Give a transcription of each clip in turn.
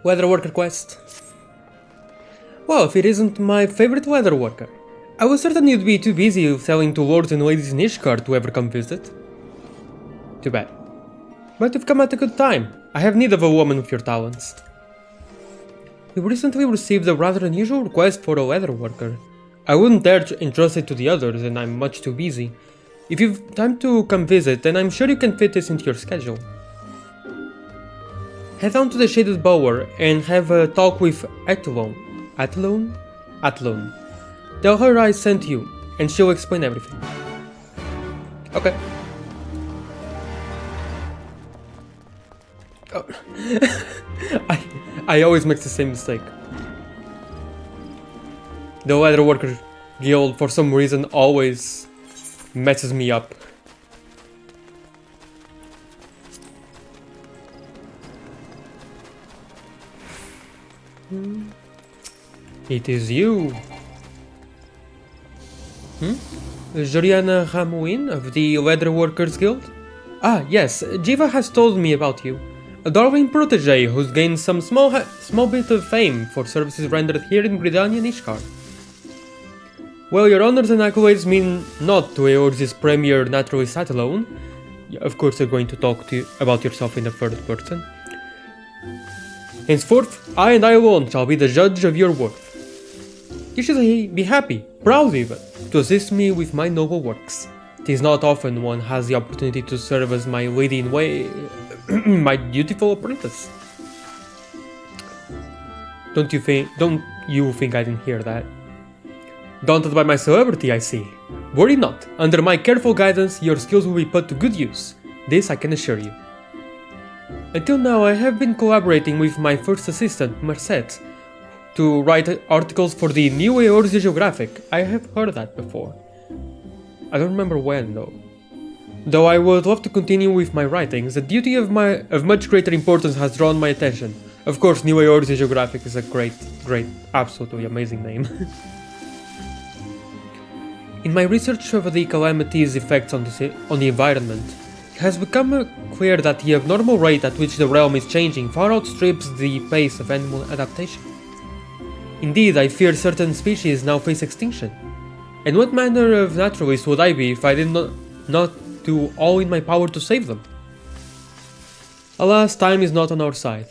Weather worker quest. Well, if it isn't my favorite weather worker. I was certain you'd be too busy selling to lords and ladies in Ishgard to ever come visit. Too bad. But you've come at a good time. I have need of a woman with your talents. We recently received a rather unusual request for a weather worker. I wouldn't dare to entrust it to the others, and I'm much too busy. If you've time to come visit, then I'm sure you can fit this into your schedule. Head down to the Shaded Bower and have a talk with Athlone. Athlone. Tell her I sent you, and she'll explain everything. Okay. Oh. I always make the same mistake. The Weather Worker Guild, for some reason, always messes me up. It is you. Joriana Ramuin of the Weather Workers Guild? Ah, yes, Jiva has told me about you. A Darwin protege who's gained some small bit of fame for services rendered here in Britannia and Ishgard. Well, your honors and accolades mean naught to Eorze's premier naturalist Athlone. Of course, you're going to talk about yourself in the third person. Henceforth, I and I alone shall be the judge of your worth. You should be happy, proud even, to assist me with my noble works. 'Tis not often one has the opportunity to serve as my lady in way, my dutiful apprentice. Don't you think I didn't hear that? Daunted by my celebrity, I see. Worry not, under my careful guidance your skills will be put to good use. This I can assure you. Until now I have been collaborating with my first assistant, Merced, to write articles for the New Eorze Geographic. I have heard that before. I don't remember when though. Though I would love to continue with my writings, the duty of much greater importance has drawn my attention. Of course, New Eorze Geographic is a great, absolutely amazing name. In my research of the calamity's effects on the environment, it has become clear that the abnormal rate at which the realm is changing far outstrips the pace of animal adaptation. Indeed, I fear certain species now face extinction. And what manner of naturalist would I be if I did not do all in my power to save them? Alas, time is not on our side,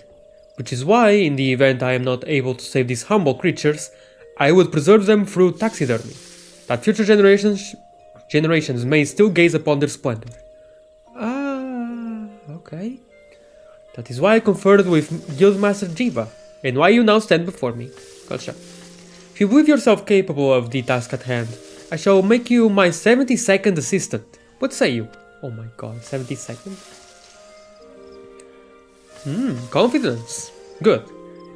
which is why, in the event I am not able to save these humble creatures, I would preserve them through taxidermy, that future generations may still gaze upon their splendor. Ah, okay. That is why I conferred with Guildmaster Jiva, and why you now stand before me. Gotcha. If you believe yourself capable of the task at hand, I shall make you my 72nd assistant. What say you? Oh my god, 72nd? Confidence. Good.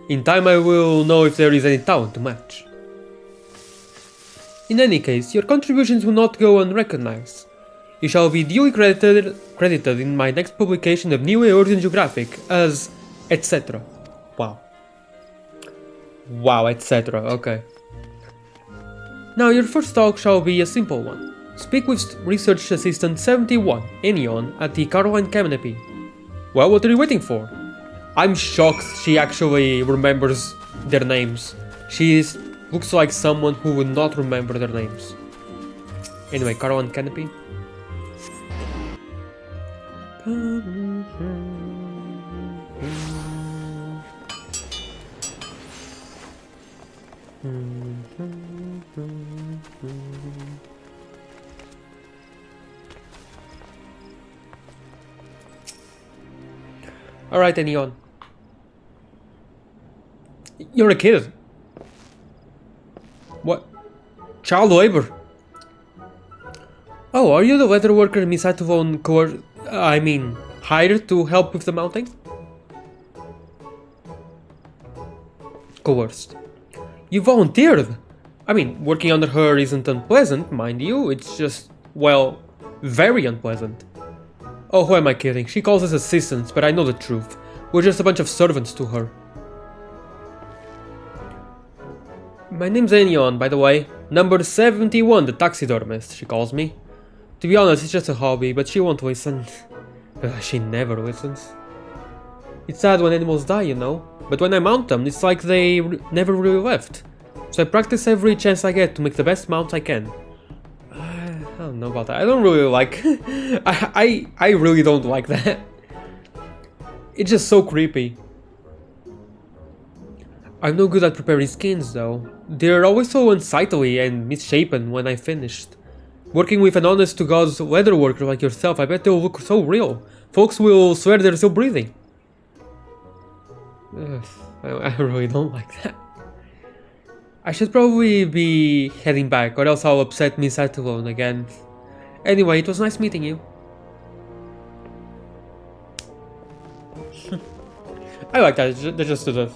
In time I will know if there is any talent to match. In any case, your contributions will not go unrecognized. You shall be duly credited in my next publication of New Eorze Geographic as etc. Wow, etc. Okay. Now your first talk shall be a simple one. Speak with Research Assistant 71, Enion, at the Caroline Canopy. Well, what are you waiting for? I'm shocked she actually remembers their names. She looks like someone who would not remember their names. Anyway, Caroline Canopy. Alright, Enion. You're a kid. What? Child labor? Oh, are you the weather worker Miss Athlone hired to help with the mounting? Coerced. You volunteered! I mean, working under her isn't unpleasant, mind you, it's just, well, very unpleasant. Oh, who am I kidding? She calls us assistants, but I know the truth. We're just a bunch of servants to her. My name's Enion, by the way. Number 71, the taxidermist, she calls me. To be honest, it's just a hobby, but she won't listen. She never listens. It's sad when animals die, you know. but when I mount them, it's like they never really left. So I practice every chance I get to make the best mount I can. I don't know about that. I don't really like... I really don't like that. It's just so creepy. I'm no good at preparing skins though. They're always so unsightly and misshapen when I finished. Working with an honest-to-God leatherworker like yourself, I bet they'll look so real. Folks will swear they're still breathing. I really don't like that. I should probably be heading back, or else I'll upset Miss Athlone again. Anyway, it was nice meeting you. I like that, they just do this.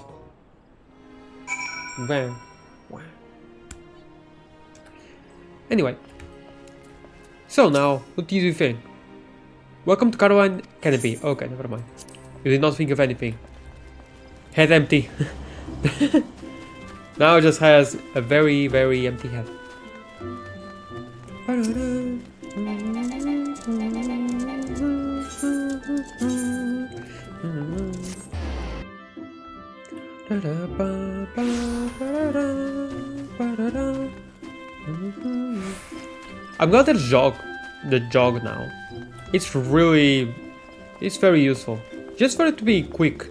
Bam. Anyway. So now, what do you think? Welcome to Caroline Canopy. Okay, never mind. You did not think of anything. Head empty. Now it just has a very, very empty head. I'm glad there's the jog now. It's very useful. Just for it to be quick.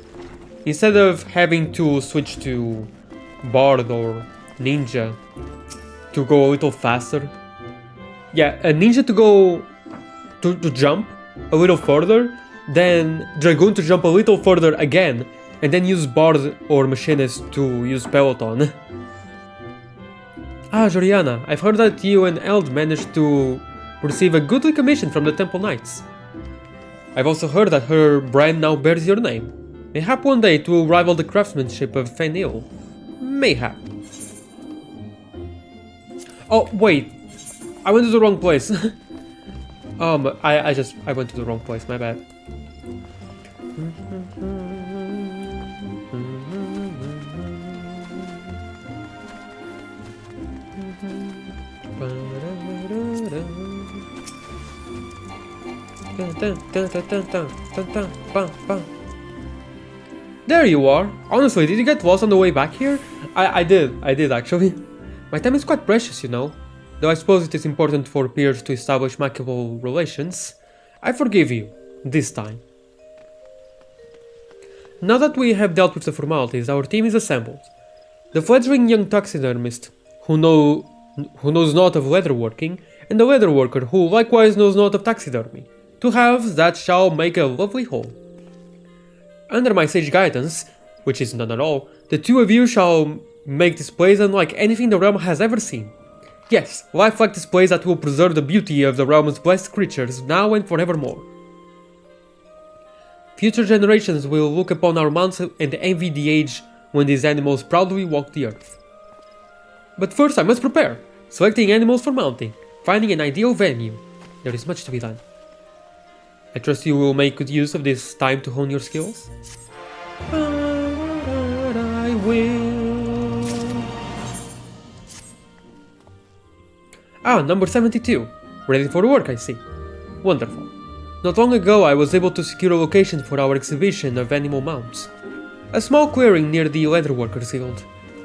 Instead of having to switch to Bard or Ninja to go a little faster. Yeah, a Ninja to go to jump a little further, then Dragoon to jump a little further again, and then use Bard or Machinist to use Peloton. Ah, Joriana, I've heard that you and Eld managed to receive a goodly commission from the Temple Knights. I've also heard that her brand now bears your name. Mayhap one day it will rival the craftsmanship of Fenil. Mayhap. Oh, wait. I went to the wrong place. I went to the wrong place, my bad. There you are! Honestly, did you get lost on the way back here? I did actually. My time is quite precious, you know. Though I suppose it is important for peers to establish amicable relations. I forgive you, this time. Now that we have dealt with the formalities, our team is assembled. The fledgling young taxidermist, who knows naught of leatherworking, and the leatherworker who likewise knows naught of taxidermy. Two halves that shall make a lovely whole. Under my sage guidance, which is none at all, the two of you shall make displays unlike anything the realm has ever seen. Yes, lifelike displays that will preserve the beauty of the realm's blessed creatures now and forevermore. Future generations will look upon our mounts and envy the age when these animals proudly walk the earth. But first I must prepare, selecting animals for mounting, finding an ideal venue. There is much to be done. I trust you will make good use of this time to hone your skills. I will. Ah, number 72. Ready for work, I see. Wonderful. Not long ago I was able to secure a location for our exhibition of animal mounts. A small clearing near the Leatherworkers Guild.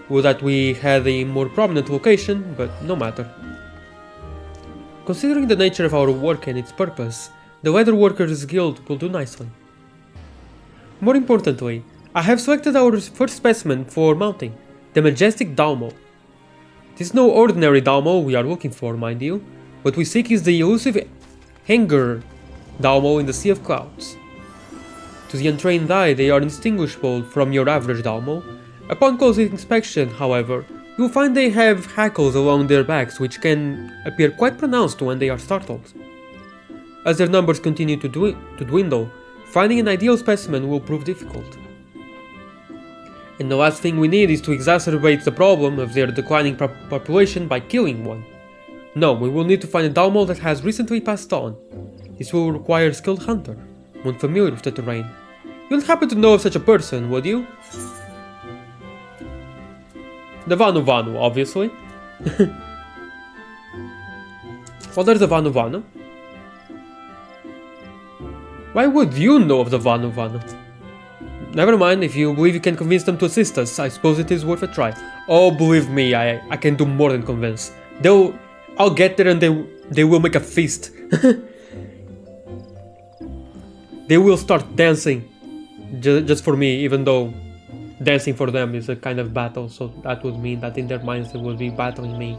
Would that we had a more prominent location, but no matter. Considering the nature of our work and its purpose, the Leatherworkers Guild will do nicely. More importantly, I have selected our first specimen for mounting, the majestic Dalmo. It is no ordinary Dalmo we are looking for, mind you. What we seek is the elusive Hanger Dalmo in the Sea of Clouds. To the untrained eye, they are indistinguishable from your average Dalmo. Upon close inspection, however, you will find they have hackles along their backs which can appear quite pronounced when they are startled. As their numbers continue to dwindle, finding an ideal specimen will prove difficult. And the last thing we need is to exacerbate the problem of their declining population by killing one. No, we will need to find a Dalmo that has recently passed on. This will require a skilled hunter, one familiar with the terrain. You don't happen to know of such a person, would you? The Vanu Vanu, obviously. Well, there's the Vanu Vanu. Why would you know of the Vanu Vanu? Never mind, if you believe you can convince them to assist us, I suppose it is worth a try. Oh, believe me, I can do more than convince. I'll get there and they will make a feast. They will start dancing just for me, even though dancing for them is a kind of battle, so that would mean that in their minds they will be battling me.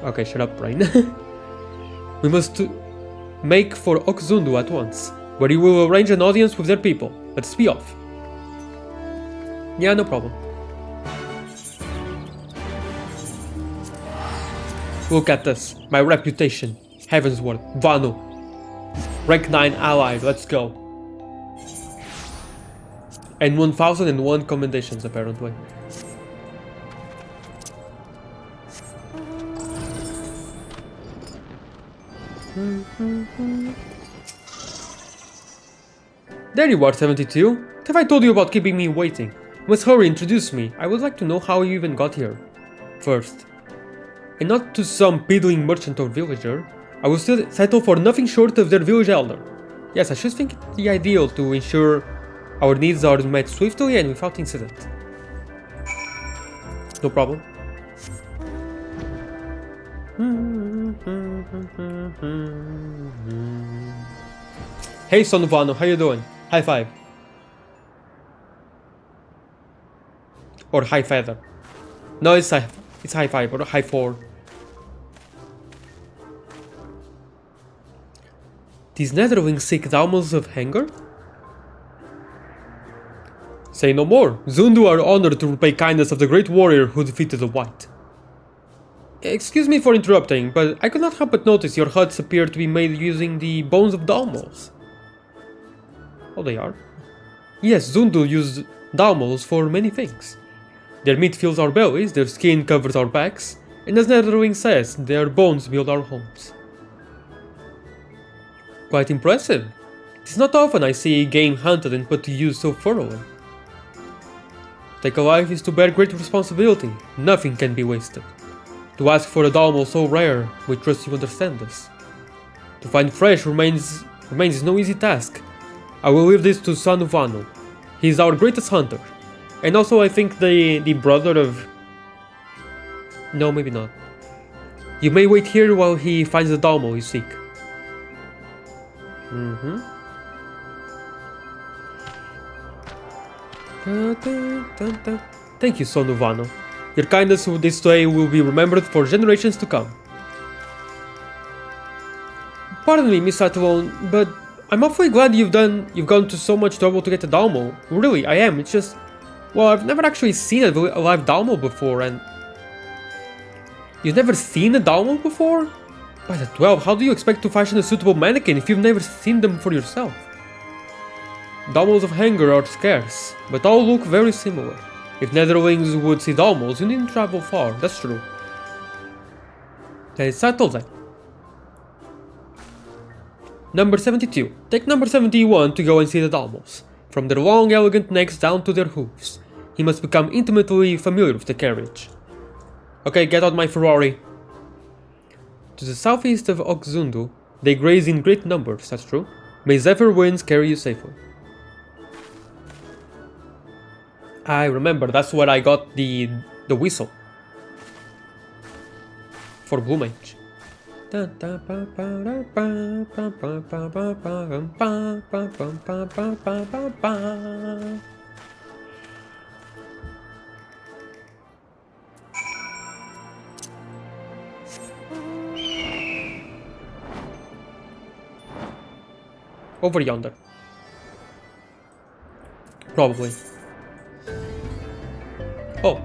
Okay, shut up, Brain. We must make for Okzundu at once, where you will arrange an audience with their people. Let's be off. Yeah, no problem. Look at this, my reputation. Heavensward, Vanu. Rank 9 allied, let's go. And 1001 commendations, apparently. There you are, 72. What have I told you about keeping me waiting? Must hurry, introduce me. I would like to know how you even got here. First. And not to some piddling merchant or villager. I will still settle for nothing short of their village elder. Yes, I should think it the ideal to ensure our needs are met swiftly and without incident. No problem. Hey son of Vano, how you doing? High five. Or high feather. No, it's high five or high four. These netherlings seek Dalmos of Hanger? Say no more. Zundu are honored to repay kindness of the great warrior who defeated the White. Excuse me for interrupting, but I could not help but notice your huts appear to be made using the bones of Dalmos. Oh, they are? Yes, Zundu use Dalmos for many things. Their meat fills our bellies, their skin covers our backs, and as Netherwing says, their bones build our homes. Quite impressive. It is not often I see game hunted and put to use so thoroughly. To take a life is to bear great responsibility. Nothing can be wasted. To ask for a Dalmo so rare, we trust you understand this. To find fresh remains no easy task. I will leave this to Son of Vano. He is our greatest hunter. And also I think the brother of... No, maybe not. You may wait here while he finds the Dalmo you seek. Thank you, Son of Vano. Your kindness with this day will be remembered for generations to come. Pardon me, Miss Athlone, but I'm awfully glad you've gone to so much trouble to get a Dalmo. Really, I am. It's just... Well, I've never actually seen a live Dalmo before, and... You've never seen a Dalmo before? By the 12, how do you expect to fashion a suitable mannequin if you've never seen them for yourself? Dalmos of Hanger are scarce, but all look very similar. If Netherlings would see Dalmos, you needn't travel far, that's true. Then it's settled then. Number 72. Take number 71 to go and see the Dalmos. From their long, elegant necks down to their hooves. He must become intimately familiar with the carriage. Okay, get out my Ferrari. To the southeast of Okzundu, they graze in great numbers, that's true. May Zephyr winds carry you safely. I remember, that's where I got the whistle. For Blue Mage. Over yonder. Probably. Oh.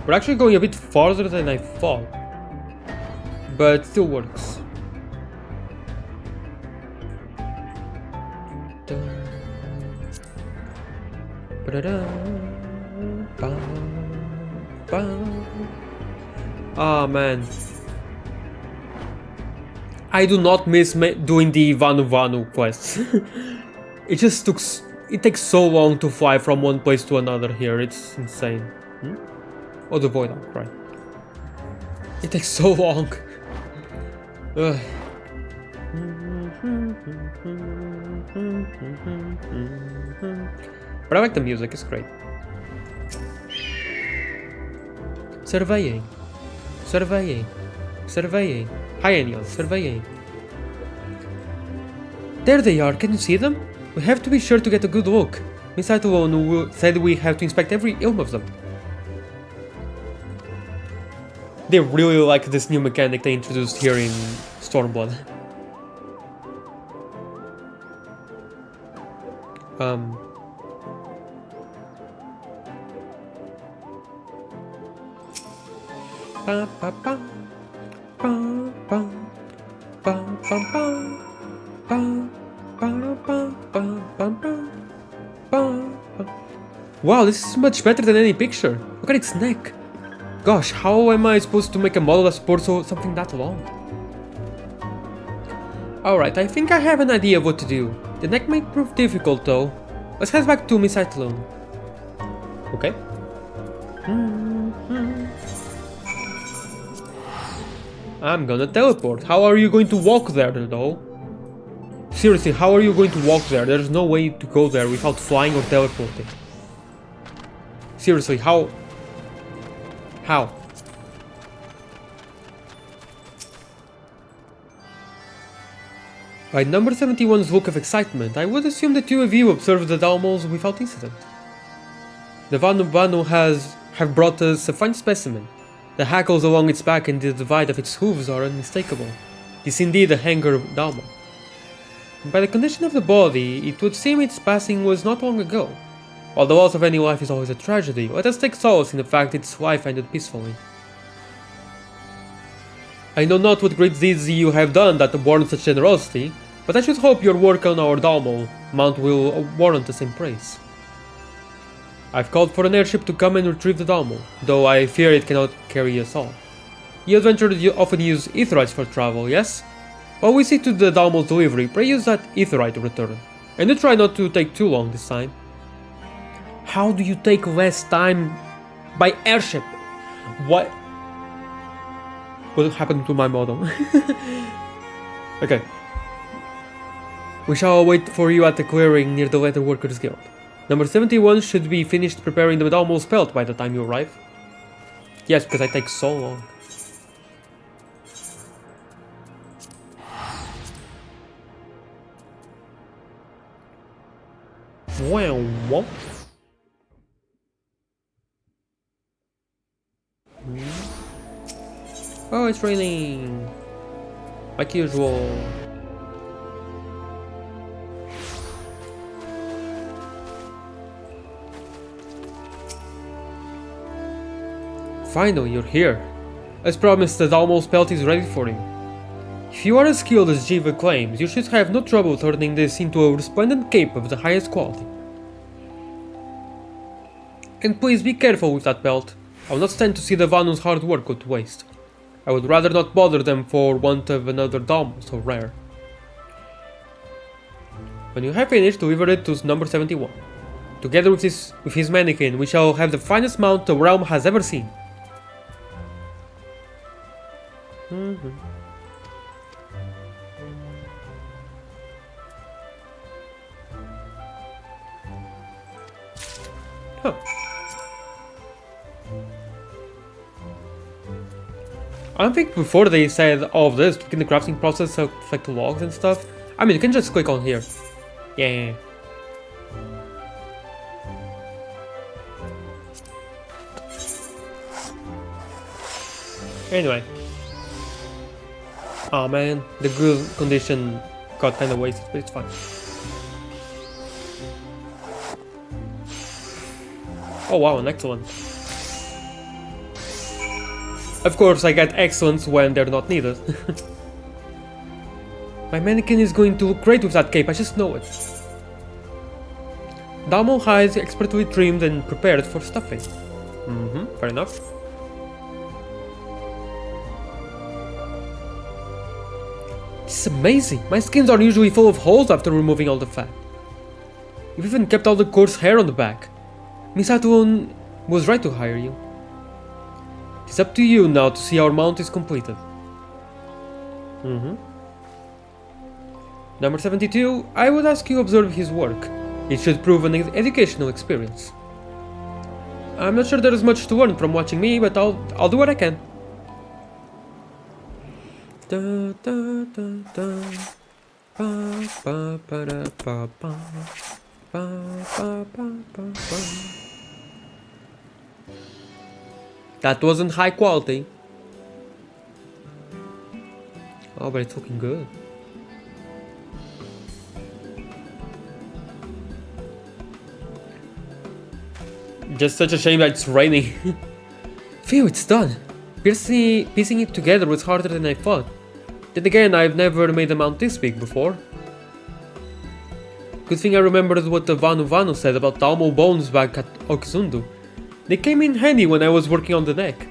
We're actually going a bit farther than I thought. But it still works. Ah, man. I do not miss doing the Vanu Vanu quests. It takes so long to fly from one place to another here, it's insane. Oh, the Void Outcry. It takes so long. But I like the music, it's great. Surveying. Surveying. Surveying. Hi, Eniel. Surveying. There they are, can you see them? We have to be sure to get a good look. Miss Athlone said we have to inspect every ilm of them. They really like this new mechanic they introduced here in Stormblood. Wow, this is much better than any picture. Look at its neck. Gosh, how am I supposed to make a model that supports something that long? Alright, I think I have an idea of what to do. The neck may prove difficult though. Let's head back to Miss Athlone. Okay. I'm gonna teleport. How are you going to walk there though? Seriously, how are you going to walk there? There's no way to go there without flying or teleporting. Seriously, how? How? By number 71's look of excitement, I would assume the two of you observed the Dalmals without incident. The Vanu have brought us a fine specimen. The hackles along its back and the divide of its hooves are unmistakable. It is indeed a hanger Dalmal. By the condition of the body, it would seem its passing was not long ago. While the loss of any life is always a tragedy, let us take solace in the fact its life ended peacefully. I know not what great deeds you have done that warrant such generosity, but I should hope your work on our Dalmal mount will warrant the same praise. I've called for an airship to come and retrieve the Dalmal, though I fear it cannot carry us all. You adventurers often use aetherites for travel, yes? While we see to the Dalmal's delivery, pray use that aetherite return, and do try not to take too long this time. How do you take less time by airship? What happened to my model? Okay. We shall wait for you at the clearing near the Leather Workers Guild. Number 71 should be finished preparing the Dalmal's pelt by the time you arrive. Yes, because I take so long. Wow, what? Oh, it's raining. Like usual. Finally, you're here. As promised, the Dalmal's pelt is ready for you. If you are as skilled as Jiva claims, you should have no trouble turning this into a resplendent cape of the highest quality. And please be careful with that belt. I will not stand to see the Vanu's hard work go to waste. I would rather not bother them for want of another Dalmal so rare. When you have finished, deliver it to number 71. Together with his mannequin, we shall have the finest mount the realm has ever seen. Huh. I think before they said all of this, in the crafting process affect logs and stuff. I mean, you can just click on here. Yeah. Anyway. Oh man, the good condition got kinda wasted, but it's fine. Oh wow, an excellent. Of course, I get excellents when they're not needed. My mannequin is going to look great with that cape, I just know it. Dalmal hides expertly trimmed and prepared for stuffing. Fair enough. This is amazing! My skins are usually full of holes after removing all the fat. You've even kept all the coarse hair on the back. Miss Athlone was right to hire you. It's up to you now to see our mount is completed. Number 72, I would ask you observe his work. It should prove an educational experience. I'm not sure there is much to learn from watching me, but I'll do what I can. Da, da, da, da. Ba, ba, ba, da, ba, ba. Ba, ba, ba, ba, ba. That wasn't high quality. Oh, but it's looking good. Just such a shame that it's raining. Phew, it's done. Piecing it together was harder than I thought. Then again, I've never made a mount this big before. Good thing I remembered what the Vanu Vanu said about Dalmo bones back at Okzundu. They came in handy when I was working on the neck.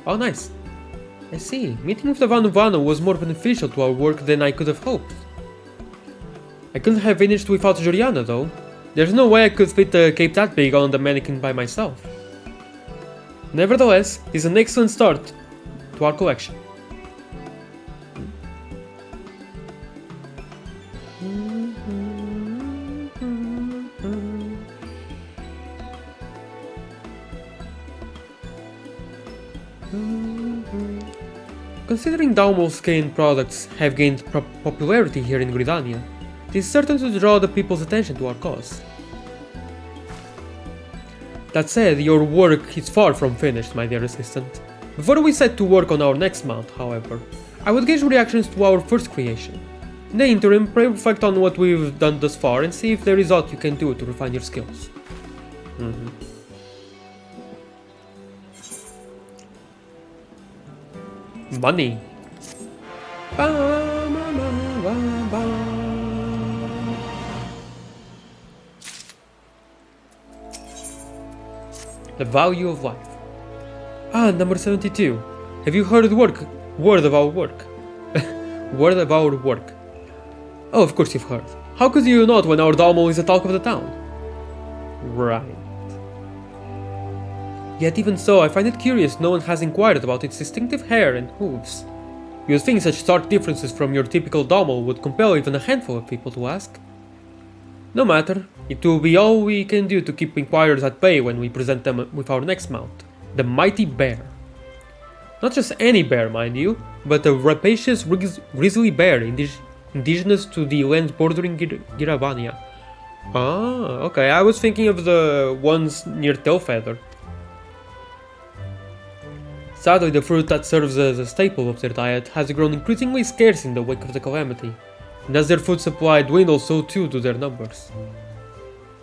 Oh, nice. I see. Meeting with the Vanu Vanu was more beneficial to our work than I could have hoped. I couldn't have finished without Juliana, though. There's no way I could fit a cape that big on the mannequin by myself. Nevertheless, it's an excellent start to our collection. Considering Dalmo's skin products have gained popularity here in Gridania, it is certain to draw the people's attention to our cause. That said, your work is far from finished, my dear assistant. Before we set to work on our next mount, however, I would gauge reactions to our first creation. In the interim, reflect on what we've done thus far and see if there is aught you can do to refine your skills. Money. The value of life. Ah, number 72. Have you heard word of our work? Word of our work. Oh, of course you've heard. How could you not when our Dalmo is the talk of the town? Right. Yet even so, I find it curious no one has inquired about its distinctive hair and hooves. You'd think such stark differences from your typical Dalmo would compel even a handful of people to ask. No matter, it will be all we can do to keep inquirers at bay when we present them with our next mount, the mighty bear. Not just any bear, mind you, but a rapacious grizzly bear indigenous to the lands bordering Giravania. Ah, okay, I was thinking of the ones near Tailfeather. Sadly, the fruit that serves as a staple of their diet has grown increasingly scarce in the wake of the calamity, and as their food supply dwindles, so too do their numbers.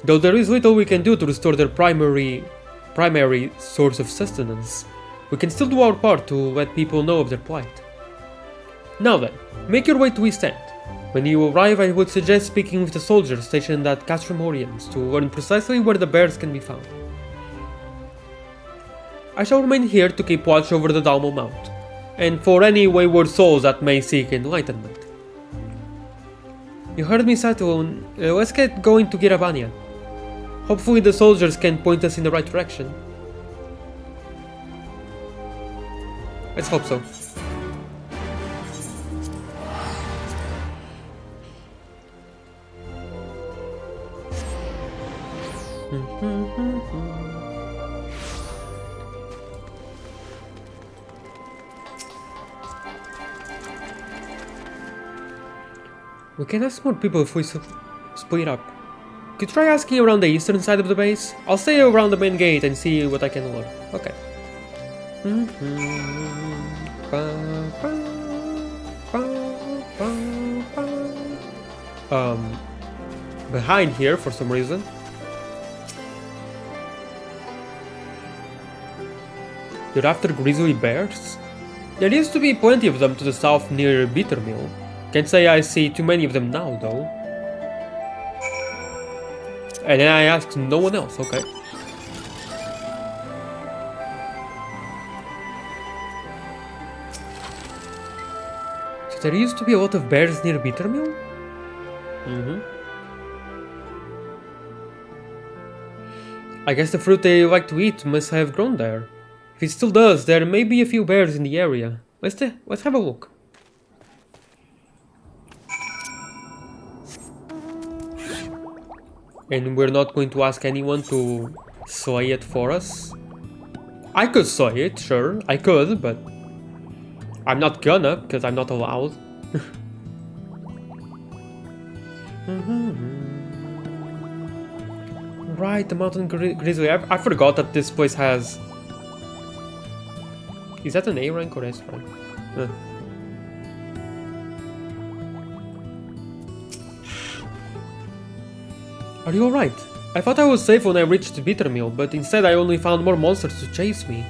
Though there is little we can do to restore their primary source of sustenance, we can still do our part to let people know of their plight. Now then, make your way to East End. When you arrive, I would suggest speaking with the soldiers stationed at Castrum Oriens to learn precisely where the bears can be found. I shall remain here to keep watch over the Dalmo Mount, and for any wayward souls that may seek enlightenment. You heard me, Saturn. Let's get going to Giravania. Hopefully the soldiers can point us in the right direction. Let's hope so. We can ask more people if we split up. Could try asking around the eastern side of the base. I'll stay around the main gate and see what I can learn. Okay. Behind here for some reason. You're after grizzly bears? There used to be plenty of them to the south near Bittermill. Can't say I see too many of them now, though. And then I asked no one else, okay. So there used to be a lot of bears near Bittermill? I guess the fruit they like to eat must have grown there. If it still does, there may be a few bears in the area. Let's have a look. And we're not going to ask anyone to slay it for us. I could slay it, sure, I could, but I'm not gonna, because I'm not allowed. Right, the mountain grizzly. I forgot that this place has... Is that an A rank or S rank? Are you alright? I thought I was safe when I reached Bittermill, but instead I only found more monsters to chase me.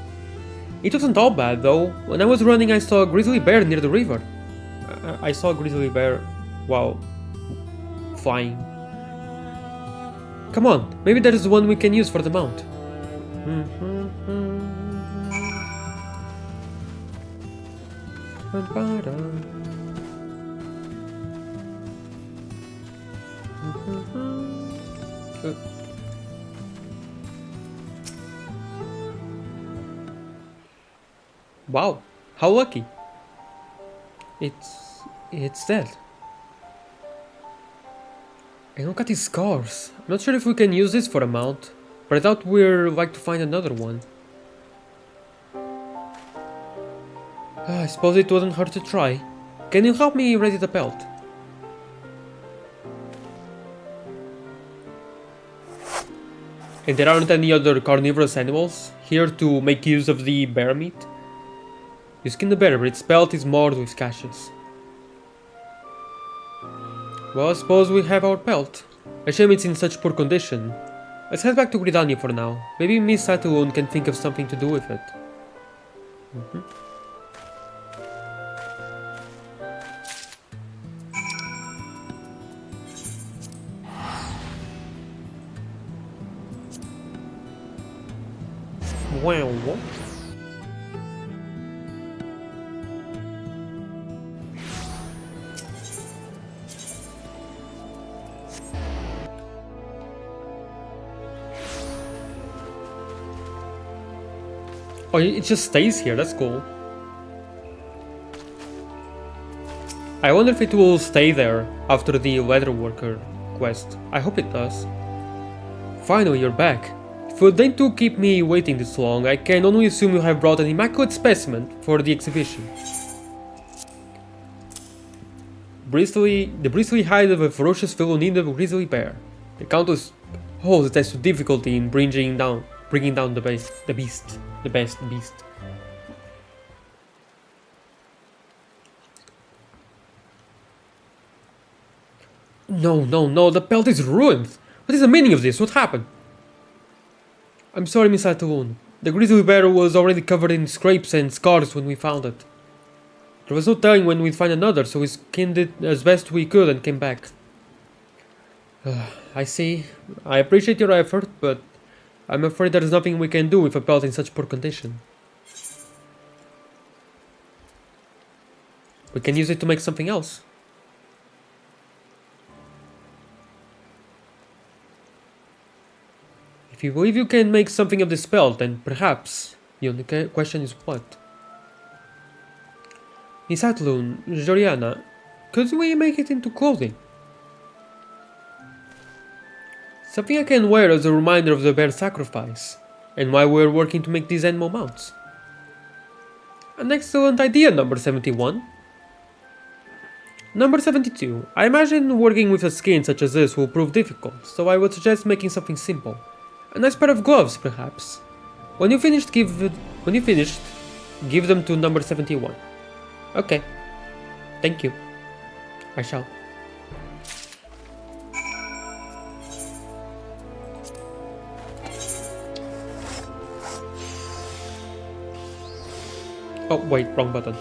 It wasn't all bad though. When I was running I saw a grizzly bear near the river. I saw a grizzly bear while flying. Come on, maybe there is one we can use for the mount. Wow, how lucky. It's dead. And look at these scars. I'm not sure if we can use this for a mount, but I thought we'd like to find another one. I suppose it wouldn't hurt to try. Can you help me ready the belt? And there aren't any other carnivorous animals here to make use of the bear meat? You skin the bear, but its belt is marred with gashes. Well, I suppose we have our belt. A shame it's in such poor condition. Let's head back to Gridania for now. Maybe Miss Atulun can think of something to do with it. Wow, what? Oh, it just stays here, that's cool. I wonder if it will stay there after the leatherworker quest. I hope it does. Finally, you're back. If you deign to keep me waiting this long, I can only assume you have brought an immaculate specimen for the exhibition. The bristly hide of a ferocious felonine grizzly bear. The Countess holds it as to difficulty in bringing down the best beast. No, the belt is ruined. What is the meaning of this? What happened? I'm sorry, Miss Atulun. The grizzly bear was already covered in scrapes and scars when we found it. There was no telling when we'd find another, so we skinned it as best we could and came back. I see. I appreciate your effort, but I'm afraid there's nothing we can do with a belt in such poor condition. We can use it to make something else. If you believe you can make something of this belt, then perhaps. The only question is what? Miss Atulun, Joriana, could we make it into clothing? Something I can wear as a reminder of the bear sacrifice, and why we're working to make these animal mounts. An excellent idea, number 71. Number 72. I imagine working with a skin such as this will prove difficult, so I would suggest making something simple. A nice pair of gloves, perhaps. When you finished, give them to number 71. Okay. Thank you. I shall. Oh, wait, wrong button.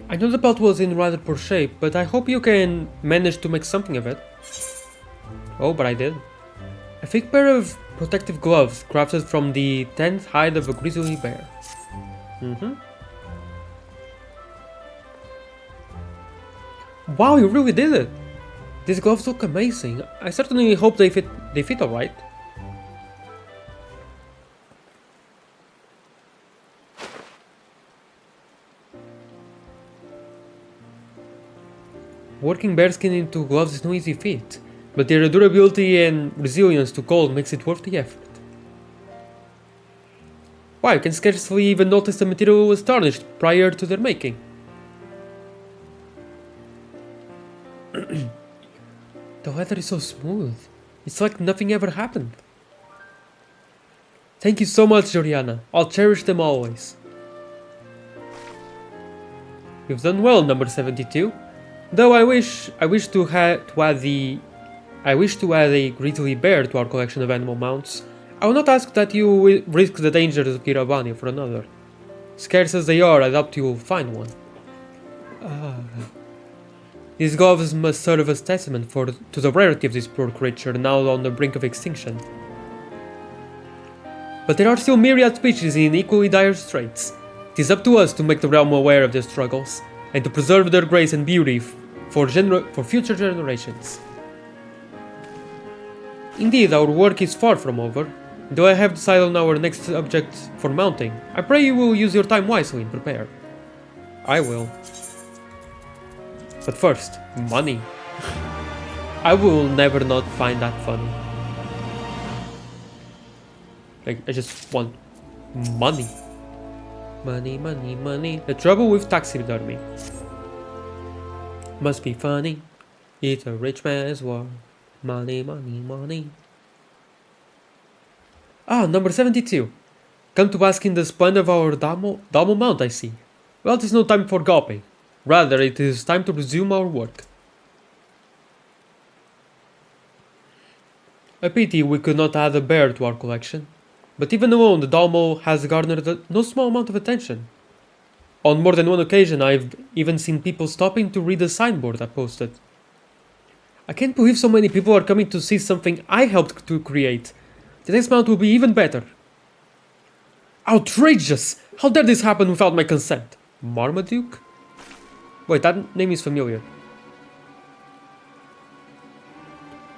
I know the belt was in rather poor shape, but I hope you can manage to make something of it. Oh, but I did. A thick pair of protective gloves crafted from the 10th hide of a grizzly bear. Wow, you really did it! These gloves look amazing. I certainly hope they fit alright. Working bearskin into gloves is no easy feat, but their durability and resilience to cold makes it worth the effort. Wow, you can scarcely even notice the material was tarnished prior to their making. The leather is so smooth. It's like nothing ever happened. Thank you so much, Joriana. I'll cherish them always. You've done well, number 72. Though I wish to add a grizzly bear to our collection of animal mounts. I will not ask that you risk the dangers of Kirabani for another. Scarce as they are, I doubt you will find one. These gloves must serve as testament to the rarity of this poor creature now on the brink of extinction. But there are still myriad species in equally dire straits. It is up to us to make the realm aware of their struggles, and to preserve their grace and beauty for future generations. Indeed, our work is far from over. Though I have decided on our next object for mounting, I pray you will use your time wisely and prepare. I will. But first, money. I will never not find that funny. Like, I just want money. Money, money, money. The trouble with taxidermy. Must be funny. It's a rich man's world. Money, money, money. Ah, number 72. Come to bask in the splendor of our Damo Mount, I see. Well, it is no time for gawping. Rather, it is time to resume our work. A pity we could not add a bear to our collection. But even alone, the Dalmo has garnered no small amount of attention. On more than one occasion, I've even seen people stopping to read the signboard I posted. I can't believe so many people are coming to see something I helped to create. The next mount will be even better. Outrageous! How dare this happen without my consent? Marmaduke? Wait, that name is familiar.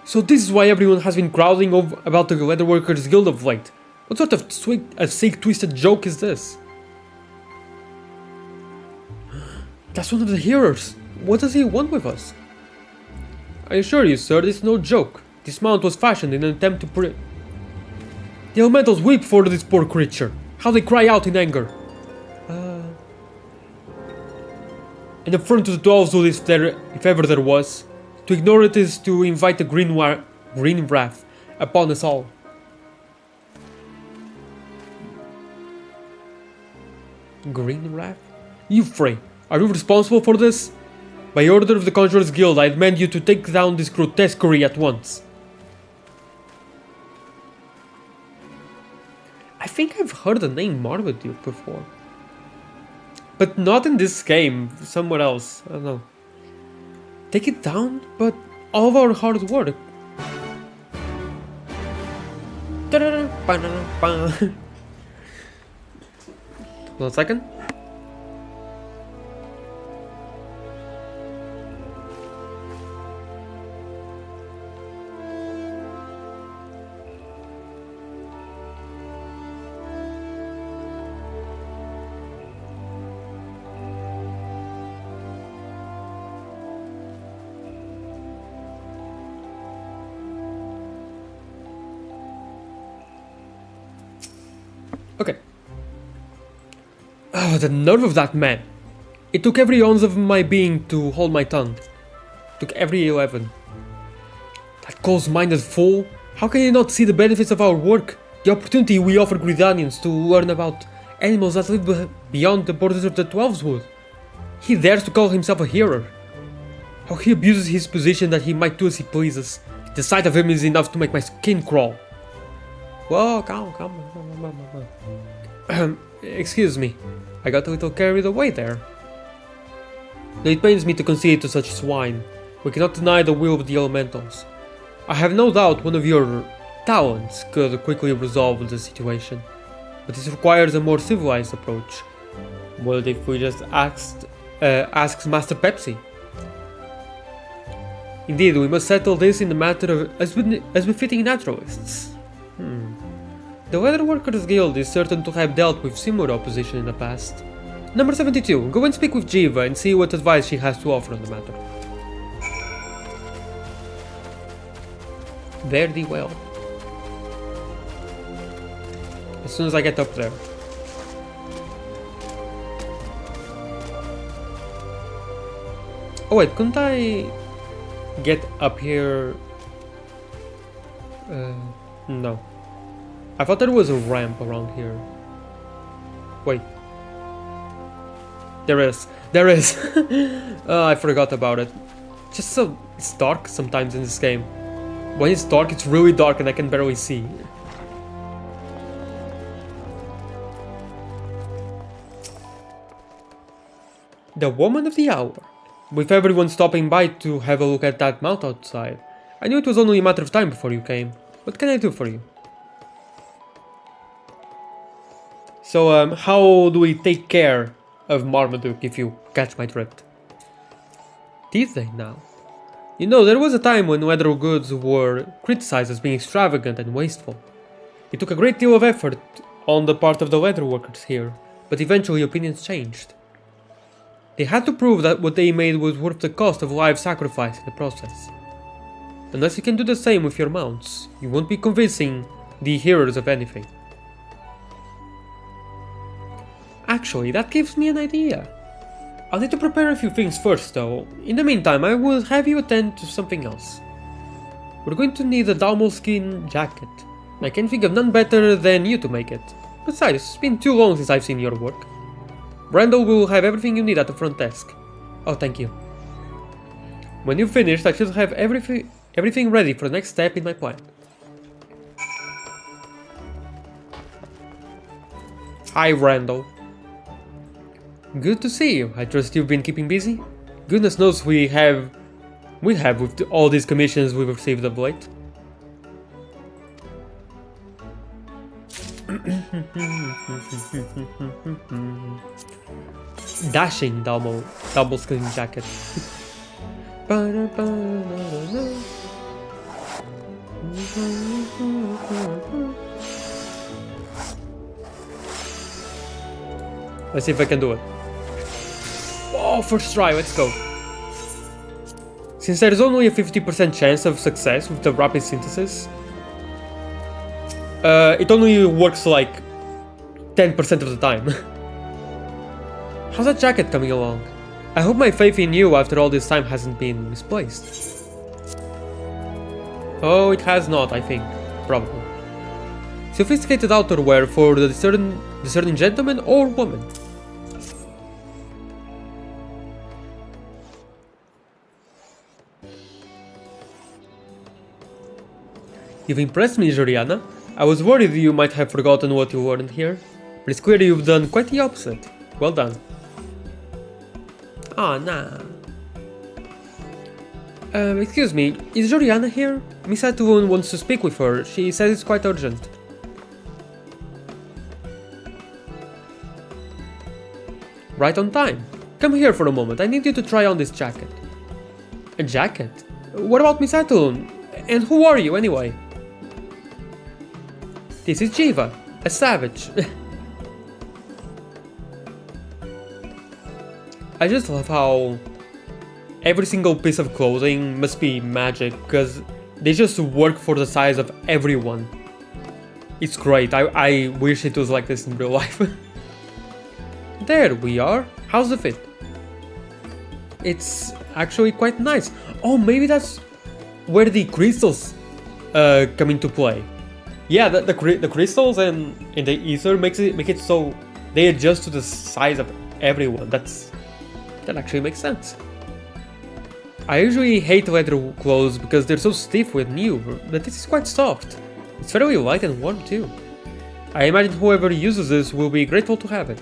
So this is why everyone has been crowding about the Leatherworkers Guild of late. What sort of sick, twisted joke is this? That's one of the hearers. What does he want with us? I assure you, sir, this is no joke. This mount was fashioned in an attempt to The elementals weep for this poor creature. How they cry out in anger. An affront to the 12s if ever there was. To ignore it is to invite the green wrath upon us all. Green wrath? You, Frey, are you responsible for this? By order of the Conjurers Guild, I demand you to take down this grotesquerie at once. I think I've heard the name Marmaduke before. But not in this game, somewhere else, I don't know. Take it down, but all of our hard work. 1 second. Okay. Oh, the nerve of that man. It took every ounce of my being to hold my tongue. It took every 11. That close-minded fool. How can he not see the benefits of our work? The opportunity we offer Gridanians to learn about animals that live beyond the borders of the Twelveswood. He dares to call himself a hero. How he abuses his position that he might do as he pleases. The sight of him is enough to make my skin crawl. Whoa, come. Excuse me. I got a little carried away there. Though it pains me to concede to such swine, we cannot deny the will of the elementals. I have no doubt one of your talents could quickly resolve the situation, but this requires a more civilized approach. What if we just asked Master Pepsi? Indeed, we must settle this in the matter of as befitting naturalists. The Leather Workers Guild is certain to have dealt with similar opposition in the past. Number 72, go and speak with Jiva and see what advice she has to offer on the matter. Very well. As soon as I get up there. Oh wait, couldn't I get up here? No. I thought there was a ramp around here. Wait. There is. There is. I forgot about it. Just so it's dark sometimes in this game. When it's dark, it's really dark and I can barely see. The Woman of the Hour. With everyone stopping by to have a look at that mount outside, I knew it was only a matter of time before you came. What can I do for you? So, how do we take care of Marmaduke, if you catch my drift? Did they now? You know, there was a time when leather goods were criticized as being extravagant and wasteful. It took a great deal of effort on the part of the leather workers here, but eventually opinions changed. They had to prove that what they made was worth the cost of live sacrifice in the process. Unless you can do the same with your mounts, you won't be convincing the hearers of anything. Actually, that gives me an idea. I'll need to prepare a few things first though. In the meantime, I will have you attend to something else. We're going to need a Dalmo skin jacket. I can't think of none better than you to make it. Besides, it's been too long since I've seen your work. Randall will have everything you need at the front desk. Oh, thank you. When you've finished, I should have everything ready for the next step in my plan. Hi, Randall. Good to see you. I trust you've been keeping busy? Goodness knows we have with all these commissions we've received of late. Dashing double skin jacket. Let's see if I can do it. Oh, first try, let's go. Since there's only a 50% chance of success with the rapid synthesis, it only works like 10% of the time. How's that jacket coming along? I hope my faith in you after all this time hasn't been misplaced. Oh, it has not, I think. Probably. Sophisticated outerwear for the discerning gentleman or woman. You've impressed me, Joriana. I was worried you might have forgotten what you learned here, but it's clear you've done quite the opposite. Well done. Ah, nah. Excuse me, is Joriana here? Miss Atulun wants to speak with her. She says it's quite urgent. Right on time. Come here for a moment. I need you to try on this jacket. A jacket? What about Miss Atulun? And who are you, anyway? This is Jiva, a savage. I just love how every single piece of clothing must be magic, because they just work for the size of everyone. It's great. I wish it was like this in real life. There we are. How's the fit? It's actually quite nice. Oh, maybe that's where the crystals come into play. Yeah, the crystals and the ether make it so they adjust to the size of everyone. That actually makes sense. I usually hate leather clothes because they're so stiff when new, but this is quite soft. It's fairly light and warm too. I imagine whoever uses this will be grateful to have it.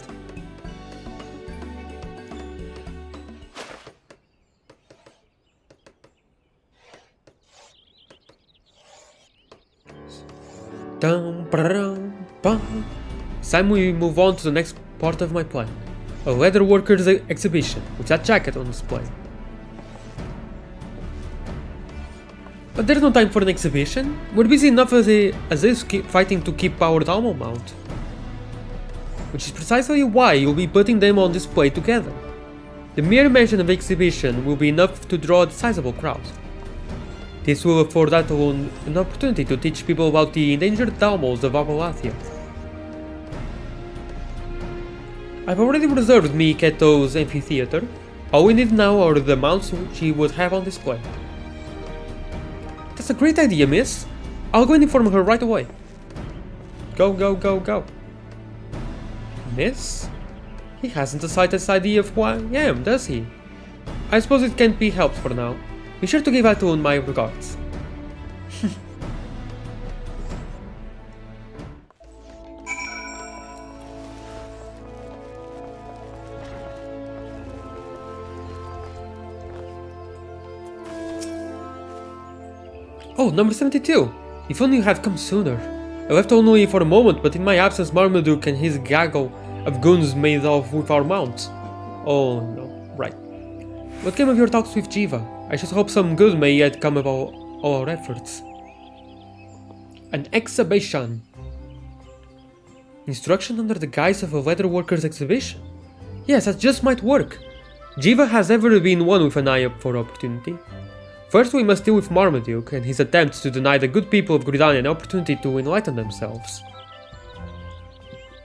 It's time we move on to the next part of my plan. A leather workers exhibition with that jacket on display. But there's no time for an exhibition. We're busy enough as is fighting to keep our Dalmo mount. Which is precisely why you'll be putting them on display together. The mere mention of exhibition will be enough to draw a sizable crowd. This will afford Athlon an opportunity to teach people about the endangered Dalmos of Abalathia. I've already reserved me Keto's amphitheater. All we need now are the mounts she would have on display. That's a great idea, miss. I'll go and inform her right away. Go, go, go, go. Miss? He hasn't the slightest idea of who I am, does he? I suppose it can't be helped for now. Be sure to give Atun my regards. Oh, number 72! If only you had come sooner. I left only for a moment, but in my absence Marmaduke and his gaggle of goons made off with our mounts. Oh no, right. What came of your talks with Jiva? I should hope some good may yet come of all our efforts. An exhibition. Instruction under the guise of a leatherworker's exhibition? Yes, that just might work. Jiva has ever been one with an eye up for opportunity. First we must deal with Marmaduke and his attempts to deny the good people of Gridania an opportunity to enlighten themselves.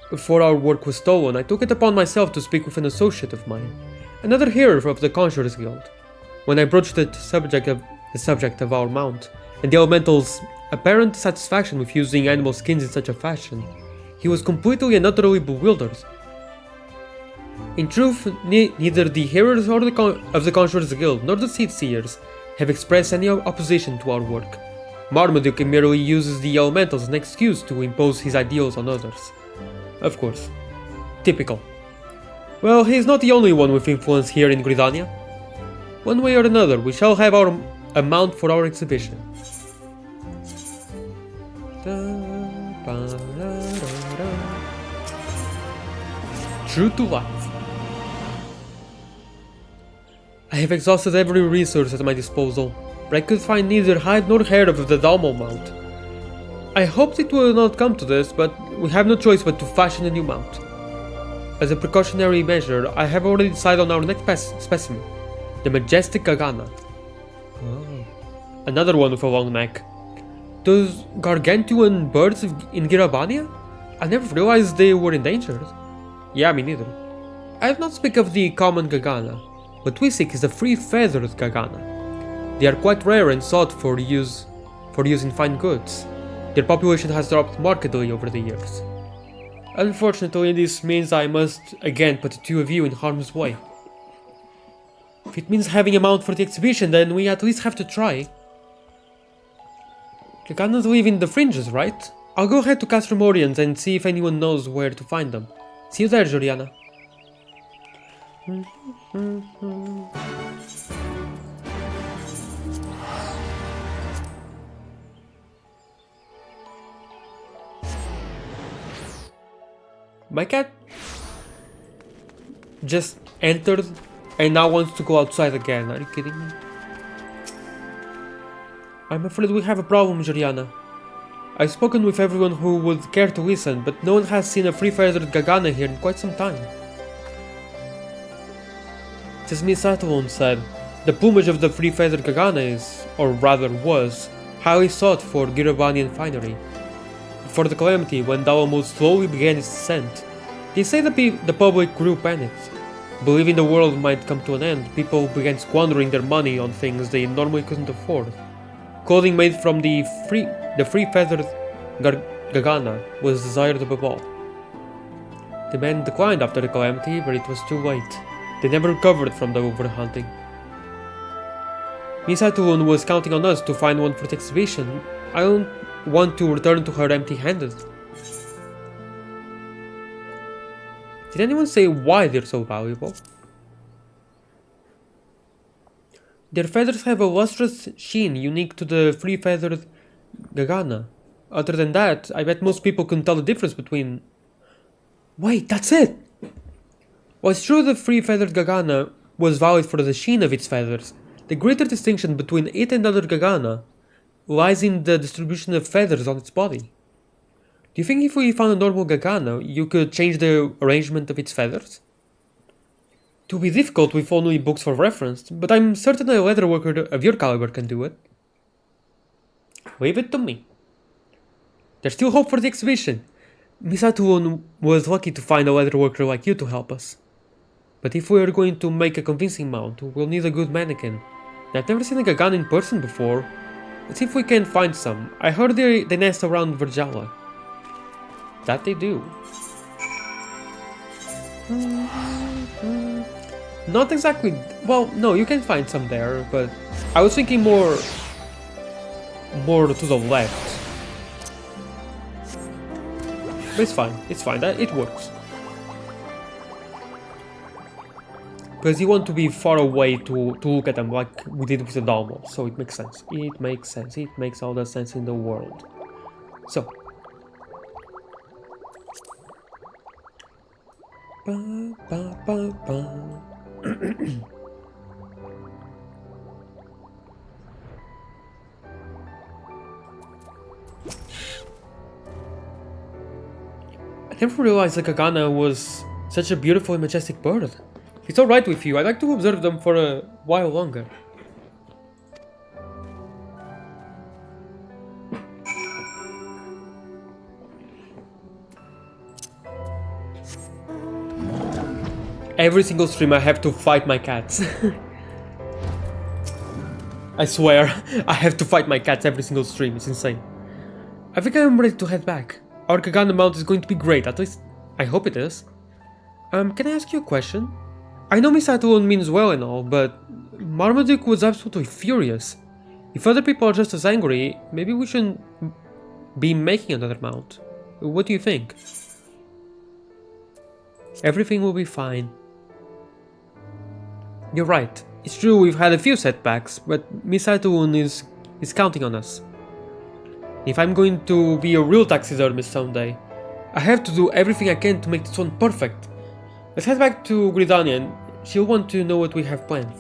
Before our work was stolen, I took it upon myself to speak with an associate of mine, another hero of the Conjurers Guild. When I broached the subject of our mount, and the elemental's apparent satisfaction with using animal skins in such a fashion, he was completely and utterly bewildered. In truth, neither the heroes of the Conjurers Guild nor the Seed Seers have expressed any opposition to our work. Marmaduke merely uses the elementals as an excuse to impose his ideals on others. Of course. Typical. Well, he is not the only one with influence here in Gridania. One way or another, we shall have a mount for our exhibition. True to life. I have exhausted every resource at my disposal, but I could find neither hide nor hair of the Dalmo mount. I hoped it will not come to this, but we have no choice but to fashion a new mount. As a precautionary measure, I have already decided on our next specimen, the majestic Gagana. Oh. Another one with a long neck. Those gargantuan birds in Girabania? I never realized they were endangered. Yeah, me neither. I do not speak of the common Gagana. What we seek is the free-feathered Gagana. They are quite rare and sought for use in fine goods. Their population has dropped markedly over the years. Unfortunately, this means I must again put the two of you in harm's way. If it means having a mount for the exhibition, then we at least have to try. Gaganas live in the fringes, right? I'll go ahead to Castromorians and see if anyone knows where to find them. See you there, Joriana. My cat just entered and now wants to go outside again. Are you kidding me? I'm afraid we have a problem, Joriana. I've spoken with everyone who would care to listen, but no one has seen a free-feathered Gagana here in quite some time. As Miss Athlon said, the plumage of the free-feathered Gagana is, or rather was, highly sought for Girabanian finery. Before the calamity, when Dalamo slowly began its descent, they say the public grew panicked. Believing the world might come to an end, people began squandering their money on things they normally couldn't afford. Clothing made from the free-feathered Gagana was desired above all. The men declined after the calamity, but it was too late. They never recovered from the overhunting. Miss Atulun was counting on us to find one for the exhibition. I don't want to return to her empty-handed. Did anyone say why they're so valuable? Their feathers have a lustrous sheen unique to the free-feathered Gagana. Other than that, I bet most people couldn't tell the difference between... Wait, that's it! While it's true the free-feathered Gagana was valued for the sheen of its feathers, the greater distinction between it and other Gagana lies in the distribution of feathers on its body. Do you think if we found a normal Gagana, you could change the arrangement of its feathers? It would be difficult with only books for reference, but I'm certain a leatherworker of your caliber can do it. Leave it to me. There's still hope for the exhibition. Miss Atulon was lucky to find a leatherworker like you to help us. But if we are going to make a convincing mount, we'll need a good mannequin. I've never seen a Gagan in person before. Let's see if we can find some. I heard they nest around Virjala. That they do. Not exactly... Well, no, you can find some there, but... I was thinking more to the left. But it's fine, it works. Because you want to be far away to look at them like we did with the Dalmo, so it makes sense. It makes all the sense in the world. So. I never realized that Gagana was such a beautiful and majestic bird. If it's alright with you, I'd like to observe them for a while longer. Every single stream I have to fight my cats. I swear, I have to fight my cats every single stream, it's insane. I think I'm ready to head back. Our Gagana mount is going to be great, at least I hope it is. Can I ask you a question? I know Miss Atulon means well and all, but Marmaduke was absolutely furious. If other people are just as angry, maybe we shouldn't be making another mount. What do you think? Everything will be fine. You're right. It's true we've had a few setbacks, but Miss Atulon is counting on us. If I'm going to be a real taxidermist someday, I have to do everything I can to make this one perfect. Let's head back to Gridania. She'll want to know what we have planned.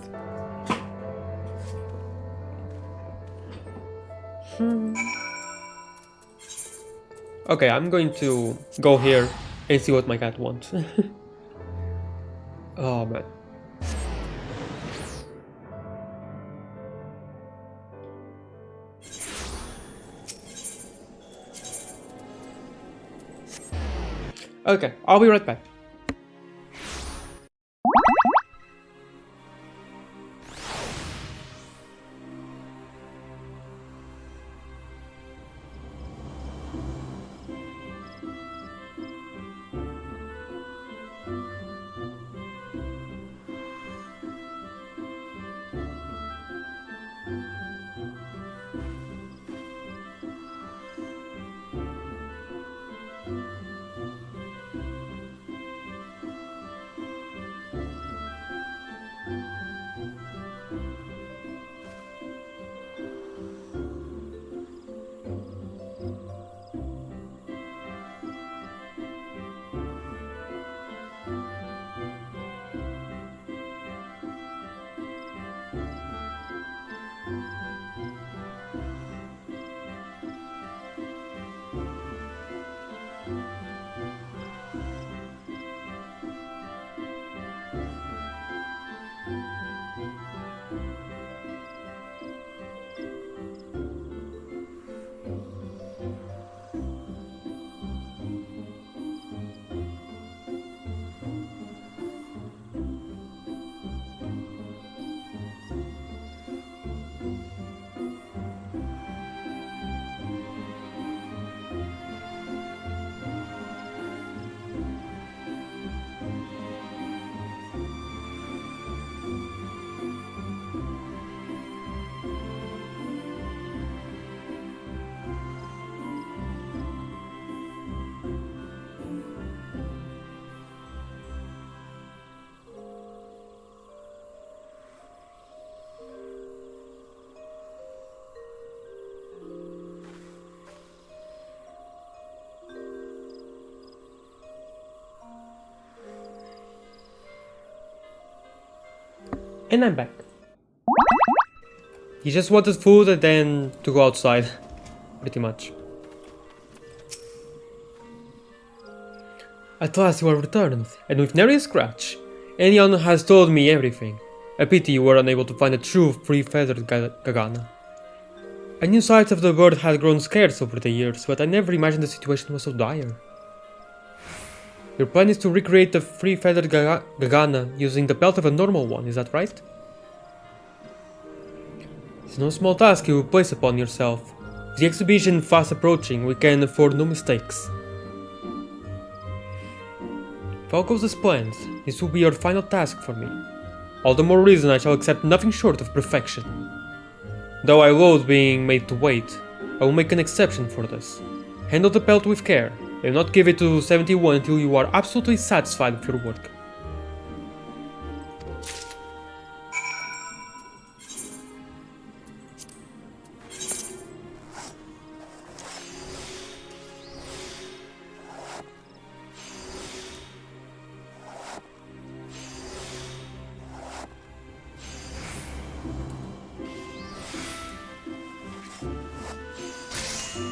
Okay, I'm going to go here and see what my cat wants. Oh man. Okay, I'll be right back. And I'm back. He just wanted food and then to go outside, pretty much. At last you are returned, and with nary a scratch. Anyone has told me everything. A pity you were unable to find a true three-feathered Gagana. I knew sights of the bird had grown scarce over the years, but I never imagined the situation was so dire. Your plan is to recreate the three-feathered Gagana using the pelt of a normal one, is that right? It's no small task you will place upon yourself. With the exhibition fast approaching, we can afford no mistakes. If all goes as planned, this will be your final task for me. All the more reason I shall accept nothing short of perfection. Though I loathe being made to wait, I will make an exception for this. Handle the pelt with care, and not give it to 71 until you are absolutely satisfied with your work.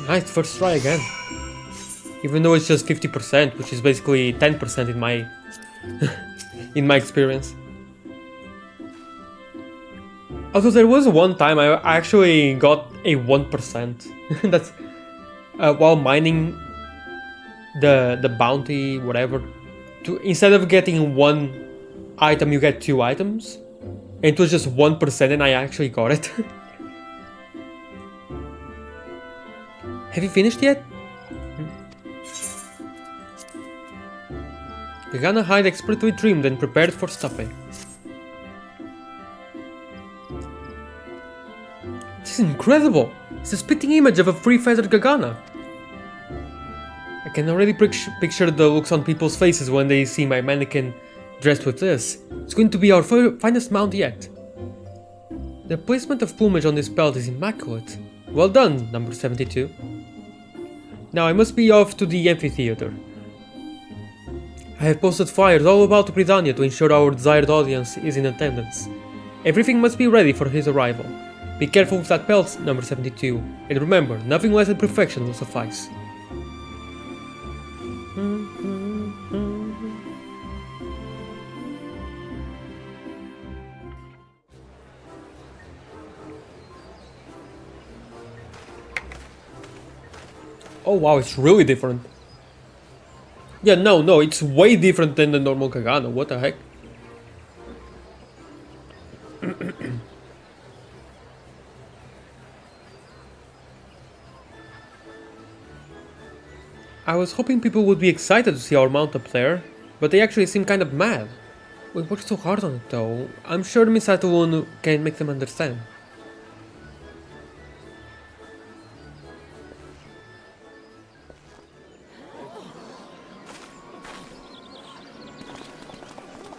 Nice, first try again. Even though it's just 50%, which is basically 10% in my in my experience. Although there was one time I actually got a 1%. That's while mining the bounty, whatever. Instead of getting one item, you get 2 items. And it was just 1% and I actually got it. Have you finished yet? Gagana hide expertly trimmed and prepared for stuffing. This is incredible! It's a spitting image of a three-feathered Gagana. I can already picture the looks on people's faces when they see my mannequin dressed with this. It's going to be our finest mount yet. The placement of plumage on this belt is immaculate. Well done, number 72. Now I must be off to the amphitheater. I have posted flyers all about Gridania to ensure our desired audience is in attendance. Everything must be ready for his arrival. Be careful with that belt, number 72, and remember, nothing less than perfection will suffice. Oh wow, it's really different. Yeah, no, it's way different than the normal Kagana, what the heck? I was hoping people would be excited to see our mount up there, but they actually seem kind of mad. We worked so hard on it though, I'm sure Miss Atulun can make them understand.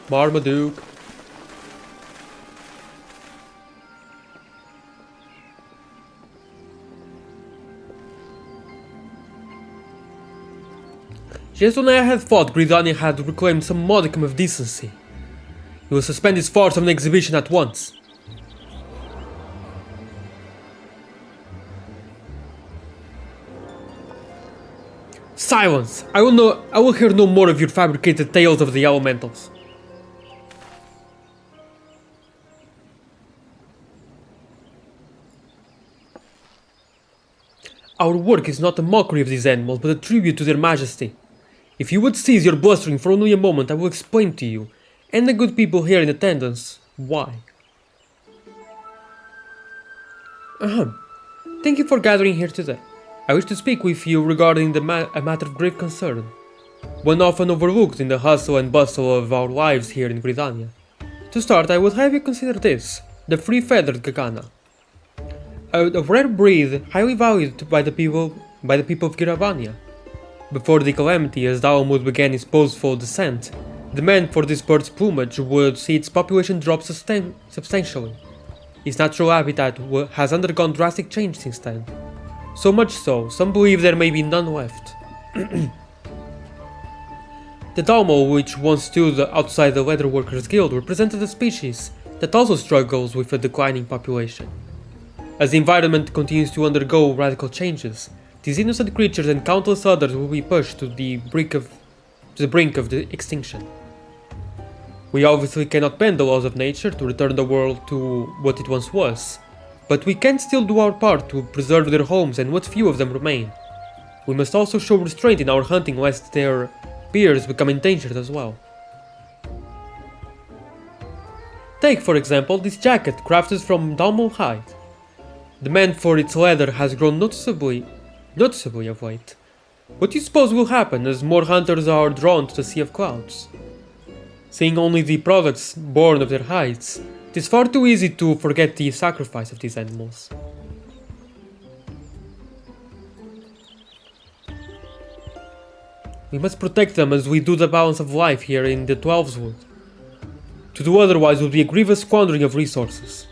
Marmaduke. Just when I had thought Gridania had reclaimed some modicum of decency, he will suspend his farce of an exhibition at once. Silence! I will hear no more of your fabricated tales of the elementals. Our work is not a mockery of these animals, but a tribute to their majesty. If you would cease your blustering for only a moment, I will explain to you, and the good people here in attendance, why. Thank you for gathering here today. I wish to speak with you regarding a matter of grave concern, one often overlooked in the hustle and bustle of our lives here in Gridania. To start, I would have you consider this, the three-feathered Gagana. A rare breed highly valued by the people of Giravania. Before the calamity, as Dalamud began his boastful descent, demand for this bird's plumage would see its population drop substantially. Its natural habitat has undergone drastic change since then. So much so, some believe there may be none left. The Dalmo, which once stood outside the Leatherworkers Guild, represented a species that also struggles with a declining population. As the environment continues to undergo radical changes, these innocent creatures and countless others will be pushed to the brink of the extinction. We obviously cannot bend the laws of nature to return the world to what it once was, but we can still do our part to preserve their homes and what few of them remain. We must also show restraint in our hunting lest their peers become endangered as well. Take, for example, this jacket crafted from Dalmal hide. Demand for its leather has grown noticeably of late. What do you suppose will happen as more hunters are drawn to the Sea of Clouds? Seeing only the products born of their hides, it is far too easy to forget the sacrifice of these animals. We must protect them as we do the balance of life here in the Twelves Wood. To do otherwise would be a grievous squandering of resources.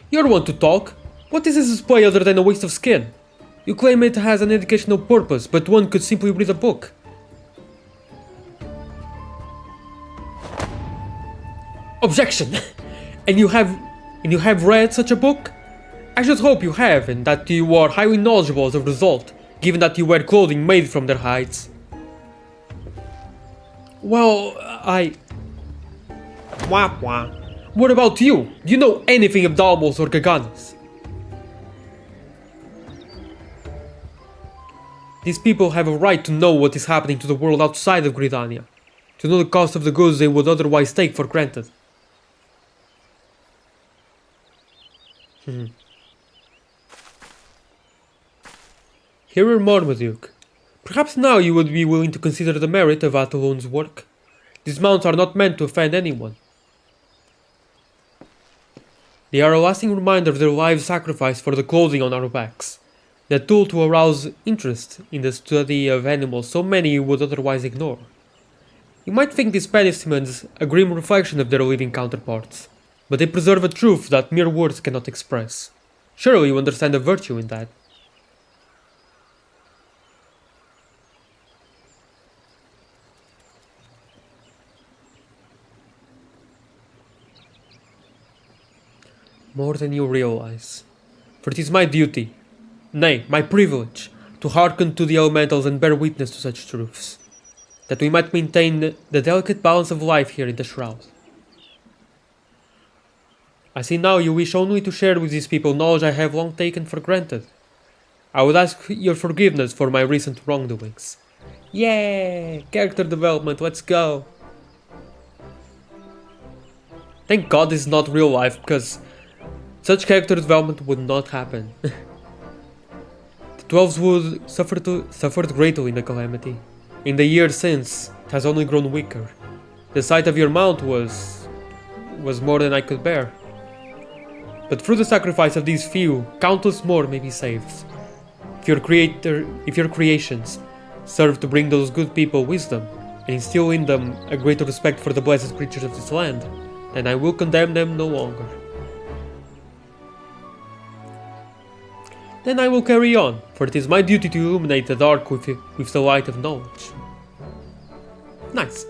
You're one to talk. What is this display other than a waste of skin? You claim it has an educational purpose, but one could simply read a book. Objection! And you have read such a book? I should hope you have, and that you are highly knowledgeable as a result, given that you wear clothing made from their hides. Well, Wah wah. What about you? Do you know anything of Dalmals or Gaganas? These people have a right to know what is happening to the world outside of Gridania, to know the cost of the goods they would otherwise take for granted. Hearer Marmaduke, perhaps now you would be willing to consider the merit of Attalon's work. These mounts are not meant to offend anyone. They are a lasting reminder of their lives sacrificed for the clothing on our backs, the tool to arouse interest in the study of animals so many would otherwise ignore. You might think these specimens a grim reflection of their living counterparts, but they preserve a truth that mere words cannot express. Surely you understand the virtue in that. More than you realize. For it is my duty, nay, my privilege, to hearken to the elementals and bear witness to such truths, that we might maintain the delicate balance of life here in the Shroud. I see now you wish only to share with these people knowledge I have long taken for granted. I would ask your forgiveness for my recent wrongdoings. Yay! Character development, let's go! Thank God this is not real life, because such character development would not happen. The Twelves Wood suffered greatly in the calamity. In the years since, it has only grown weaker. The sight of your mount was more than I could bear. But through the sacrifice of these few, countless more may be saved. If your creations serve to bring those good people wisdom, and instill in them a greater respect for the blessed creatures of this land, then I will condemn them no longer. Then I will carry on, for it is my duty to illuminate the dark with the light of knowledge. Nice.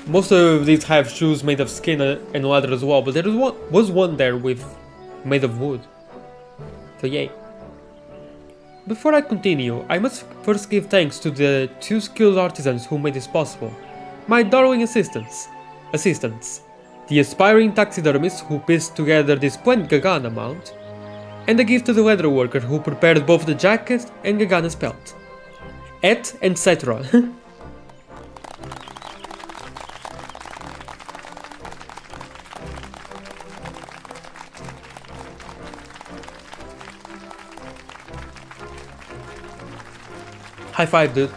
Most of these have shoes made of skin and leather as well, but there was one there made of wood. So yay. Before I continue, I must first give thanks to the two skilled artisans who made this possible. My darling assistants, the aspiring taxidermist who pieced together this splendid Gagana mount, and a gift to the leather worker who prepared both the jacket and Gagana's pelt. Et etc. High five, dude.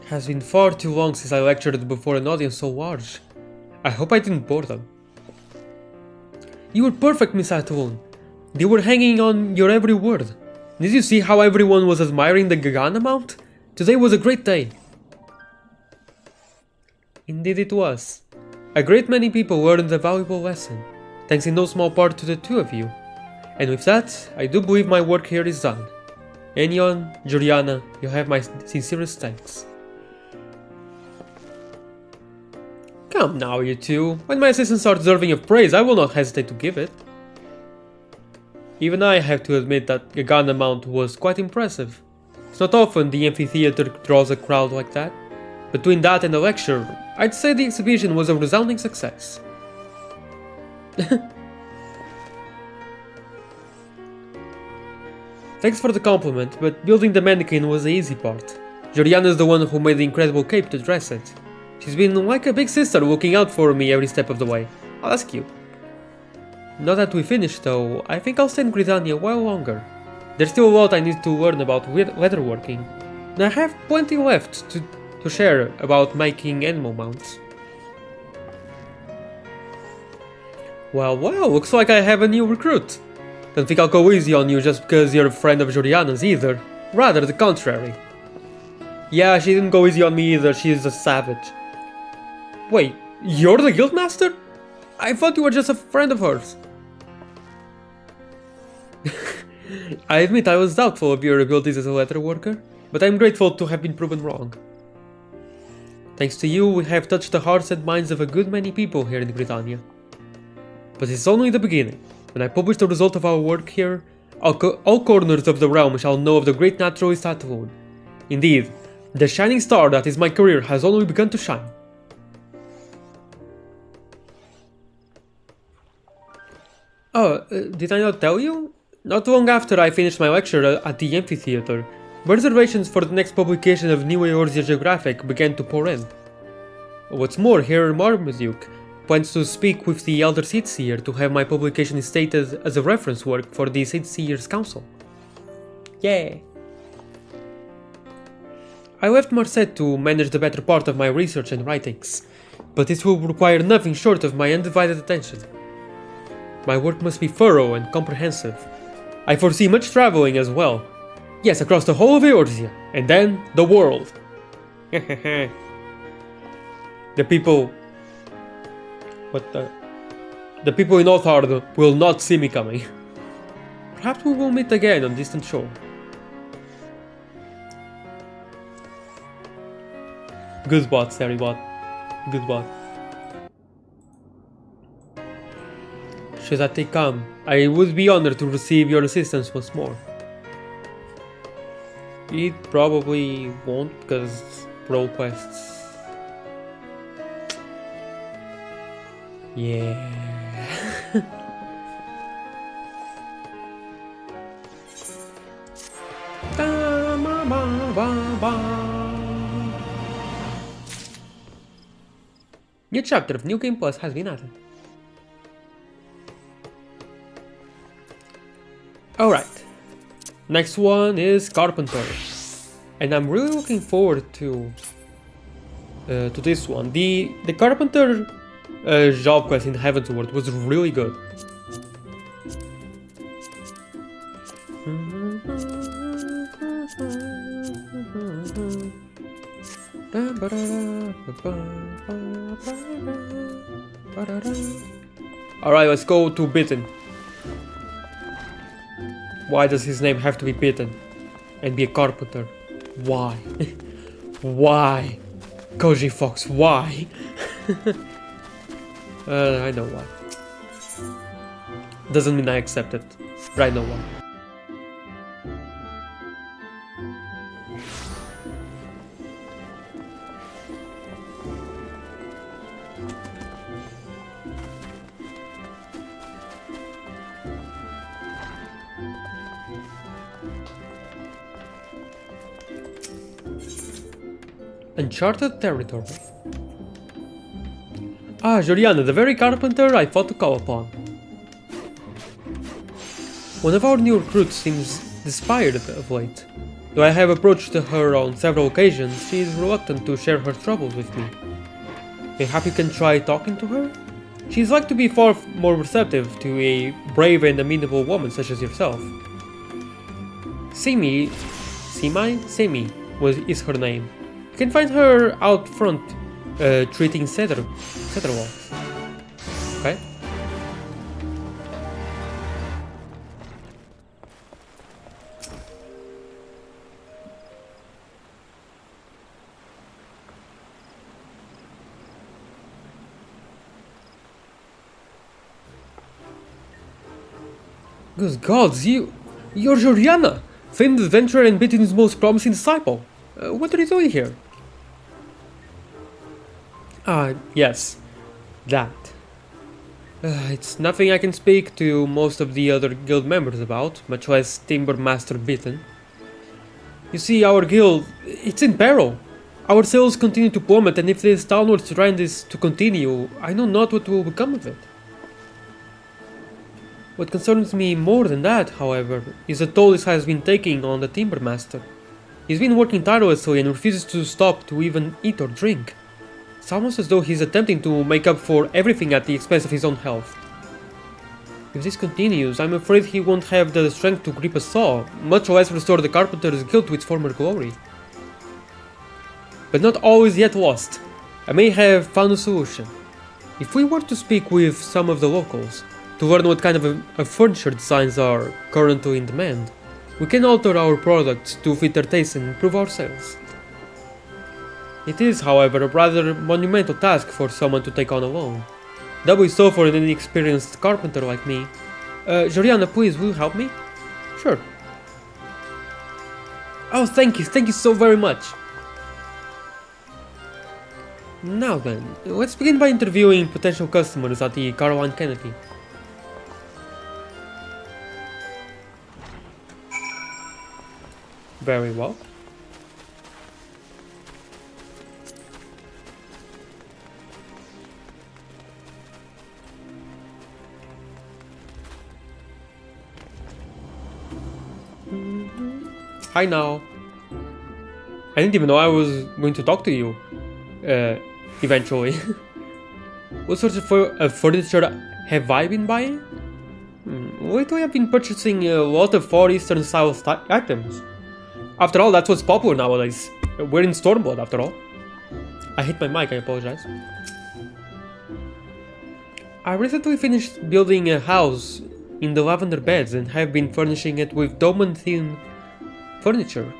It has been far too long since I lectured before an audience so large. I hope I didn't bore them. You were perfect, Miss Atwon. They were hanging on your every word. Did you see how everyone was admiring the Gagana Mount? Today was a great day. Indeed it was. A great many people learned a valuable lesson, thanks in no small part to the two of you. And with that, I do believe my work here is done. Enion, Juliana, you have my sincerest thanks. Come now, you two. When my assistants are deserving of praise, I will not hesitate to give it. Even I have to admit that Gagana Mount was quite impressive. It's not often the amphitheater draws a crowd like that. Between that and the lecture, I'd say the exhibition was a resounding success. Thanks for the compliment, but building the mannequin was the easy part. Juliana's the one who made the incredible cape to dress it. She's been like a big sister looking out for me every step of the way. I'll ask you. Now that we finished though, I think I'll stay in Gridania a while longer. There's still a lot I need to learn about leatherworking, and I have plenty left to share about making animal mounts. Well, looks like I have a new recruit. Don't think I'll go easy on you just because you're a friend of Juliana's either. Rather the contrary. Yeah, she didn't go easy on me either, she is a savage. Wait, you're the guildmaster? I thought you were just a friend of hers. I admit I was doubtful of your abilities as a letter worker, but I'm grateful to have been proven wrong. Thanks to you, we have touched the hearts and minds of a good many people here in Britannia. But it's only the beginning. When I publish the result of our work here, all corners of the realm shall know of the great naturalist Atwon. Indeed, the shining star that is my career has only begun to shine. Oh, did I not tell you? Not long after I finished my lecture at the amphitheater, reservations for the next publication of New Eorzea Geographic began to pour in. What's more, Herr Marmaduke plans to speak with the Elder Seedseer to have my publication stated as a reference work for the Seedseer's Council. Yay! I left Marset to manage the better part of my research and writings, but it will require nothing short of my undivided attention. My work must be thorough and comprehensive. I foresee much traveling as well. Yes, across the whole of Eorzea, and then the world. The people... The people in Othard will not see me coming. Perhaps we will meet again on distant shore. Good spot, Saribot. Good spot. Should that come, I would be honored to receive your assistance once more. It probably won't, because role quests. Yeah. New chapter of New Game Plus has been added. Alright. Next one is Carpenter. And I'm really looking forward to this one. The Carpenter job quest in Heavensward was really good. Alright, let's go to Bitten. Why does his name have to be Bitten? And be a carpenter? Why? Why? Koji Fox, why? I know why. Doesn't mean I accept it, but I know why. Uncharted territory. Ah, Juliana, the very carpenter I thought to call upon. One of our new recruits seems despaired of late. Though I have approached her on several occasions, she is reluctant to share her troubles with me. Mayhap you can try talking to her? She's like to be far more receptive to a brave and amenable woman such as yourself. Simi is her name. You can find her out front, treating cedar walls. Okay? Good gods, you're Joriana, famed adventurer and Bitin's most promising disciple. What are you doing here? Yes, that. It's nothing I can speak to most of the other guild members about, much less Timber Master Bitin. You see, our guild, it's in peril. Our sales continue to plummet, and if this downward trend is to continue, I know not what will become of it. What concerns me more than that, however, is the toll this has been taking on the Timber Master. He's been working tirelessly and refuses to stop to even eat or drink. It's almost as though he's attempting to make up for everything at the expense of his own health. If this continues, I'm afraid he won't have the strength to grip a saw, much less restore the Carpenter's Guild to its former glory. But not all is yet lost. I may have found a solution. If we were to speak with some of the locals, to learn what kind of furniture designs are currently in demand, we can alter our products to fit their taste and improve our sales. It is, however, a rather monumental task for someone to take on alone. Doubly so for an inexperienced carpenter like me. Joriana, please, will you help me? Sure. Oh, thank you so very much. Now then, let's begin by interviewing potential customers at the Caroline Kennedy. Very well. Hi now. I didn't even know I was going to talk to you. Eventually. What sorts of furniture have I been buying? Lately I've been purchasing a lot of Far Eastern style items. After all, that's what's popular nowadays. We're in Stormblood, after all. I hit my mic, I apologize. I recently finished building a house in the Lavender Beds and have been furnishing it with Doman-themed furniture.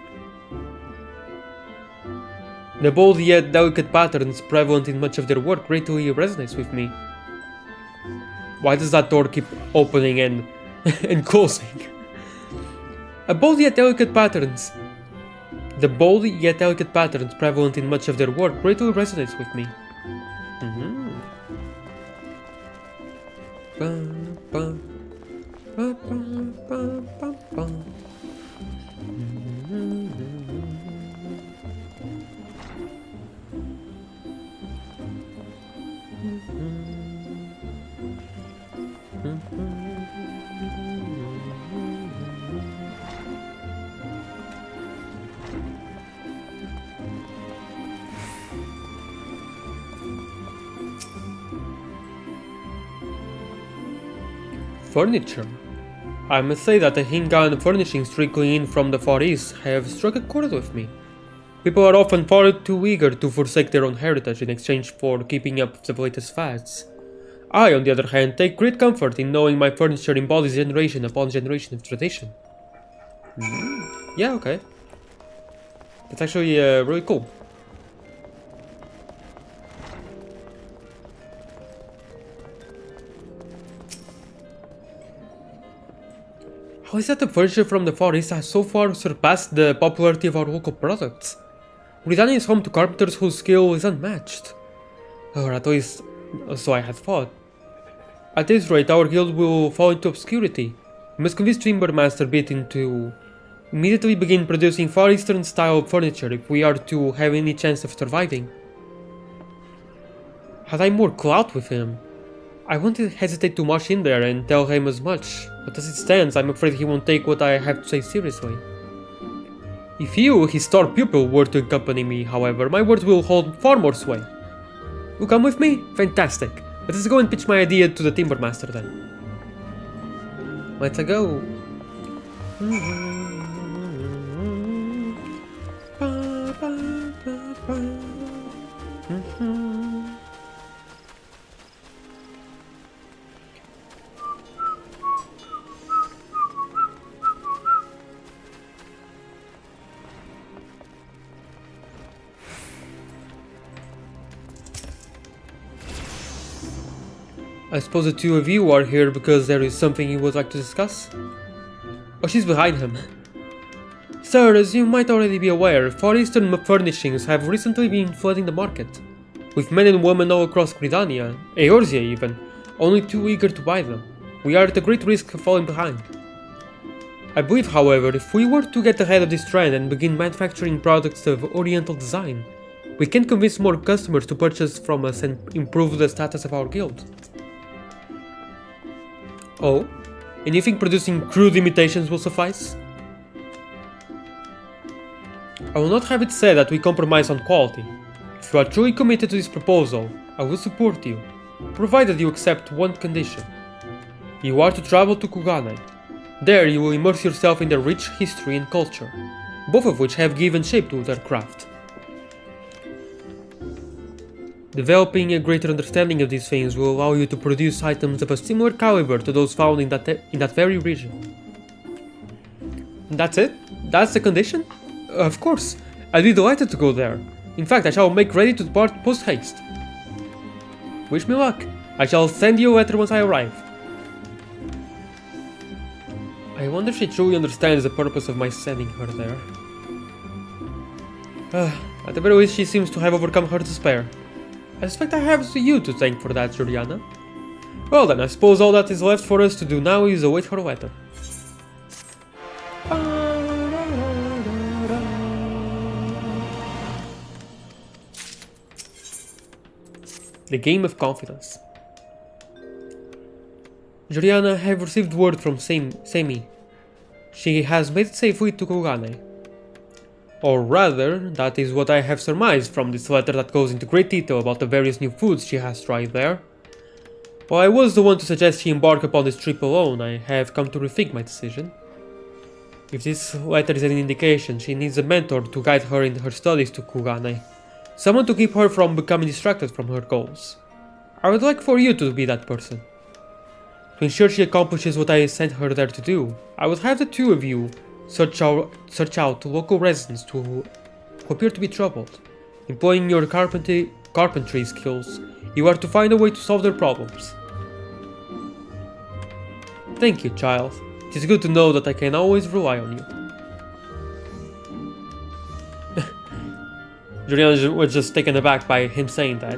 The bold yet delicate patterns prevalent in much of their work greatly resonates with me. Why does that door keep opening and and closing? The bold yet delicate patterns prevalent in much of their work greatly resonates with me. Furniture. I must say that the Hingan furnishings trickling in from the Far East have struck a chord with me. People are often far too eager to forsake their own heritage in exchange for keeping up with the latest fads. I, on the other hand, take great comfort in knowing my furniture embodies generation upon generation of tradition. Yeah, okay. That's actually really cool. How is that the furniture from the Far East has so far surpassed the popularity of our local products? Britannia is home to carpenters whose skill is unmatched. Or at least, so I had thought. At this rate, our guild will fall into obscurity. We must convince Timber Master Bitin to immediately begin producing Far Eastern style furniture if we are to have any chance of surviving. Had I more clout with him, I won't hesitate to march in there and tell him as much, but as it stands, I'm afraid he won't take what I have to say seriously. If you, his star pupil, were to accompany me, however, my words will hold far more sway. You come with me? Fantastic. Let's go and pitch my idea to the Timber Master then. Let's go. I suppose the two of you are here because there is something you would like to discuss? Oh, she's behind him. Sir, as you might already be aware, Far Eastern furnishings have recently been flooding the market, with men and women all across Gridania, Eorzea even, only too eager to buy them. We are at a great risk of falling behind. I believe, however, if we were to get ahead of this trend and begin manufacturing products of Oriental design, we can convince more customers to purchase from us and improve the status of our guild. Oh? And you think producing crude imitations will suffice? I will not have it said that we compromise on quality. If you are truly committed to this proposal, I will support you, provided you accept one condition. You are to travel to Kuganai. There you will immerse yourself in their rich history and culture, both of which have given shape to their craft. Developing a greater understanding of these things will allow you to produce items of a similar caliber to those found in that very region. That's it? That's the condition? Of course, I'd be delighted to go there. In fact, I shall make ready to depart post-haste. Wish me luck. I shall send you a letter once I arrive. I wonder if she truly understands the purpose of my sending her there. At the very least, she seems to have overcome her despair. I suspect I have you to thank for that, Juliana. Well then, I suppose all that is left for us to do now is await her letter. The Game of Confidence. Juliana, I have received word from Semi. She has made it safely to Kugane. Or rather, that is what I have surmised from this letter that goes into great detail about the various new foods she has tried there. While I was the one to suggest she embark upon this trip alone, I have come to rethink my decision. If this letter is an indication, she needs a mentor to guide her in her studies to Kugane. Someone to keep her from becoming distracted from her goals. I would like for you to be that person. To ensure she accomplishes what I sent her there to do, I would have the two of you search out local residents who appear to be troubled. Employing your carpentry skills, you are to find a way to solve their problems. Thank you, child. It is good to know that I can always rely on you. Juliana was just taken aback by him saying that.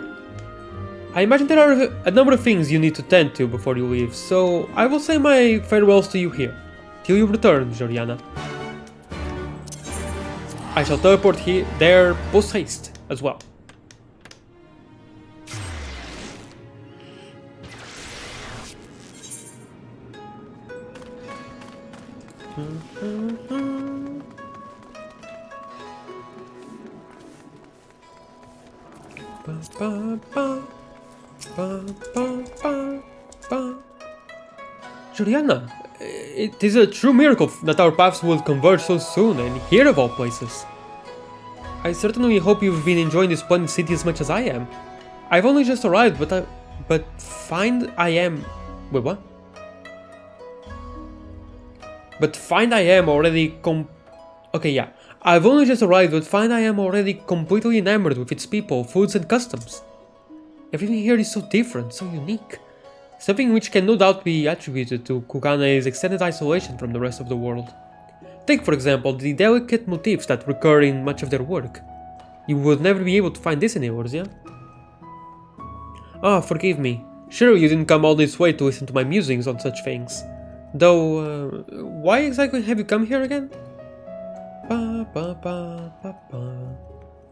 I imagine there are a number of things you need to tend to before you leave, so I will say my farewells to you here. Till you return, Juliana. I shall teleport there post-haste as well. Juliana, it is a true miracle that our paths will converge so soon, and here of all places. I certainly hope you've been enjoying this splendid city as much as I am. I've only just arrived, but find I am... Wait, what? But find I am already Okay, yeah. I've only just arrived, but find I am already completely enamored with its people, foods and customs. Everything here is so different, so unique. Something which can no doubt be attributed to Kugane's extended isolation from the rest of the world. Take for example the delicate motifs that recur in much of their work. You would never be able to find this in Eorzea. Ah, forgive me. Sure, you didn't come all this way to listen to my musings on such things. Though, why exactly have you come here again?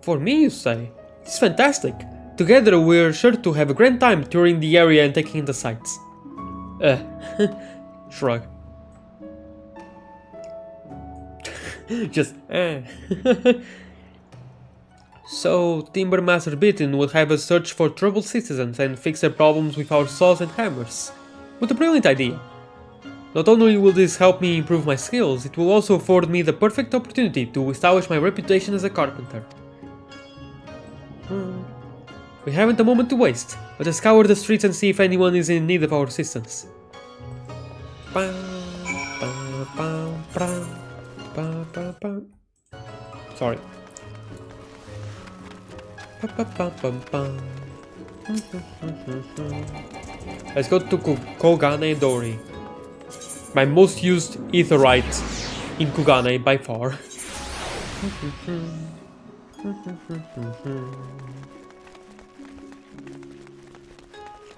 For me, you say? It's fantastic. Together we're sure to have a grand time touring the area and taking in the sights. Shrug. So, Timber Master Beaton will have us search for troubled citizens and fix their problems with our saws and hammers. What a brilliant idea! Not only will this help me improve my skills, it will also afford me the perfect opportunity to establish my reputation as a carpenter. We haven't a moment to waste. Let us scour the streets and see if anyone is in need of our assistance. Sorry. Let's go to Kogane Dori. My most used etherite in Kogane by far.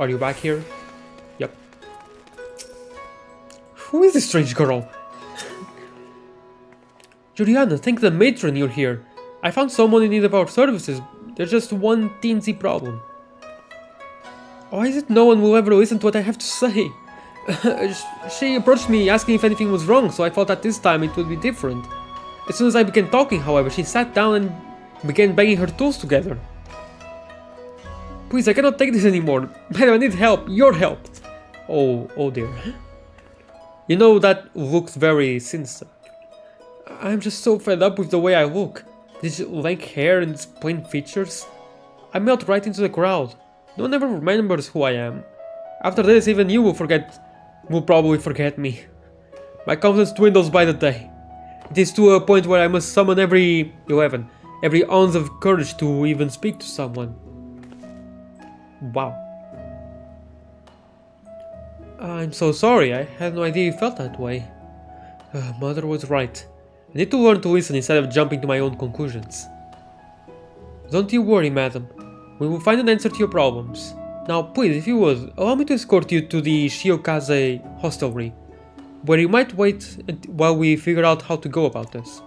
Are you back here? Yep. Who is this strange girl? Juliana, thank the matron you're here. I found someone in need of our services. There's just one teensy problem. Why is it no one will ever listen to what I have to say? She approached me asking if anything was wrong, so I thought that this time it would be different. As soon as I began talking, however, she sat down and began banging her tools together. Please, I cannot take this anymore. Madam, I need help. Your help. Oh dear. You know, that looks very sinister. I'm just so fed up with the way I look. This lank hair and its plain features. I melt right into the crowd. No one ever remembers who I am. After this, even you will probably forget me. My confidence dwindles by the day. It is to a point where I must summon every ounce of courage to even speak to someone. Wow. I'm so sorry, I had no idea you felt that way. Mother was right. I need to learn to listen instead of jumping to my own conclusions. Don't you worry, madam. We will find an answer to your problems. Now, please, if you would, allow me to escort you to the Shiokaze hostelry, where you might wait while we figure out how to go about this.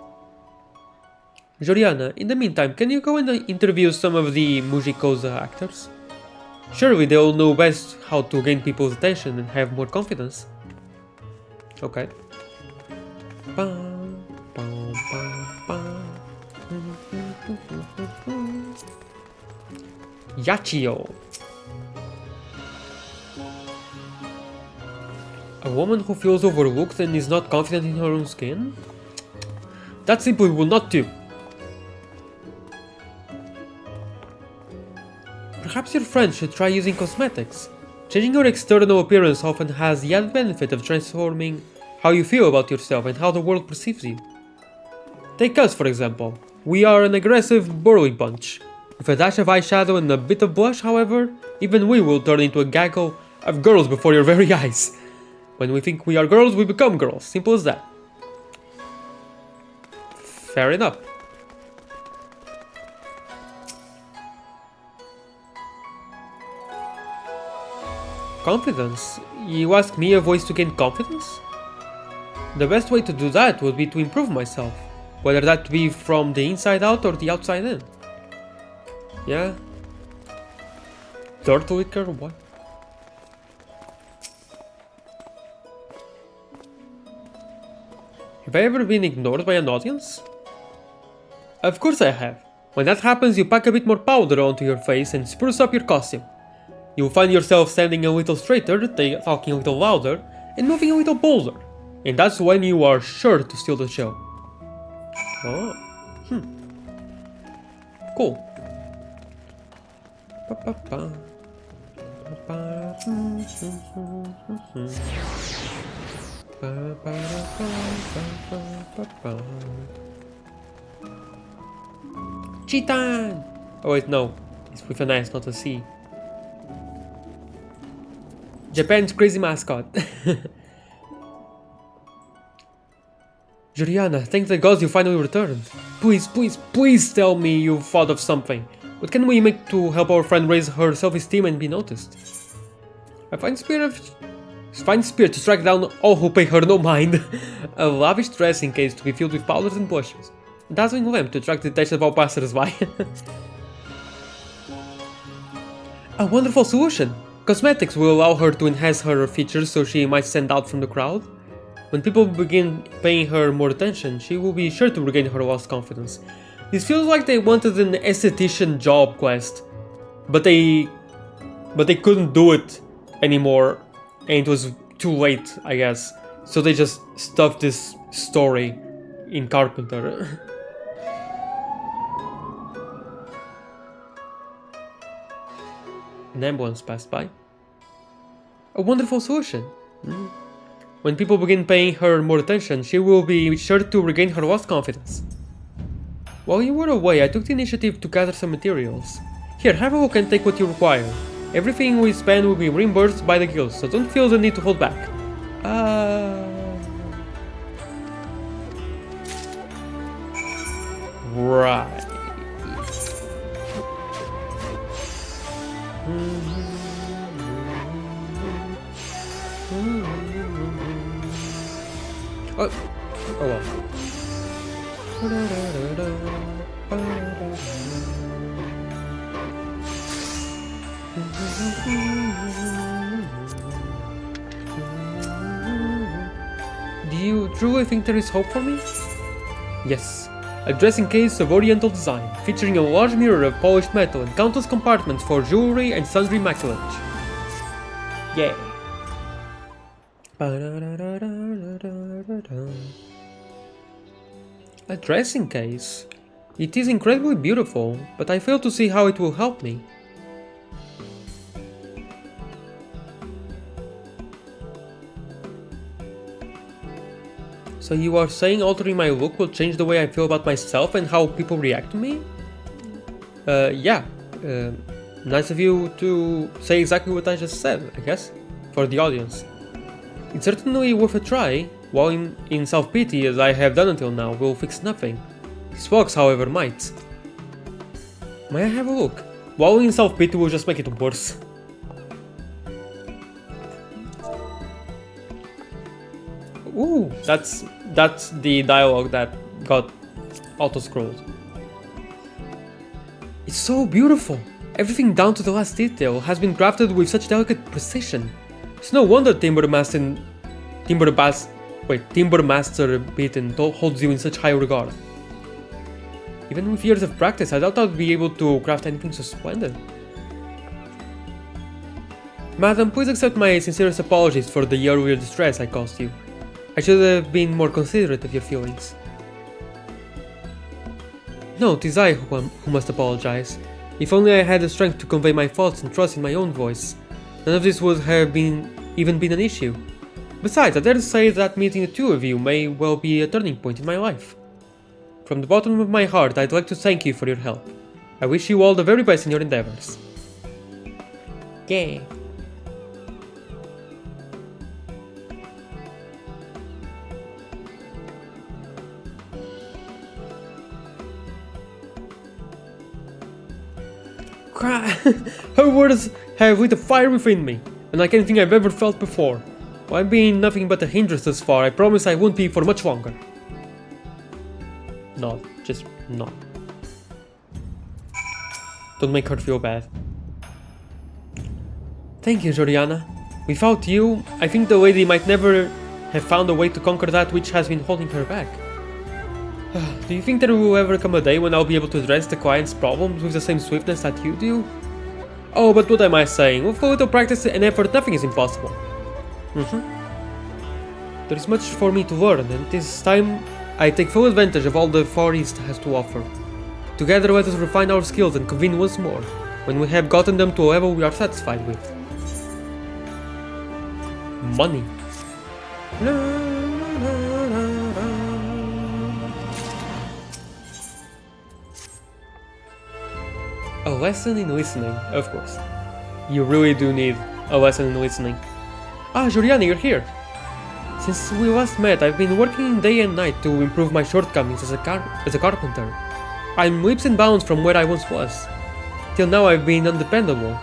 Joriana, in the meantime, can you go and interview some of the Mujikoza actors? Surely they'll know best how to gain people's attention and have more confidence. Okay. Yachio. A woman who feels overlooked and is not confident in her own skin? That simply will not do. Perhaps your friend should try using cosmetics. Changing your external appearance often has the added benefit of transforming how you feel about yourself and how the world perceives you. Take us, for example. We are an aggressive, burly bunch. With a dash of eyeshadow and a bit of blush, however, even we will turn into a gaggle of girls before your very eyes. When we think we are girls, we become girls. Simple as that. Fair enough. Confidence? You ask me a voice to gain confidence? The best way to do that would be to improve myself, whether that be from the inside out or the outside in. Yeah? Dirt liquor? What? Have I ever been ignored by an audience? Of course I have. When that happens, you pack a bit more powder onto your face and spruce up your costume. You'll find yourself standing a little straighter, talking a little louder, and moving a little bolder. And that's when you are sure to steal the show. Oh. Cool. Chitan! Oh wait, no. It's with an S, not a C. Japan's crazy mascot. Juliana, thank the gods you finally returned. Please, please, please tell me you thought of something. What can we make to help our friend raise her self-esteem and be noticed? I find spirit to track down all who pay her no mind. A lavish dressing case to be filled with powders and blushes. A dazzling lamp to attract the attention of all passers-by. A wonderful solution! Cosmetics will allow her to enhance her features so she might stand out from the crowd. When people begin paying her more attention, she will be sure to regain her lost confidence. This feels like they wanted an esthetician job quest, but they couldn't do it anymore, and it was too late, I guess. So they just stuffed this story in Carpenter. An ambulance passed by. A wonderful solution. When people begin paying her more attention, she will be sure to regain her lost confidence. While you were away, I took the initiative to gather some materials. Here, have a look and take what you require. Everything we spend will be reimbursed by the guild, so don't feel the need to hold back. Right. Oh well. Do you truly think there is hope for me? Yes. A dressing case of oriental design, featuring a large mirror of polished metal and countless compartments for jewelry and sundry maculage. Yeah. A dressing case? It is incredibly beautiful, but I fail to see how it will help me. So you are saying altering my look will change the way I feel about myself and how people react to me? Yeah. Nice of you to say exactly what I just said, I guess, for the audience. It's certainly worth a try. While in self-pity, as I have done until now, will fix nothing. This box, however, might. May I have a look? While in self-pity will just make it worse. Ooh, that's the dialogue that got auto-scrolled. It's so beautiful! Everything down to the last detail has been crafted with such delicate precision. It's no wonder Timber Master Beaton holds you in such high regard. Even with years of practice, I doubt I'd be able to craft anything so splendid. Madam, please accept my sincerest apologies for the earlier distress I caused you. I should have been more considerate of your feelings. No, 'tis I who must apologize. If only I had the strength to convey my thoughts and trust in my own voice, none of this would have even been an issue. Besides, I dare say that meeting the two of you may well be a turning point in my life. From the bottom of my heart, I'd like to thank you for your help. I wish you all the very best in your endeavors. Yeah. Her words have lit a fire within me, unlike anything I've ever felt before. While I've been nothing but a hindrance thus far, I promise I won't be for much longer. No, just not. Don't make her feel bad. Thank you, Joriana. Without you, I think the lady might never have found a way to conquer that which has been holding her back. Do you think there will ever come a day when I'll be able to address the client's problems with the same swiftness that you do? Oh, but what am I saying? With a little practice and effort, nothing is impossible. There is much for me to learn, and it is time I take full advantage of all the Far East has to offer. Together, let us refine our skills and convene once more, when we have gotten them to a level we are satisfied with. Money. A lesson in listening, of course. You really do need a lesson in listening. Ah, Joriana, you're here! Since we last met, I've been working day and night to improve my shortcomings as a carpenter. I'm leaps and bounds from where I once was. Till now I've been undependable.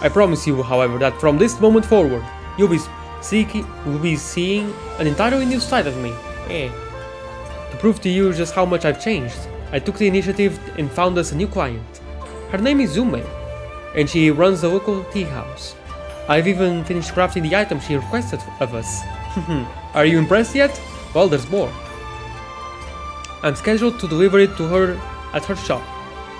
I promise you, however, that from this moment forward, you'll be seeing an entirely new side of me. To prove to you just how much I've changed, I took the initiative and found us a new client. Her name is Zume, and she runs the local tea house. I've even finished crafting the item she requested of us. Are you impressed yet? Well, there's more. I'm scheduled to deliver it to her at her shop.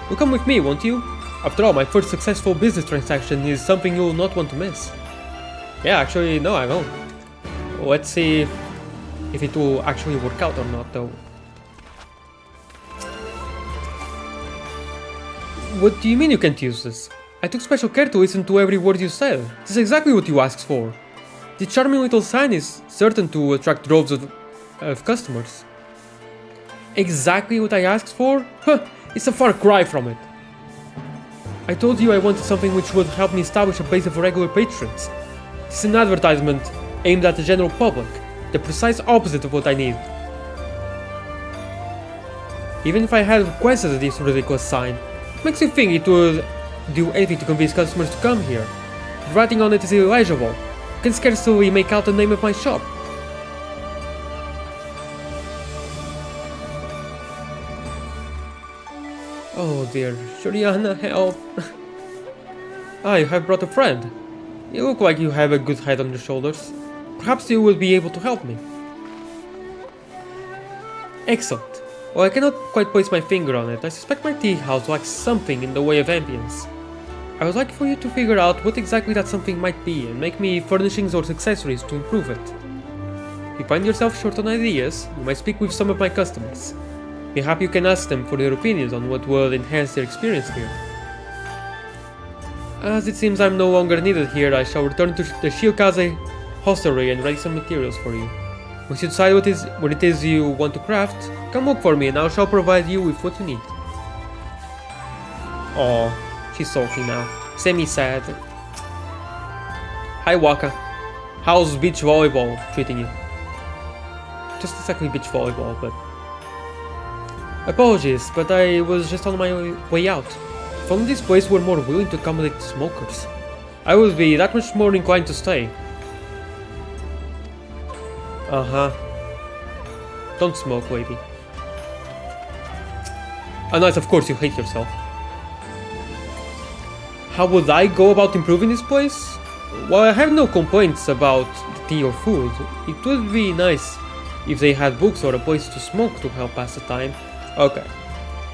You'll come with me, won't you? After all, my first successful business transaction is something you will not want to miss. Yeah, actually, no, I won't. Let's see if it will actually work out or not, though. What do you mean you can't use this? I took special care to listen to every word you said. This is exactly what you asked for. The charming little sign is certain to attract droves of customers. Exactly what I asked for? Huh, it's a far cry from it. I told you I wanted something which would help me establish a base of regular patrons. It's an advertisement aimed at the general public, the precise opposite of what I need. Even if I had requested this ridiculous sign, what makes you think it would do anything to convince customers to come here? The writing on it is illegible. You can scarcely make out the name of my shop. Oh dear, Juliana, help. You have brought a friend. You look like you have a good head on your shoulders. Perhaps you will be able to help me. Excellent. Well, I cannot quite place my finger on it. I suspect my tea house lacks something in the way of ambience. I would like for you to figure out what exactly that something might be and make me furnishings or accessories to improve it. If you find yourself short on ideas, you might speak with some of my customers. Perhaps you can ask them for their opinions on what will enhance their experience here. As it seems I'm no longer needed here, I shall return to the Shiokaze hostelry and write some materials for you. Once you decide what it is you want to craft, come look for me and I shall provide you with what you need. Oh, she's sulky now. Semi-sad. Hi Waka. How's beach volleyball treating you? Just exactly beach volleyball, but... Apologies, but I was just on my way out. If only this place were more willing to accommodate smokers, I would be that much more inclined to stay. Don't smoke, lady. Unless of course you hate yourself. How would I go about improving this place? While I have no complaints about the tea or food, it would be nice if they had books or a place to smoke to help pass the time. Okay,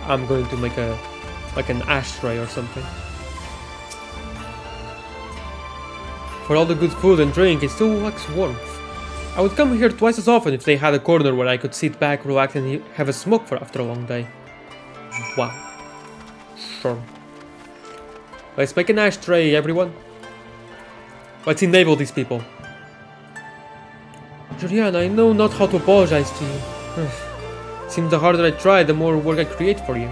I'm going to make an ashtray or something. For all the good food and drink, it still lacks warmth. I would come here twice as often if they had a corner where I could sit back, relax and have a smoke after a long day. Wow. Sure. Let's make an ashtray, everyone. Let's enable these people. Juliana, I know not how to apologize to you. Seems the harder I try, the more work I create for you.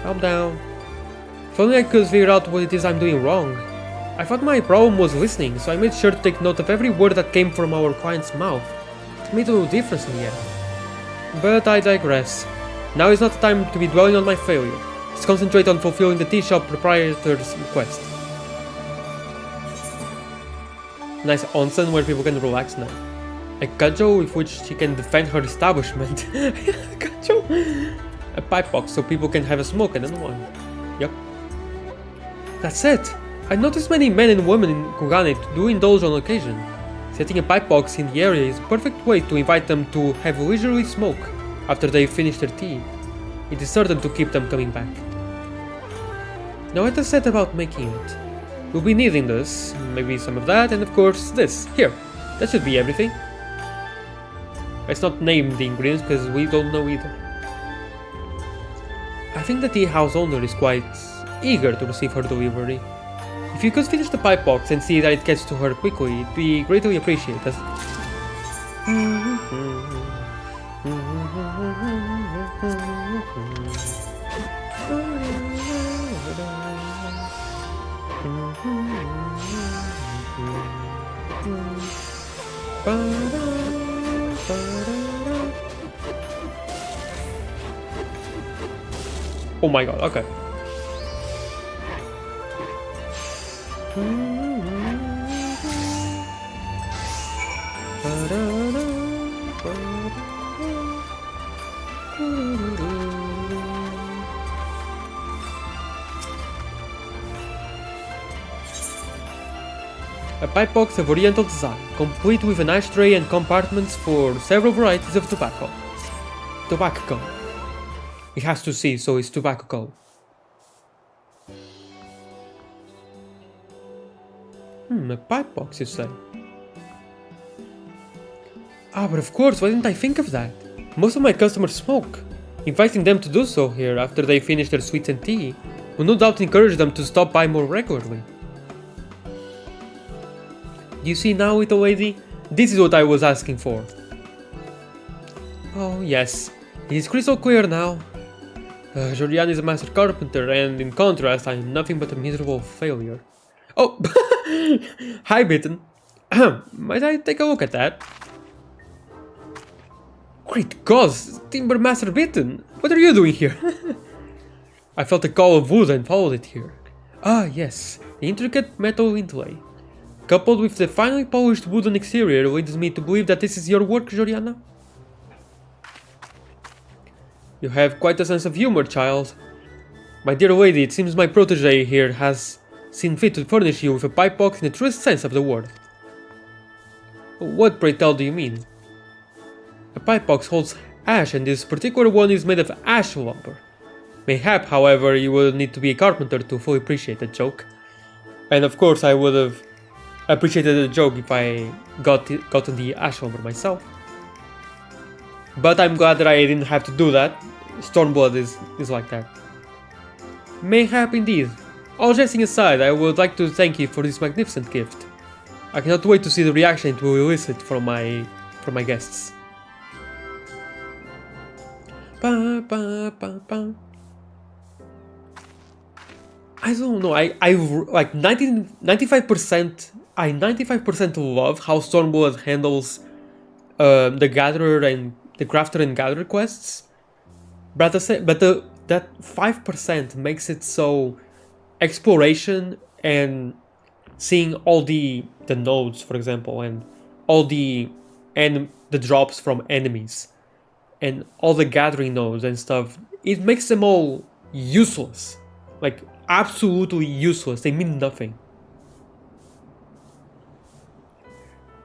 Calm down. If only I could figure out what it is I'm doing wrong. I thought my problem was listening, so I made sure to take note of every word that came from our client's mouth. It made no difference in the end. But I digress. Now is not the time to be dwelling on my failure. Let's concentrate on fulfilling the tea shop proprietor's request. Nice onsen where people can relax now. A cudgel with which she can defend her establishment. A cudgel? A pipe box so people can have a smoke and then one. Yep. That's it. I noticed many men and women in Kugane do indulge on occasion. Setting a pipe box in the area is a perfect way to invite them to have a leisurely smoke after they finish their tea. It is certain to keep them coming back. Now let us set about making it. We'll be needing this, maybe some of that, and of course this. Here, that should be everything. Let's not name the ingredients because we don't know either. I think the tea house owner is quite eager to receive her delivery. If you could finish the pipe box and see that it gets to her quickly, it'd be greatly appreciated. Oh my god, okay. A pipe box of oriental design, complete with an ashtray and compartments for several varieties of tobacco. He has to see, so it's tobacco call. A pipe box, you say? Ah, but of course, why didn't I think of that? Most of my customers smoke. Inviting them to do so here after they finish their sweets and tea will no doubt encourage them to stop by more regularly. You see now, little lady? This is what I was asking for. Oh, yes. It is crystal clear now. Julian is a master carpenter, and in contrast, I am nothing but a miserable failure. Oh! Hi, Bitten. Might I take a look at that? Great gods! Timber Master Bitten! What are you doing here? I felt a call of wood and followed it here. Ah, yes. The intricate metal inlay. Coupled with the finely polished wooden exterior leads me to believe that this is your work, Joriana. You have quite a sense of humor, child. My dear lady, it seems my protege here has seen fit to furnish you with a pipe box in the truest sense of the word. What, pray tell, do you mean? A pipe box holds ash, and this particular one is made of ash lumber. Mayhap, however, you will need to be a carpenter to fully appreciate the joke. And of course, I would have appreciated the joke if I gotten the ash lumber myself. But I'm glad that I didn't have to do that. Stormblood is like that. Mayhap indeed. All jesting aside, I would like to thank you for this magnificent gift. I cannot wait to see the reaction it will elicit from my guests. Ba, ba, ba, ba. I don't know. I like 95%. I 95% love how Stormblood handles the gatherer and the crafter and gatherer quests, but that 5% makes it so exploration and seeing all the nodes, for example, and all the drops from enemies and all the gathering nodes and stuff, it makes them all useless, like absolutely useless. They mean nothing.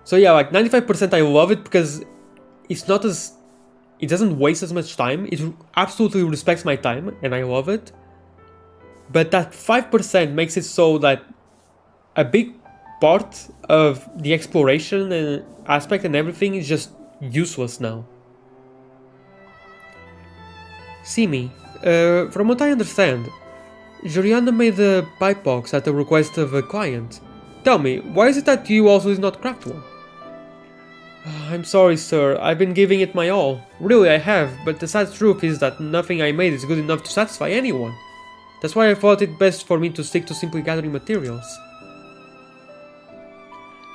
So yeah, like 95% I love it because it doesn't waste as much time. It absolutely respects my time and I love it. But that 5% makes it so that a big part of the exploration and aspect and everything is just useless now. Simi, from what I understand, Joriana made the pipe box at the request of a client. Tell me, why is it that you also did not craft one? I'm sorry, sir. I've been giving it my all. Really, I have, but the sad truth is that nothing I made is good enough to satisfy anyone. That's why I thought it best for me to stick to simply gathering materials.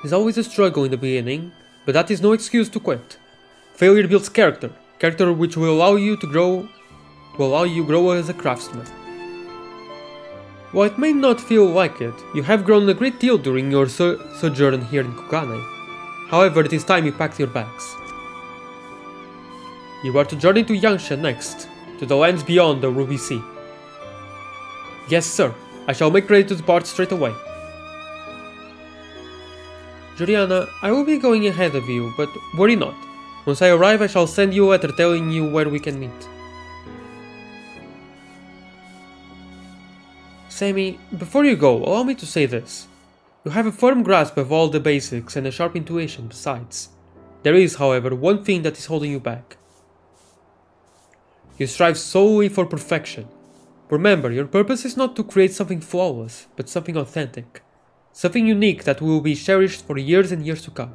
There's always a struggle in the beginning, but that is no excuse to quit. Failure builds character which will allow you grow as a craftsman. While it may not feel like it, you have grown a great deal during your sojourn here in Kugane. However, it is time you packed your bags. You are to journey to Yangsha next, to the lands beyond the Ruby Sea. Yes, sir. I shall make ready to depart straight away. Joriana, I will be going ahead of you, but worry not. Once I arrive, I shall send you a letter telling you where we can meet. Sammy, before you go, allow me to say this. You have a firm grasp of all the basics and a sharp intuition besides. There is, however, one thing that is holding you back. You strive solely for perfection. Remember, your purpose is not to create something flawless, but something authentic. Something unique that will be cherished for years and years to come.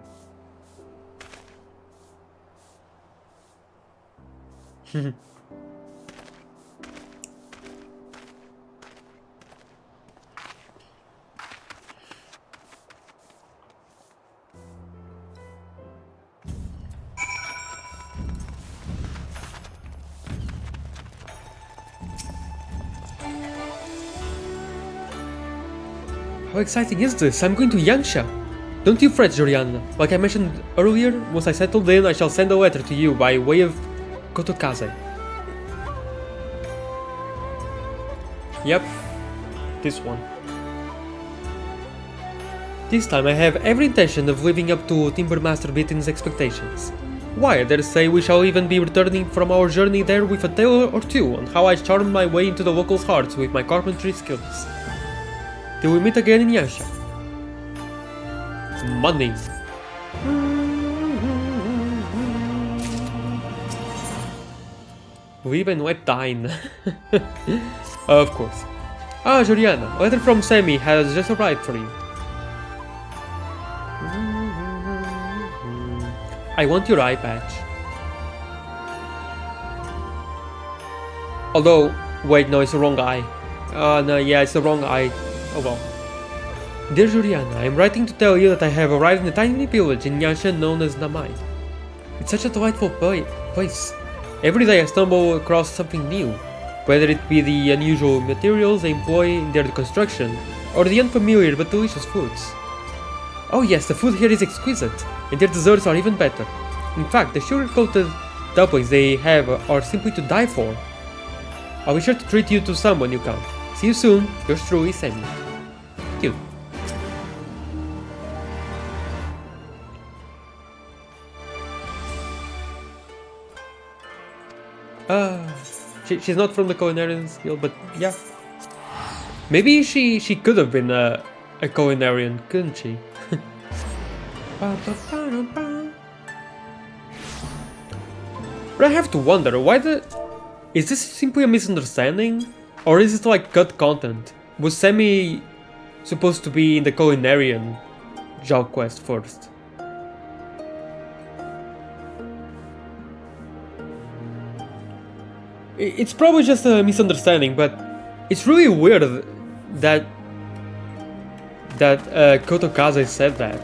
How exciting is this? I'm going to Yangsha! Don't you fret, Joriana. Like I mentioned earlier, once I settled in, I shall send a letter to you by way of Kotokaze. Yep, this one. This time I have every intention of living up to Timber Master Bitten's expectations. Why, I dare say we shall even be returning from our journey there with a tale or two on how I charmed my way into the locals' hearts with my carpentry skills. Till we meet again in Yasha. Money. Live and let dine. Of course. Ah, Juliana, a letter from Sammy has just arrived for you. I want your eye patch. Although, wait, no, it's the wrong eye. No, yeah, it's the wrong eye. Oh well. Dear Juliana, I am writing to tell you that I have arrived in a tiny village in Yasha known as Namai. It's such a delightful place. Every day I stumble across something new, whether it be the unusual materials they employ in their construction, or the unfamiliar but delicious foods. Oh yes, the food here is exquisite, and their desserts are even better. In fact, the sugar-coated dumplings they have are simply to die for. I'll be sure to treat you to some when you come. See you soon, yours truly, Sammy. Cute. She's not from the Culinarian Guild, but yeah. Maybe she could have been a Culinarian, couldn't she? But I have to wonder, is this simply a misunderstanding? Or is it like cut content? Was Sammy supposed to be in the Culinarian job quest first? It's probably just a misunderstanding, but it's really weird that Kotokaze said that.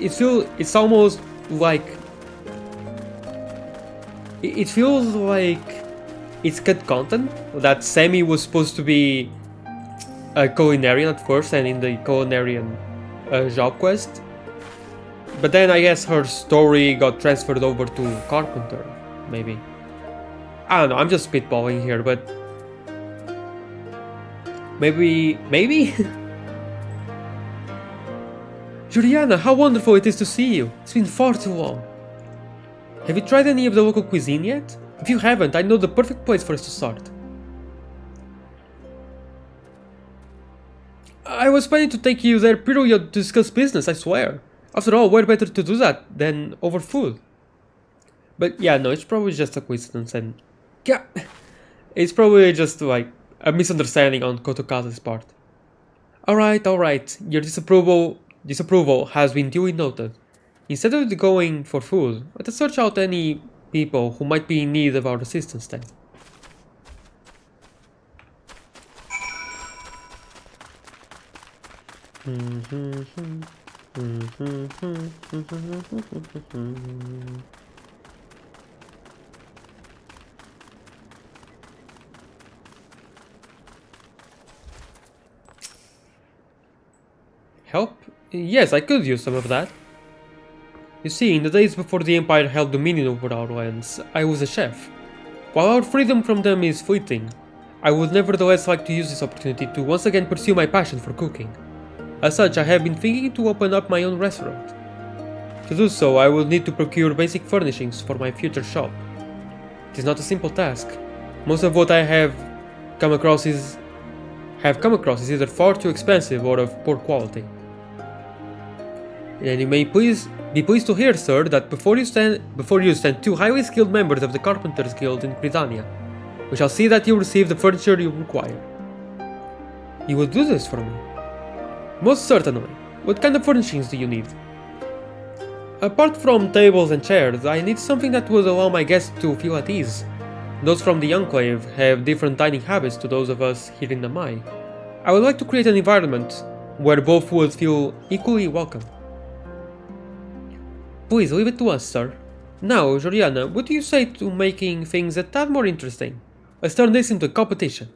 It's almost like it feels like it's cut content, that Sammy was supposed to be a Culinarian at first and in the Culinarian job quest, but then I guess her story got transferred over to Carpenter, maybe. I don't know, I'm just spitballing here, but maybe? Juliana, how wonderful it is to see you. It's been far too long. Have you tried any of the local cuisine yet? If you haven't, I know the perfect place for us to start. I was planning to take you there purely to discuss business, I swear. After all, where better to do that than over food? But yeah, no, it's probably just a coincidence, and yeah, it's probably just like a misunderstanding on Kotokaze's part. Alright, your disapproval has been duly noted. Instead of going for food, let us search out any people who might be in need of our assistance then. Help? Yes, I could use some of that. You see, in the days before the Empire held dominion over our lands, I was a chef. While our freedom from them is fleeting, I would nevertheless like to use this opportunity to once again pursue my passion for cooking. As such, I have been thinking to open up my own restaurant. To do so, I will need to procure basic furnishings for my future shop. It is not a simple task. Most of what I have come across is either far too expensive or of poor quality. And you may be pleased to hear, sir, that before you stand two highly skilled members of the Carpenters Guild in Gridania. We shall see that you receive the furniture you require. You will do this for me? Most certainly. What kind of furnishings do you need? Apart from tables and chairs, I need something that would allow my guests to feel at ease. Those from the Enclave have different dining habits to those of us here in Namai. I would like to create an environment where both would feel equally welcome. Please leave it to us, sir. Now, Juliana, what do you say to making things a tad more interesting? Let's turn this into a competition.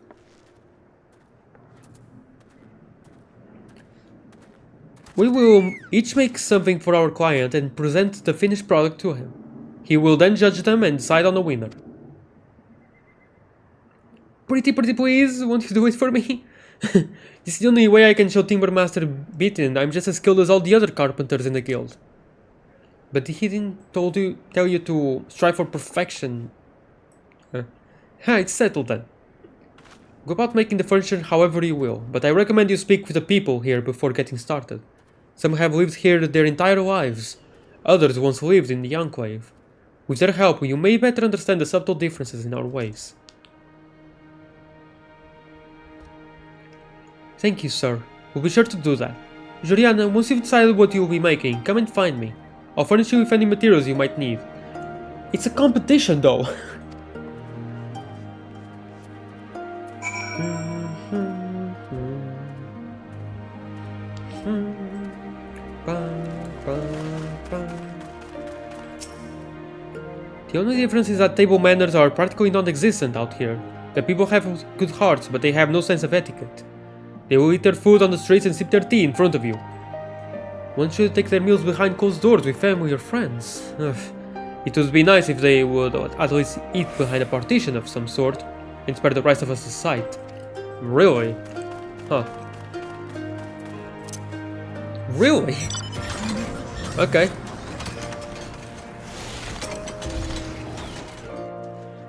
We will each make something for our client and present the finished product to him. He will then judge them and decide on the winner. Pretty please, won't you do it for me? This is the only way I can show Timbermaster beaten. I'm just as skilled as all the other carpenters in the guild. But he didn't tell you to strive for perfection. It's settled then. Go about making the furniture however you will, but I recommend you speak with the people here before getting started. Some have lived here their entire lives. Others once lived in the Enclave. With their help, you may better understand the subtle differences in our ways. Thank you, sir. We'll be sure to do that. Juliana, once you've decided what you'll be making, come and find me. I'll furnish you with any materials you might need. It's a competition, though. The only difference is that table manners are practically non-existent out here. The people have good hearts, but they have no sense of etiquette. They will eat their food on the streets and sip their tea in front of you. One should take their meals behind closed doors with family or friends. Ugh. It would be nice if they would at least eat behind a partition of some sort and spare the rest of us a sight. Really? Huh. Really? Okay.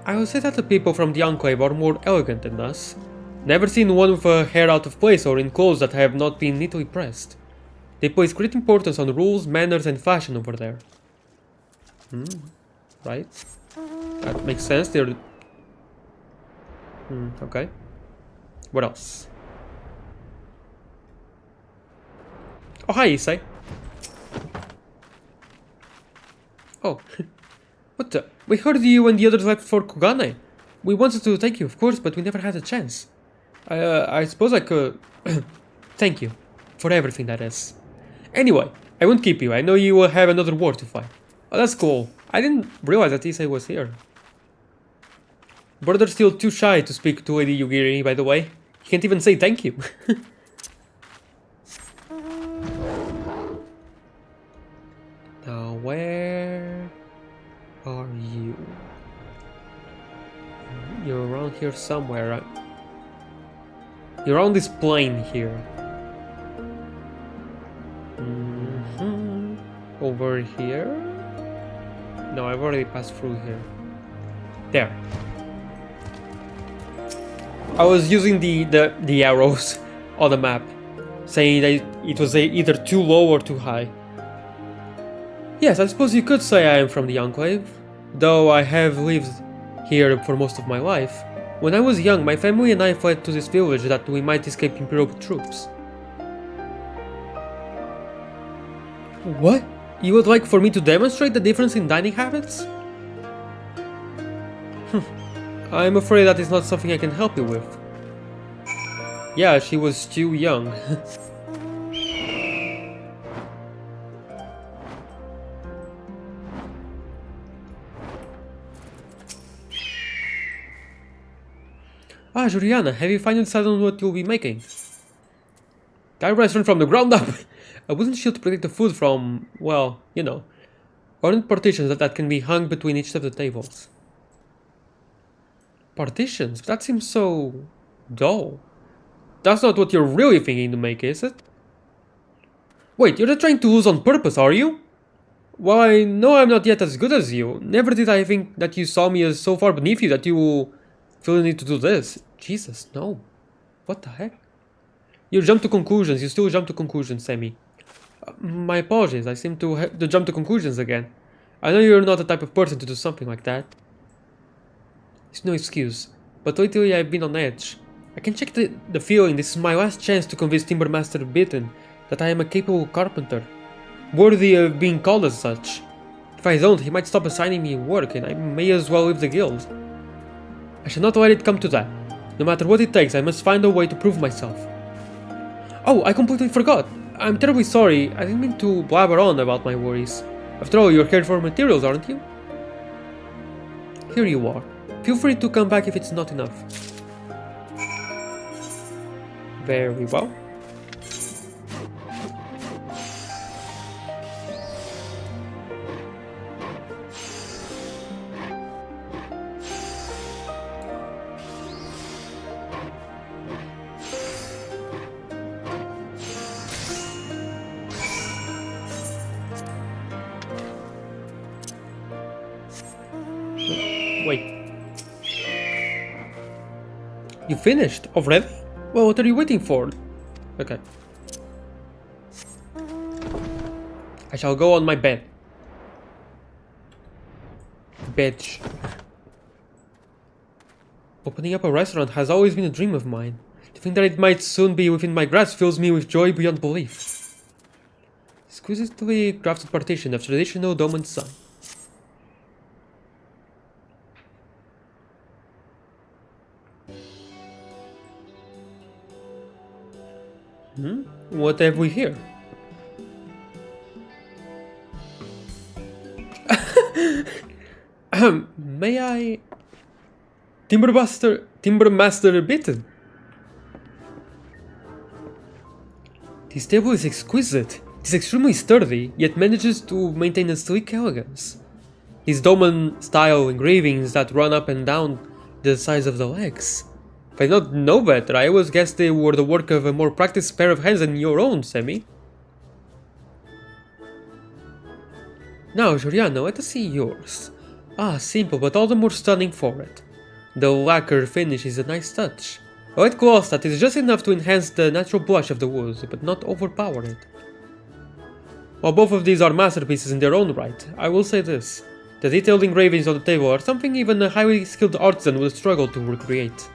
I would say that the people from the Enclave are more elegant than us. Never seen one with a hair out of place or in clothes that have not been neatly pressed. They place great importance on rules, manners, and fashion over there. Right. That makes sense. They're... okay. What else? Oh, hi, Isai. Oh. What the? We heard you and the others left for Kugane. We wanted to thank you, of course, but we never had a chance. I suppose I could... thank you. For everything, that is. Anyway, I won't keep you. I know you will have another war to fight. Oh, that's cool. I didn't realize that Isai was here. Brother's still too shy to speak to Lady Yugiri, by the way. He can't even say thank you. Now, where are you? You're around here somewhere, right? You're on this plane here. Over here? No, I've already passed through here. There. I was using the arrows on the map, saying that it was either too low or too high. Yes, I suppose you could say I am from the Enclave, though I have lived here for most of my life. When I was young, my family and I fled to this village that we might escape Imperial troops. What? You would like for me to demonstrate the difference in dining habits? I'm afraid that is not something I can help you with. Yeah, she was too young. Ah, Juliana, have you finally decided on what you'll be making? That restaurant from the ground up! A wooden shield to protect the food from, well, you know, ornate partitions that can be hung between each of the tables. Partitions? That seems so dull. That's not what you're really thinking to make, is it? Wait, you're not trying to lose on purpose, are you? Well, I know I'm not yet as good as you. Never did I think that you saw me as so far beneath you that you feel the need to do this. Jesus, no. What the heck? You jump to conclusions. You still jump to conclusions, Sammy. My apologies. I seem to jump to conclusions again. I know you're not the type of person to do something like that. It's no excuse, but lately I've been on edge. I can check the feeling. This is my last chance to convince Timbermaster Bitten that I am a capable carpenter, worthy of being called as such. If I don't, he might stop assigning me work and I may as well leave the guild. I shall not let it come to that. No matter what it takes, I must find a way to prove myself. Oh, I completely forgot. I'm terribly sorry. I didn't mean to blabber on about my worries. After all, you're here for materials, aren't you? Here you are. Feel free to come back if it's not enough. Very well. You finished? Already? Well, what are you waiting for? Okay. I shall go on my bed. Bitch. Opening up a restaurant has always been a dream of mine. To think that it might soon be within my grasp fills me with joy beyond belief. Exquisitely crafted partition of traditional dome and sun. What have we here? May I... Timbermaster Bitten. This table is exquisite. It is extremely sturdy, yet manages to maintain a sleek elegance. These Doman-style engravings that run up and down the sides of the legs. If I did not know better, I always guessed they were the work of a more practiced pair of hands than your own, Semi. Now, Giuliano, let us see yours. Ah, simple, but all the more stunning for it. The lacquer finish is a nice touch. A white gloss that is just enough to enhance the natural blush of the woods, but not overpower it. While both of these are masterpieces in their own right, I will say this. The detailed engravings on the table are something even a highly skilled artisan would struggle to recreate.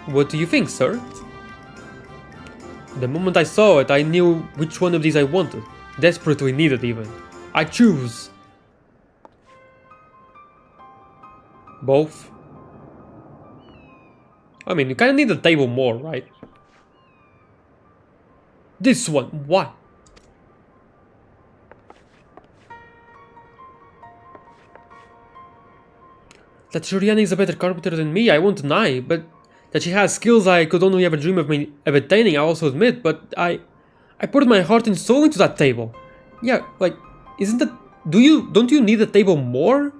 What do you think, sir? The moment I saw it, I knew which one of these I wanted. Desperately needed, even. I choose. Both. I mean, you kinda need the table more, right? This one, why? That Giuliana is a better carpenter than me, I won't deny, but that she has skills I could only ever dream of attaining, I also admit, but I poured my heart and soul into that table. Yeah, like, isn't that... Don't you need the table more?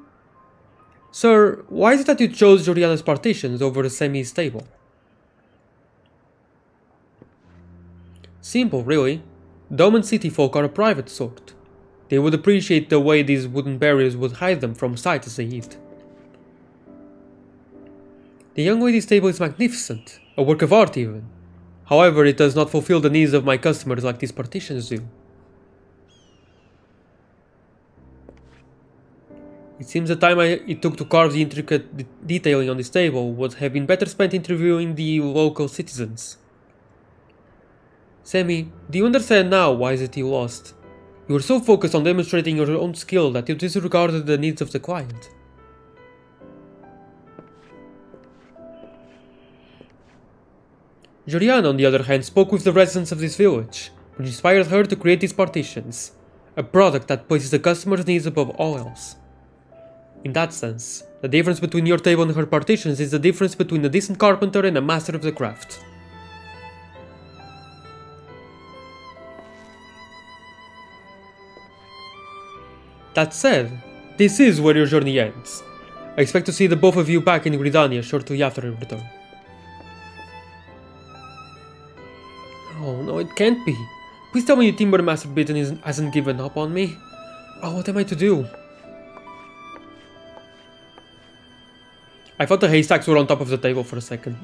Sir, why is it that you chose Giuliana's partitions over Semi's table? Simple, really. Dome and city folk are a private sort. They would appreciate the way these wooden barriers would hide them from sight as they eat. The young lady's table is magnificent, a work of art even. However, it does not fulfill the needs of my customers like these partitions do. It seems the time it took to carve the intricate detailing on this table would have been better spent interviewing the local citizens. Semi, do you understand now why is it you lost? You were so focused on demonstrating your own skill that you disregarded the needs of the client. Giuliana, on the other hand, spoke with the residents of this village, which inspired her to create these partitions, a product that places the customer's needs above all else. In that sense, the difference between your table and her partitions is the difference between a decent carpenter and a master of the craft. That said, this is where your journey ends. I expect to see the both of you back in Gridania shortly after your return. Oh no, it can't be. Please tell me your Timbermaster Bitten hasn't given up on me. Oh, what am I to do? I thought the haystacks were on top of the table for a second.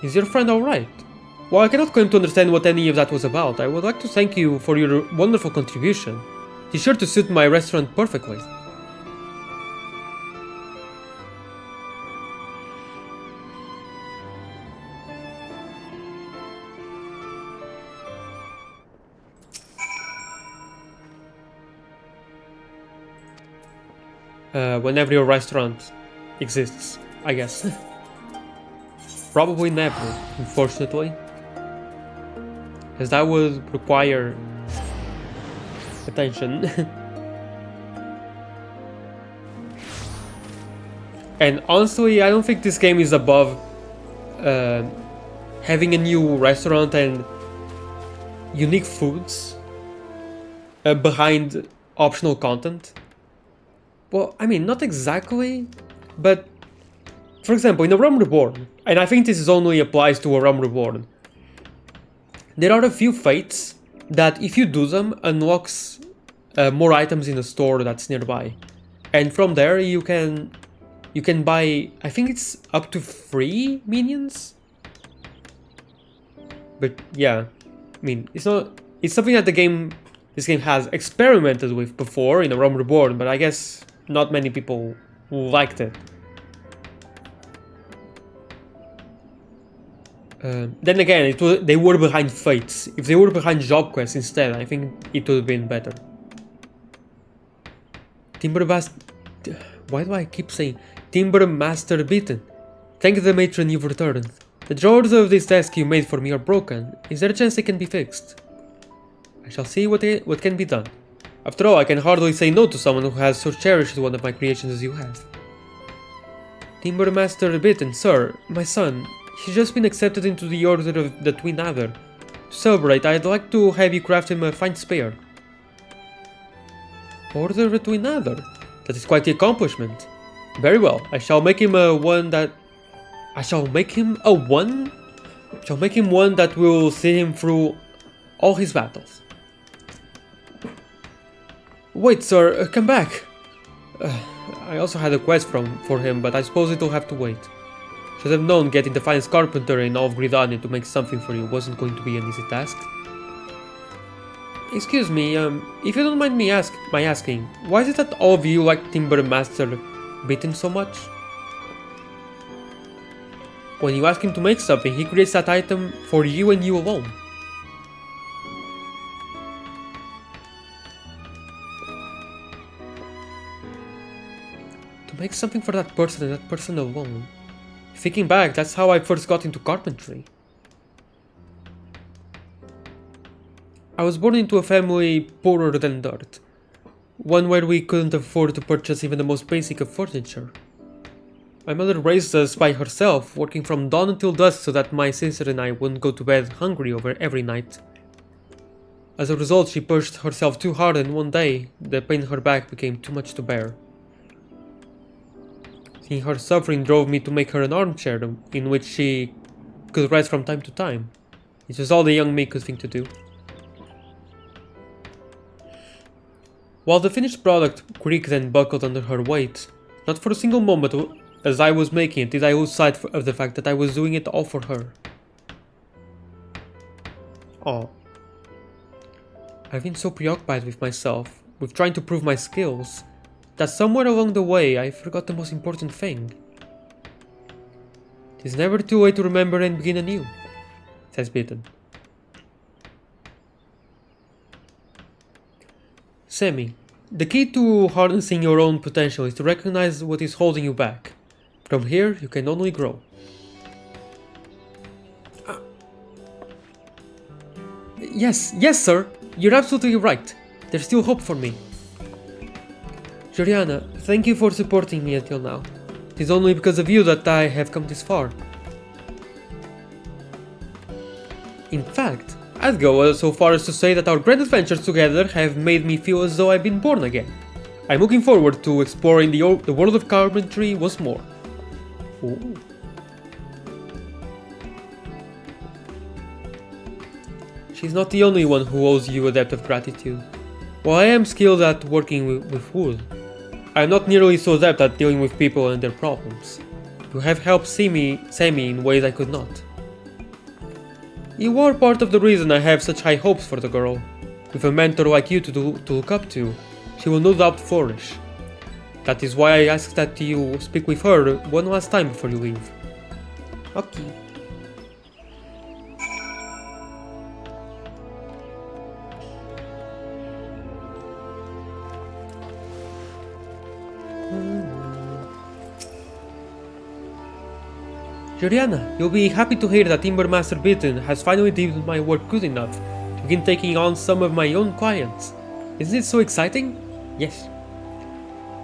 Is your friend alright? While I cannot claim to understand what any of that was about, I would like to thank you for your wonderful contribution. It is sure to suit my restaurant perfectly. Whenever your restaurant exists, I guess. Probably never, unfortunately. Because that would require attention. And honestly, I don't think this game is above having a new restaurant and unique foods behind optional content. Well, I mean, not exactly, but for example, in A Realm Reborn, and I think this only applies to A Realm Reborn, there are a few fates that if you do them unlocks more items in a store that's nearby, and from there you can buy, I think it's up to 3 minions. But yeah, I mean, it's something that this game has experimented with before in A Realm Reborn, but I guess not many people liked it. Then again, they were behind Fates. If they were behind Job Quests instead, I think it would have been better. Why do I keep saying Timber Master Beaten? Thank the matron you've returned. The drawers of this desk you made for me are broken. Is there a chance they can be fixed? I shall see what can be done. After all, I can hardly say no to someone who has so cherished one of my creations as you have. Timber Master Beaten, sir, my son. He's just been accepted into the Order of the Twin Adder. To celebrate, I'd like to have you craft him a fine spear. Order of the Twin Adder? That is quite the accomplishment. Very well, I shall make him one that will see him through all his battles. Wait, sir, come back. I also had a quest for him, but I suppose it'll have to wait. Should have known getting the finest carpenter in all of Gridania to make something for you wasn't going to be an easy task. Excuse me, if you don't mind me asking, why is it that all of you like Timber Master Beaten so much? When you ask him to make something, he creates that item for you and you alone. To make something for that person and that person alone. Thinking back, that's how I first got into carpentry. I was born into a family poorer than dirt. One where we couldn't afford to purchase even the most basic of furniture. My mother raised us by herself, working from dawn until dusk so that my sister and I wouldn't go to bed hungry over every night. As a result, she pushed herself too hard, and one day, the pain in her back became too much to bear. Seeing her suffering drove me to make her an armchair in which she could rest from time to time. It was all the young me could think to do. While the finished product creaked and buckled under her weight, not for a single moment as I was making it did I lose sight of the fact that I was doing it all for her. Oh. I've been so preoccupied with myself, with trying to prove my skills, that somewhere along the way I forgot the most important thing. It is never too late to remember and begin anew, says Beaten. Semi, the key to harnessing your own potential is to recognize what is holding you back. From here, you can only grow. Yes, sir. You're absolutely right. There's still hope for me. Juliana, thank you for supporting me until now. It is only because of you that I have come this far. In fact, I'd go so far as to say that our grand adventures together have made me feel as though I've been born again. I'm looking forward to exploring the world of carpentry once more. Ooh. She's not the only one who owes you a debt of gratitude. While I am skilled at working with wood, I am not nearly so adept at dealing with people and their problems. You have helped see me in ways I could not. You are part of the reason I have such high hopes for the girl. With a mentor like you to look up to, she will no doubt flourish. That is why I ask that you speak with her one last time before you leave. Okay. Juliana, you'll be happy to hear that Timber Master Beaten has finally deemed my work good enough to begin taking on some of my own clients. Isn't it so exciting? Yes.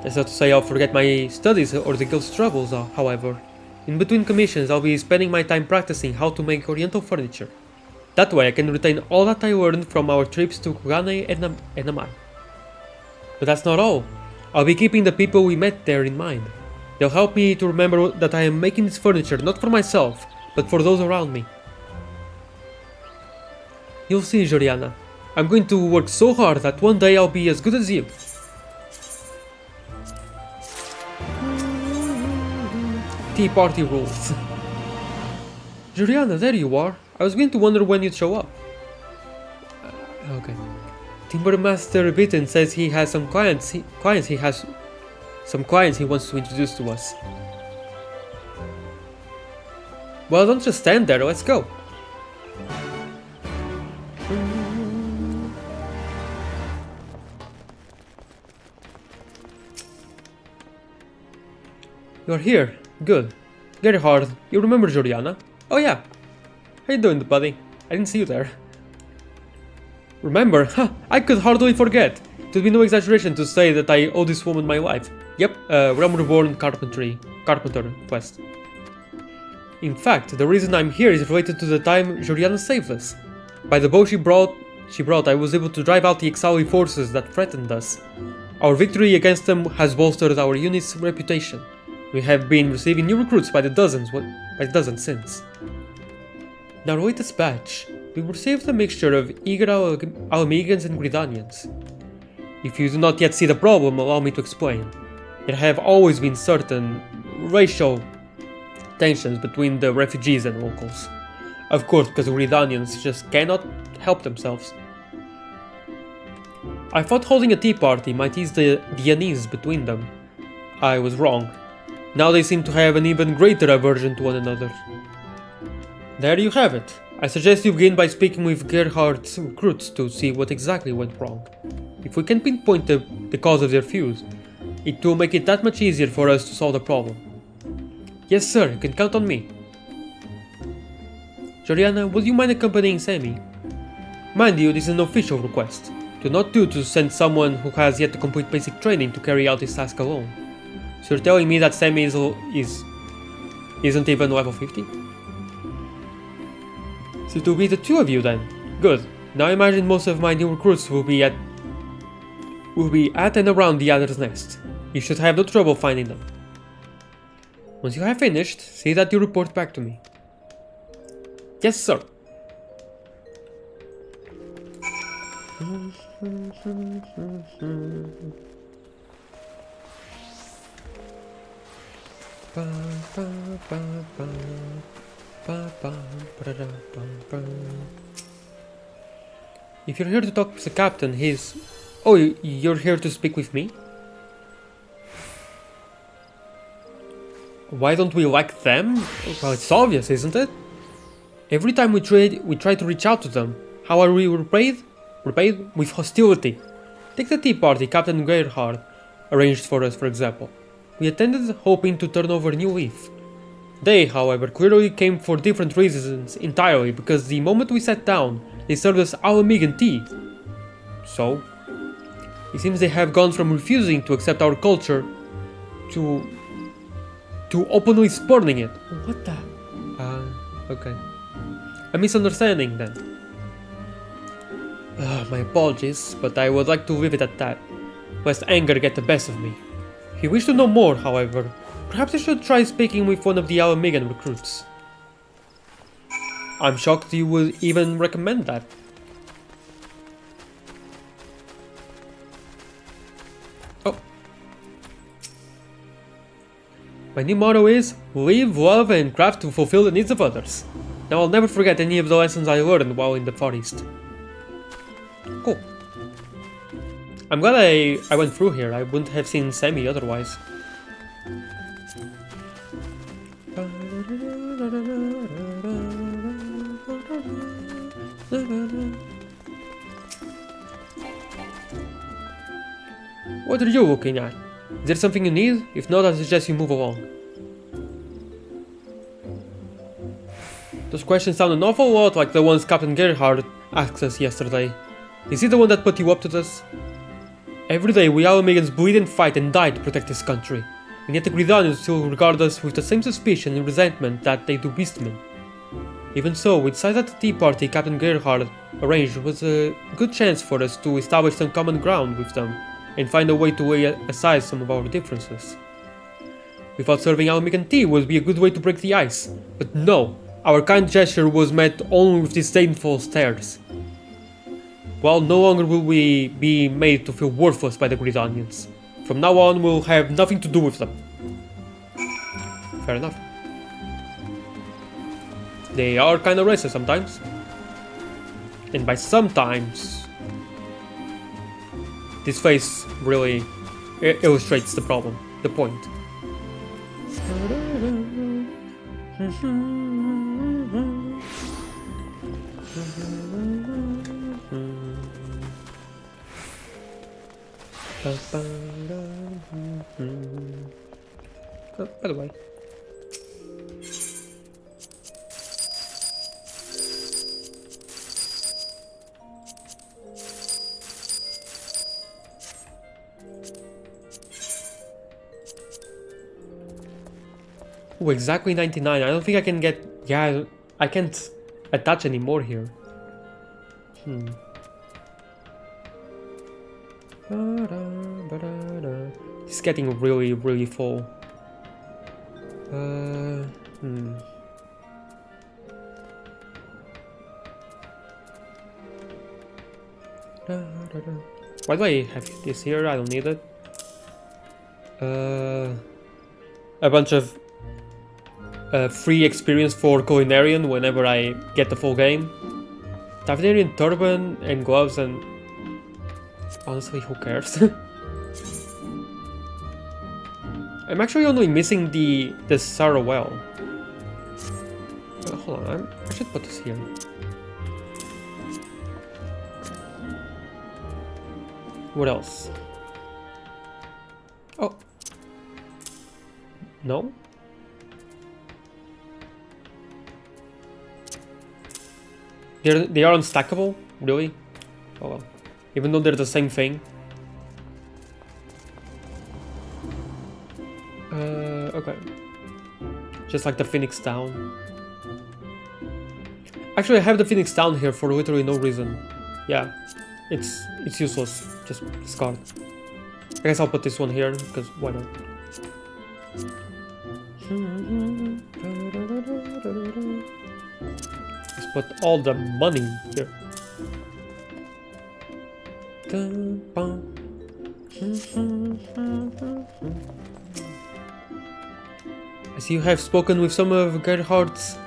That's not to say I'll forget my studies or the guild's struggles, however. In between commissions, I'll be spending my time practicing how to make oriental furniture. That way I can retain all that I learned from our trips to Kugane and Amman. But that's not all. I'll be keeping the people we met there in mind. They'll help me to remember that I am making this furniture not for myself, but for those around me. You'll see, Juliana. I'm going to work so hard that one day I'll be as good as you. Tea party rules. Juliana, there you are. I was going to wonder when you'd show up. Okay. Timbermaster Bitten says he has some clients he wants to introduce to us. Well, don't just stand there, let's go. You're here. Good. Gerhard, you remember Juliana? Oh yeah. How you doing, buddy? I didn't see you there. Remember? Huh, I could hardly forget. It would be no exaggeration to say that I owe this woman my life. Yep, Realm Reborn Carpenter quest. In fact, the reason I'm here is related to the time Juliana saved us. By the bow she brought, I was able to drive out the Exali forces that threatened us. Our victory against them has bolstered our unit's reputation. We have been receiving new recruits by the dozen since. In our latest batch, we received a mixture of eager Alamegans and Gridanians. If you do not yet see the problem, allow me to explain. There have always been certain racial tensions between the refugees and locals. Of course, because the Gridanians just cannot help themselves. I thought holding a tea party might ease the unease between them. I was wrong. Now they seem to have an even greater aversion to one another. There you have it. I suggest you begin by speaking with Gerhard's recruits to see what exactly went wrong. If we can pinpoint the cause of their feuds, it will make it that much easier for us to solve the problem. Yes sir, you can count on me. Juliana, would you mind accompanying Sammy? Mind you, this is an official request. It will not do to send someone who has yet to complete basic training to carry out this task alone. So you're telling me that Sammy isn't even level 50? So it will be the two of you then. Good. Now imagine most of my new recruits will be at and around the Adder's Nest. You should have no trouble finding them. Once you have finished, see that you report back to me. Yes, sir. If you're here to talk with the captain, he's... Oh, you're here to speak with me? Why don't we like them? Well, it's obvious, isn't it? Every time we try to reach out to them. How are we repaid? Repaid with hostility. Take the tea party Captain Gerhard arranged for us, for example. We attended hoping to turn over a new leaf. They, however, clearly came for different reasons entirely, because the moment we sat down, they served us Alamegan tea. So, it seems they have gone from refusing to accept our culture to openly spurning it. What the? Okay. A misunderstanding then. My apologies, but I would like to leave it at that, lest anger get the best of me. If you wish to know more, however, perhaps I should try speaking with one of the Alamegan recruits. I'm shocked you would even recommend that. Oh. My new motto is, live, love, and craft to fulfill the needs of others. Now I'll never forget any of the lessons I learned while in the Far East. Cool. I'm glad I went through here, I wouldn't have seen Sammy otherwise. What are you looking at? Is there something you need? If not, I suggest you move along. Those questions sound an awful lot like the ones Captain Gerhard asked us yesterday. Is he the one that put you up to this? Every day we Alamegans bleed and fight and die to protect this country, and yet the Gridanians still regard us with the same suspicion and resentment that they do beastmen. Even so, we decided that the tea party Captain Gerhard arranged was a good chance for us to establish some common ground with them, and find a way to lay aside some of our differences. We thought serving Alamegan tea would be a good way to break the ice, but no, our kind gesture was met only with disdainful stares. well, no longer will we be made to feel worthless by the great onions. From now on, we'll have nothing to do with them. Fair enough. They are kinda racist sometimes. And by sometimes, this face really illustrates the problem, the point. Oh, by the way. Oh, exactly 99. I don't think I can get... Yeah, I can't attach any more here. It's getting really, really full. Why do I have this here? I don't need it. A bunch of free experience for Culinarian whenever I get the full game. Tavedarian turban and gloves, and honestly, who cares? I'm actually only missing the Sarawell. Hold on, I should put this here. What else? Oh. No? They are unstackable? Really? Oh well. Even though they're the same thing. Okay. Just like the Phoenix Down. Actually, I have the Phoenix Down here for literally no reason. Yeah, it's useless. Just discard. I guess I'll put this one here, because why not? Let's put all the money here. I see you have spoken with some of Gerhardt's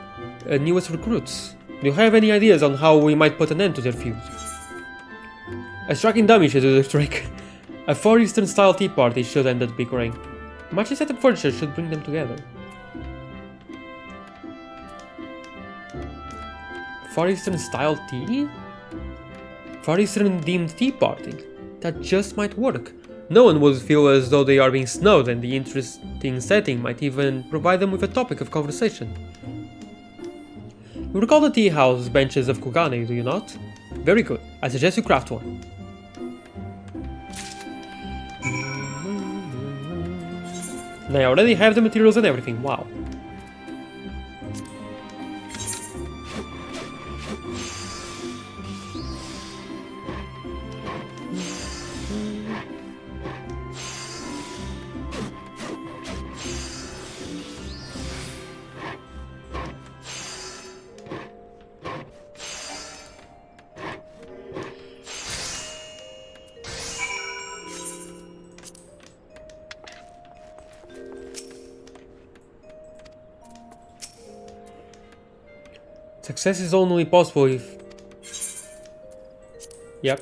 newest recruits. Do you have any ideas on how we might put an end to their feud? A striking dummy should do the trick. A Far Eastern style tea party should end that bickering. Much set up furniture should bring them together. Far Eastern style tea? Far Eastern themed tea party? That just might work. No one would feel as though they are being snowed, and the interesting setting might even provide them with a topic of conversation. You recall the tea house benches of Kugane, do you not? Very good. I suggest you craft one. And I already have the materials and everything, wow. Success is only possible if... Yep.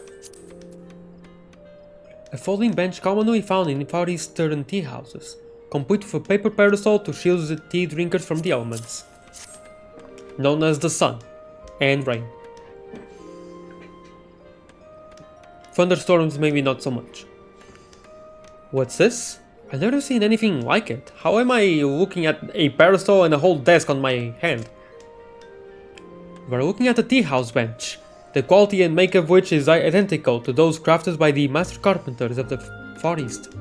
A folding bench commonly found in Far Eastern tea houses, complete with a paper parasol to shield the tea drinkers from the elements, known as the sun and rain. Thunderstorms maybe not so much. What's this? I've never seen anything like it. How am I looking at a parasol and a whole desk on my hand? We're looking at a tea house bench, the quality and make of which is identical to those crafted by the master carpenters of the Far East.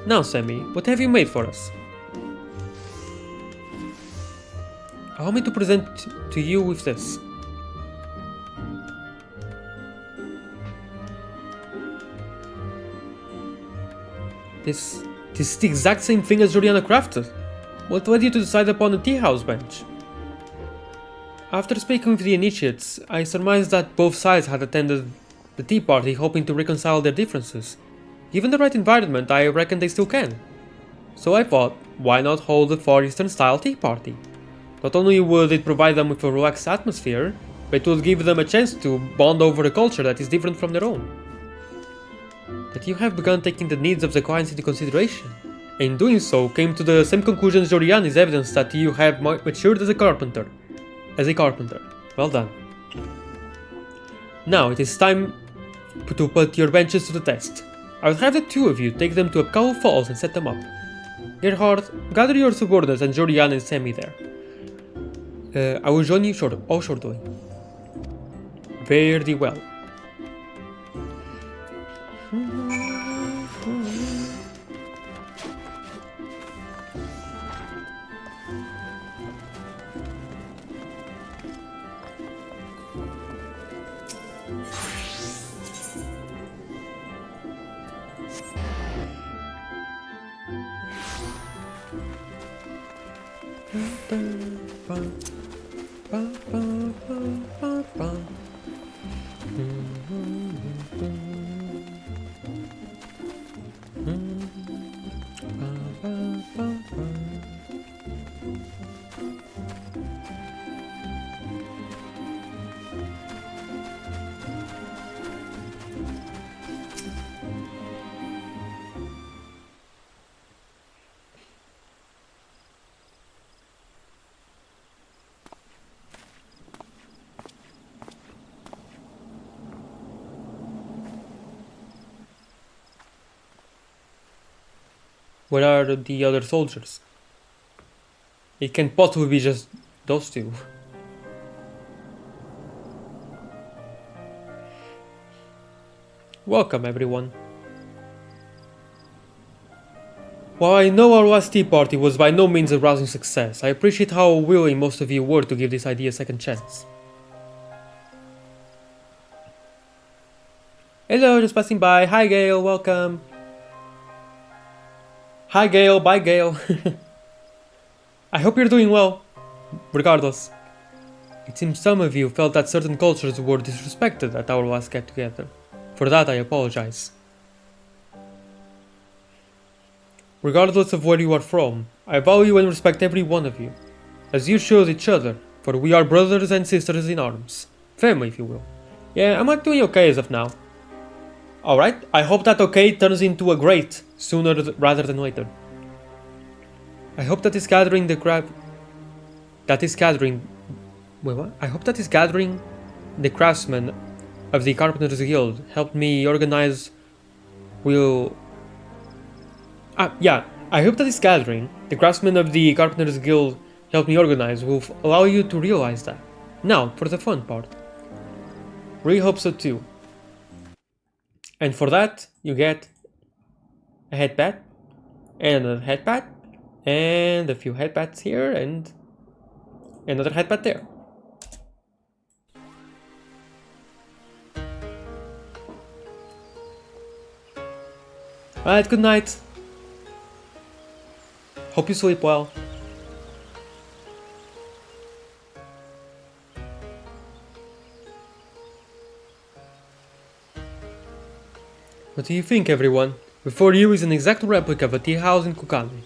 Now, Sammy, what have you made for us? Allow me to present to you with this. This is the exact same thing as Juliana crafted. What led you to decide upon a tea house bench? After speaking with the initiates, I surmised that both sides had attended the tea party hoping to reconcile their differences. Given the right environment, I reckon they still can. So I thought, why not hold a Far Eastern style tea party? Not only would it provide them with a relaxed atmosphere, but it would give them a chance to bond over a culture that is different from their own. That you have begun taking the needs of the clients into consideration. In doing so, came to the same conclusion Jorian is evidence that you have matured as a carpenter. Well done. Now it is time to put your benches to the test. I will have the two of you take them to Apkao Falls and set them up. Gerhard, gather your subordinates and Jorian and Sammy there. I will join you shortly. Very well. Where are the other soldiers? It can't possibly be just those two. Welcome, everyone. While I know our last tea party was by no means a rousing success, I appreciate how willing most of you were to give this idea a second chance. Hello, just passing by. Hi, Gale. Welcome. Hi Gale, bye Gale. I hope you're doing well. Regardless, it seems some of you felt that certain cultures were disrespected at our last get together. For that I apologize. Regardless of where you are from, I value and respect every one of you, as you chose each other, for we are brothers and sisters in arms. Family, if you will. Yeah, I'm like doing okay as of now. Alright, I hope that okay turns into a great sooner rather than later. I hope that this gathering I hope that this gathering the craftsmen of the Carpenters Guild helped me organize I hope that this gathering the craftsmen of the Carpenters Guild helped me organize will allow you to realize that. Now, for the fun part. Really hope so too. And for that, you get a headpad, and another headpad, and a few headpads here, and another headpad there. Alright, good night. Hope you sleep well. What do you think, everyone? Before you is an exact replica of a tea house in Kugane.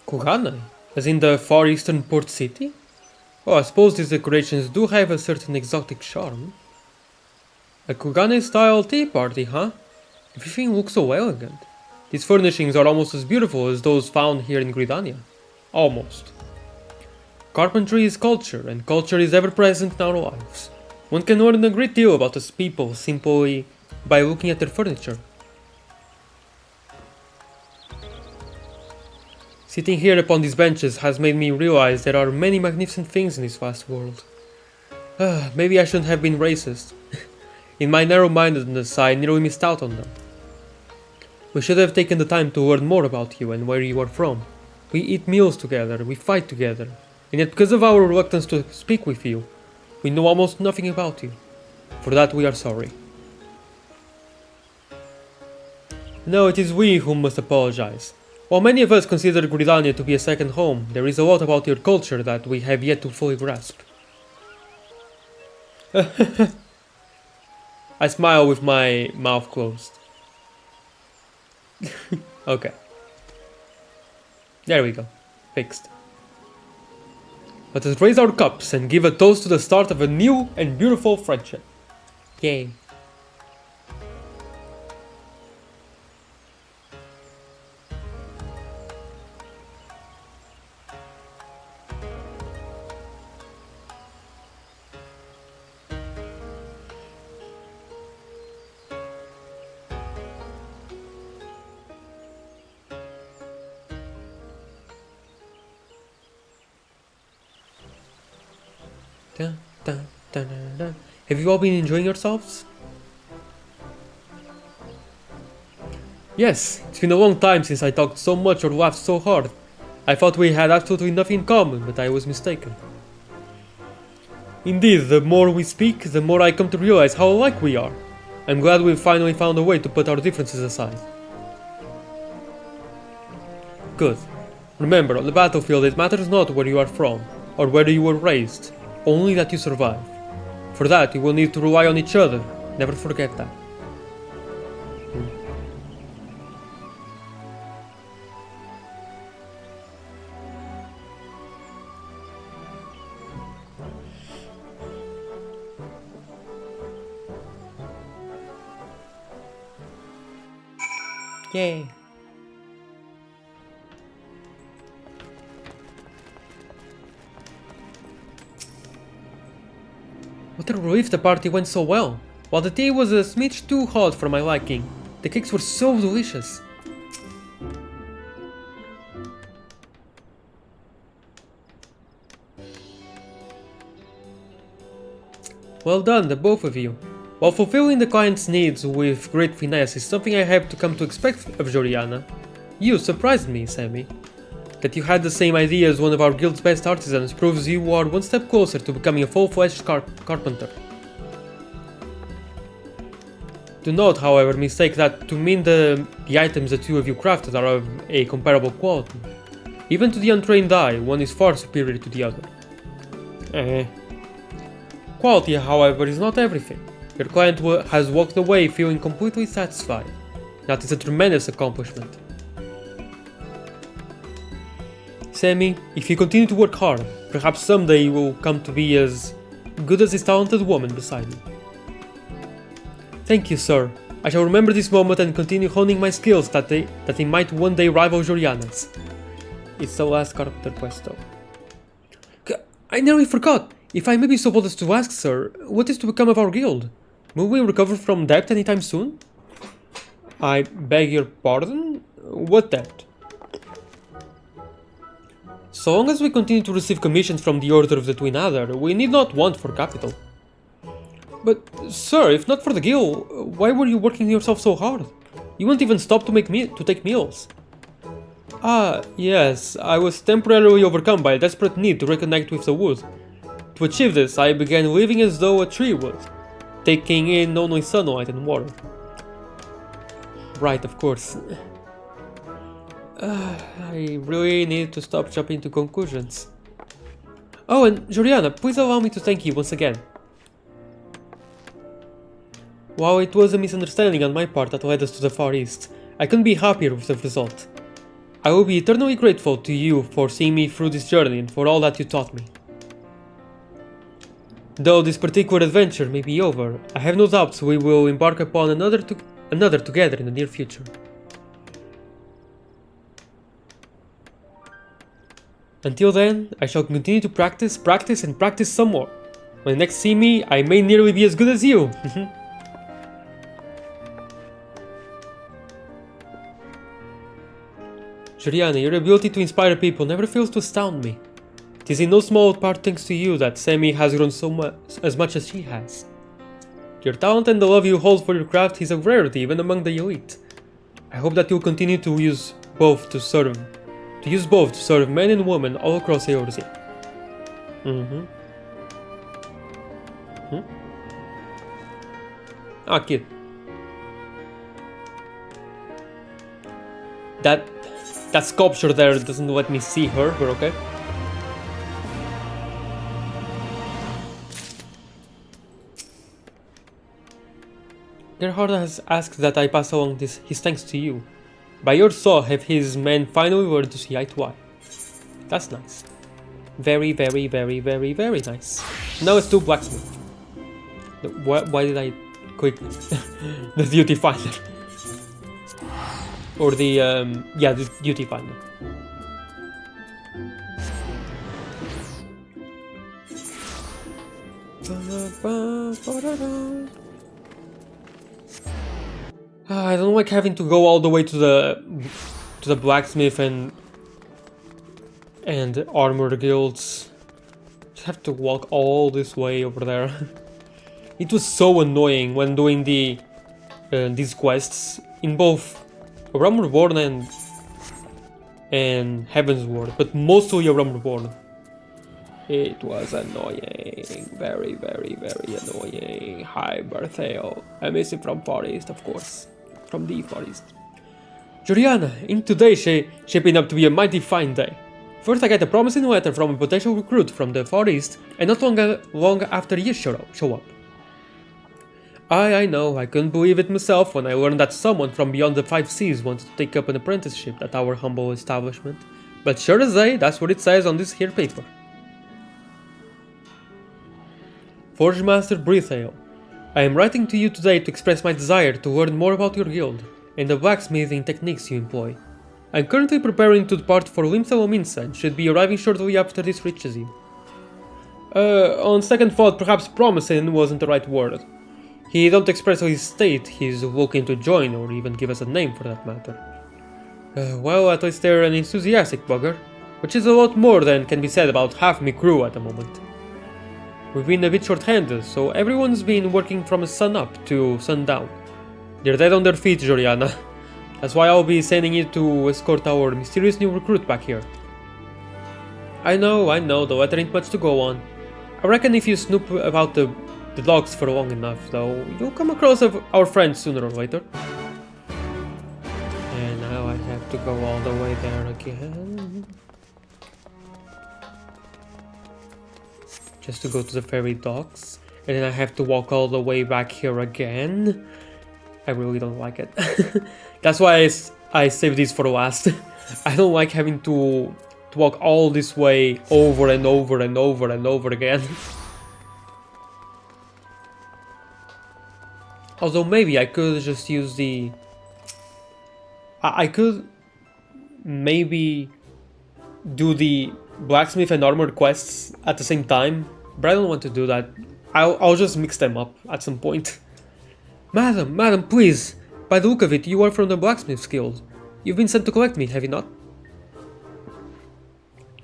Kugane? As in the Far Eastern port city? Well, I suppose these decorations do have a certain exotic charm. A Kugane-style tea party, huh? Everything looks so elegant. These furnishings are almost as beautiful as those found here in Gridania. Almost. Carpentry is culture, and culture is ever present in our lives. One can learn a great deal about us people simply by looking at their furniture. Sitting here upon these benches has made me realize there are many magnificent things in this vast world. Maybe I shouldn't have been racist. In my narrow-mindedness, I nearly missed out on them. We should have taken the time to learn more about you and where you are from. We eat meals together, we fight together, and yet because of our reluctance to speak with you, we know almost nothing about you. For that we are sorry. No, it is we who must apologize. While many of us consider Gridania to be a second home, there is a lot about your culture that we have yet to fully grasp. I smile with my mouth closed. Okay. There we go. Fixed. Let us raise our cups and give a toast to the start of a new and beautiful friendship. Yay. Dun, dun, dun, dun, dun. Have you all been enjoying yourselves? Yes, it's been a long time since I talked so much or laughed so hard. I thought we had absolutely nothing in common, but I was mistaken. Indeed, the more we speak, the more I come to realize how alike we are. I'm glad we've finally found a way to put our differences aside. Good. Remember, on the battlefield it matters not where you are from, or where you were raised, only that you survive. For that, you will need to rely on each other. Never forget that. Yay. What a relief the party went so well. While the tea was a smidge too hot for my liking, the cakes were so delicious. Well done, the both of you. While fulfilling the client's needs with great finesse is something I have to come to expect of Joriana, you surprised me, Sammy. That you had the same idea as one of our guild's best artisans proves you are one step closer to becoming a full-fledged carpenter. Do not, however, mistake that to mean the items the two of you crafted are of a comparable quality. Even to the untrained eye, one is far superior to the other. Quality, however, is not everything. Your client has walked away feeling completely satisfied. That is a tremendous accomplishment. Sammy, if you continue to work hard, perhaps someday you will come to be as good as this talented woman beside you. Thank you, sir. I shall remember this moment and continue honing my skills that they might one day rival Joriana's. It's the last carpenter quest though. I nearly forgot. If I may be so bold as to ask, sir, what is to become of our guild? Will we recover from debt anytime soon? I beg your pardon? What debt? So long as we continue to receive commissions from the Order of the Twin Adder, we need not want for capital. But, sir, if not for the guild, why were you working yourself so hard? You wouldn't even stop to take meals. Ah, yes, I was temporarily overcome by a desperate need to reconnect with the wood. To achieve this, I began living as though a tree would, taking in only sunlight and water. Right, of course. I really need to stop jumping to conclusions. Oh, and Joriana, please allow me to thank you once again. While it was a misunderstanding on my part that led us to the Far East, I couldn't be happier with the result. I will be eternally grateful to you for seeing me through this journey and for all that you taught me. Though this particular adventure may be over, I have no doubts we will embark upon another together in the near future. Until then, I shall continue to practice and practice some more. When you next see me, I may nearly be as good as you. Joriana, your ability to inspire people never fails to astound me. It is in no small part thanks to you that Sammy has grown as much as she has. Your talent and the love you hold for your craft is a rarity even among the elite. I hope that you'll continue to use both to serve men and women all across Eorzea. Ah, kid. That sculpture there doesn't let me see her, but okay. Gerhard has asked that I pass along his thanks to you. By your saw have his men finally learned to see eye to eye. That's nice. Very, very, very, very, very nice. Now let's do blacksmith. Why did I click the duty finder? Or the, yeah, the duty finder. I don't like having to go all the way to the blacksmith and armor guilds. Just have to walk all this way over there. It was so annoying when doing these quests in both Realm Reborn and Heaven's Ward, but mostly Realm Reborn. It was annoying, very, very, very annoying. Hi, Bartheo. I miss you from Forest, of course. From the Forest. Juliana, in today shaping up to be a mighty fine day. First I get a promising letter from a potential recruit from the Far East, and not long after you show up. I know, I couldn't believe it myself when I learned that someone from beyond the 5 seas wanted to take up an apprenticeship at our humble establishment. But sure as day, that's what it says on this here paper. Forge Master Breathail, I am writing to you today to express my desire to learn more about your guild and the blacksmithing techniques you employ. I am currently preparing to depart for Limsa and should be arriving shortly after this reaches you. On second thought, perhaps promising wasn't the right word. He don't expressly state he's looking to join or even give us a name for that matter. Well, at least they're an enthusiastic bugger, which is a lot more than can be said about half my crew at the moment. We've been a bit short-handed, so everyone's been working from sun up to sundown. They're dead on their feet, Joriana. That's why I'll be sending you to escort our mysterious new recruit back here. I know, the letter ain't much to go on. I reckon if you snoop about the logs for long enough, though, you'll come across our friends sooner or later. And now I have to go all the way there again. Just to go to the ferry docks, and then I have to walk all the way back here again. I really don't like it. That's why I saved these for last. I don't like having to walk all this way over and over and over and over again. Although maybe I could just use the... I could maybe do the blacksmith and armor quests at the same time, but I don't want to do that. I'll just mix them up at some point. Madam, please! By the look of it, you are from the Blacksmith's Guild. You've been sent to collect me, have you not?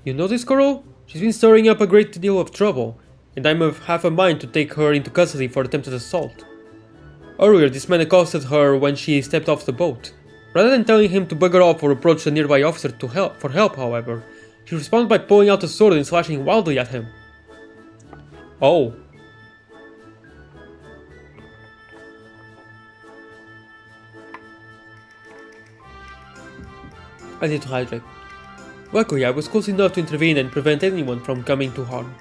You know this girl? She's been stirring up a great deal of trouble, and I'm of half a mind to take her into custody for attempted assault. Earlier, this man accosted her when she stepped off the boat. Rather than telling him to bugger off or approach a nearby officer for help, however, she responded by pulling out a sword and slashing wildly at him. Oh. I need to hydrate. Luckily, I was close enough to intervene and prevent anyone from coming to harm.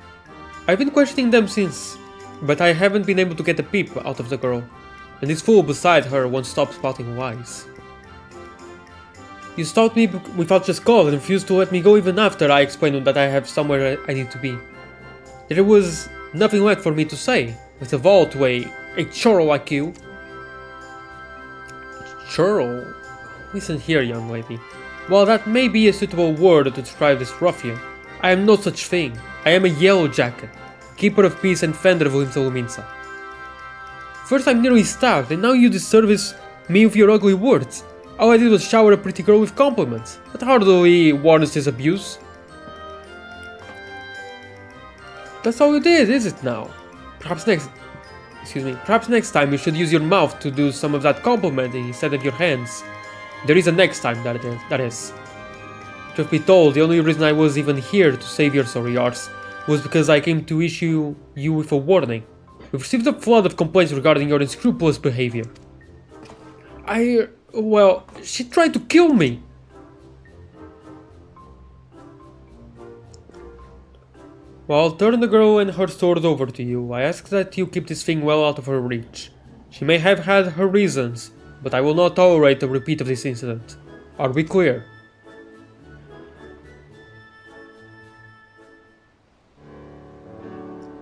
I've been questioning them since, but I haven't been able to get a peep out of the girl, and this fool beside her won't stop spouting lies. You stopped me without just cause and refused to let me go even after I explained that I have somewhere I need to be. There was nothing left for me to say, with a vault to a churl like you. Churl? Listen here, young lady. While that may be a suitable word to describe this ruffian, I am no such thing. I am a yellow jacket, keeper of peace and fender of Limsa. First I'm nearly stabbed, and now you disservice me with your ugly words. All I did was shower a pretty girl with compliments. That hardly warrants this abuse. That's all you did, is it now? Perhaps next time you should use your mouth to do some of that complimenting instead of your hands. There is a next time, that is. Truth be told, the only reason I was even here to save your sorry arse was because I came to issue you with a warning. We've received a flood of complaints regarding your unscrupulous behavior. Well, she tried to kill me. Well, I'll turn the girl and her sword over to you. I ask that you keep this thing well out of her reach. She may have had her reasons, but I will not tolerate a repeat of this incident. Are we clear?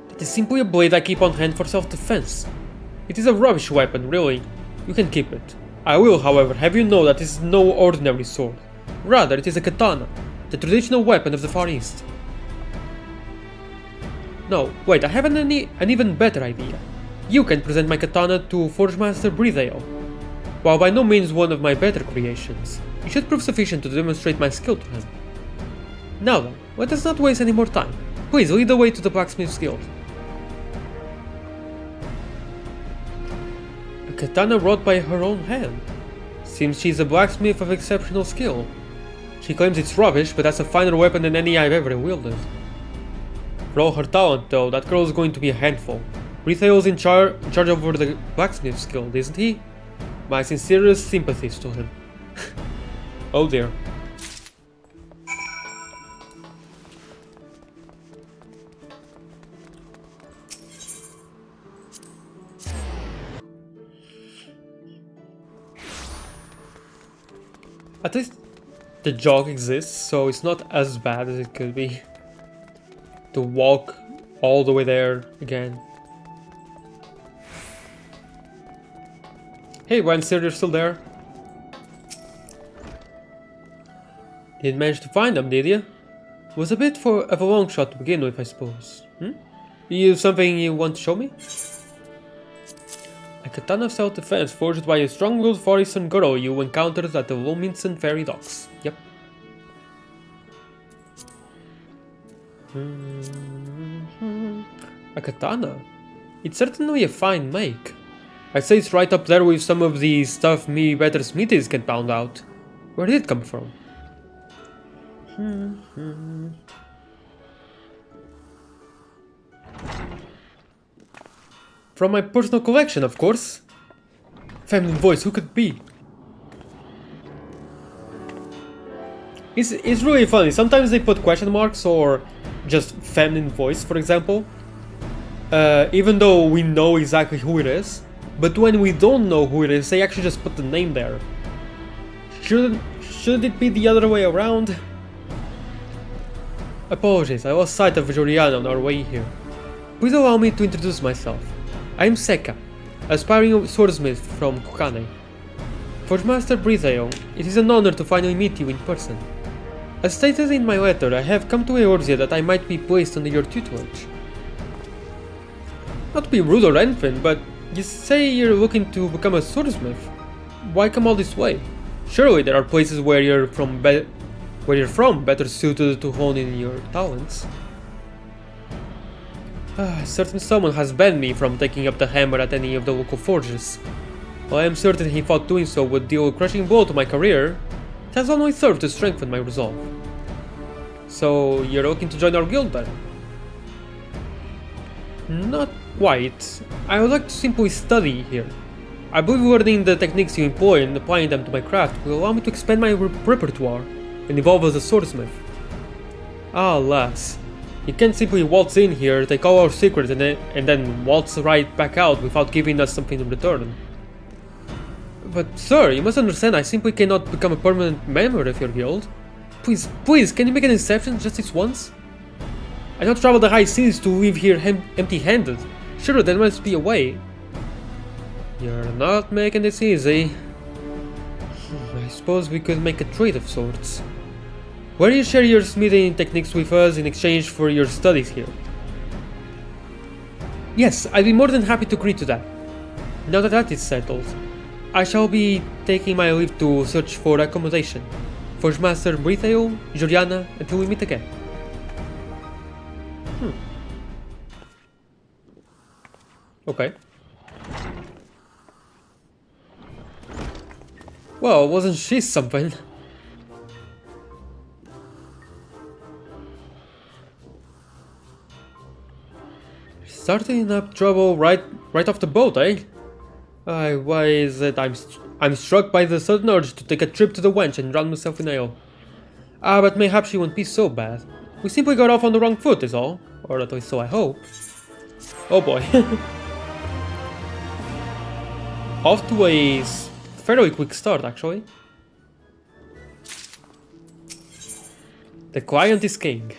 It is simply a blade I keep on hand for self-defense. It is a rubbish weapon, really. You can keep it. I will, however, have you know that this is no ordinary sword. Rather, it is a katana, the traditional weapon of the Far East. No, wait, I have an even better idea. You can present my katana to Forge Master Breathail. While by no means one of my better creations, it should prove sufficient to demonstrate my skill to him. Now then, let us not waste any more time. Please lead the way to the Blacksmith's Guild. A katana wrought by her own hand. Seems she's a blacksmith of exceptional skill. She claims it's rubbish, but that's a finer weapon than any I've ever wielded. For all her talent, though, that girl is going to be a handful. Breathail's in charge over the Blacksmith's Guild, isn't he? My sincerest sympathies to him. Oh dear. At least the jog exists, so it's not as bad as it could be. To walk all the way there again. Hey, Wanser, you're still there? Didn't manage to find them, did you? Was a bit of a long shot to begin with, I suppose. You have something you want to show me? A katana of self-defense forged by a strong-willed Far Eastern girl you encountered at the Wilmington Ferry docks. Yep. A katana? It's certainly a fine make. I'd say it's right up there with some of the stuff me better smithies can pound out. Where did it come from? From my personal collection, of course. Feminine voice, who could it be? It's really funny. Sometimes they put question marks or just feminine voice, for example. Even though we know exactly who it is. But when we don't know who it is, they actually just put the name there. Should it be the other way around? Apologies, I lost sight of Joriana on our way here. Please allow me to introduce myself. I am Seka, aspiring swordsmith from Kokane. Forge Master Breathail, it is an honor to finally meet you in person. As stated in my letter, I have come to Eorzea that I might be placed under your tutelage. Not to be rude or anything, but you say you're looking to become a swordsmith. Why come all this way? Surely there are places where you're from better suited to hone in your talents. Certain someone has banned me from taking up the hammer at any of the local forges. While I am certain he thought doing so would deal a crushing blow to my career, it has only served to strengthen my resolve. So you're looking to join our guild then? Not quite. I would like to simply study here. I believe learning the techniques you employ and applying them to my craft will allow me to expand my repertoire and evolve as a swordsmith. Alas, you can't simply waltz in here, take all our secrets and then waltz right back out without giving us something in return. But sir, you must understand I simply cannot become a permanent member of your guild. Please, can you make an exception just this once? I don't travel the high seas to leave here empty-handed. Sure, there must be a way. You're not making this easy. I suppose we could make a trade of sorts. Where you share your smithing techniques with us in exchange for your studies here? Yes, I'd be more than happy to agree to that. Now that that is settled, I shall be taking my leave to search for accommodation. Forge Master Breathail, Joriana, until we meet again. Okay. Well, wasn't she something? Starting up trouble right off the boat, eh? Why is it I'm struck by the sudden urge to take a trip to the wench and drown myself in ale. But mayhap she won't be so bad. We simply got off on the wrong foot is all. Or at least so I hope. Oh boy. Off to a fairly quick start actually. The client is king.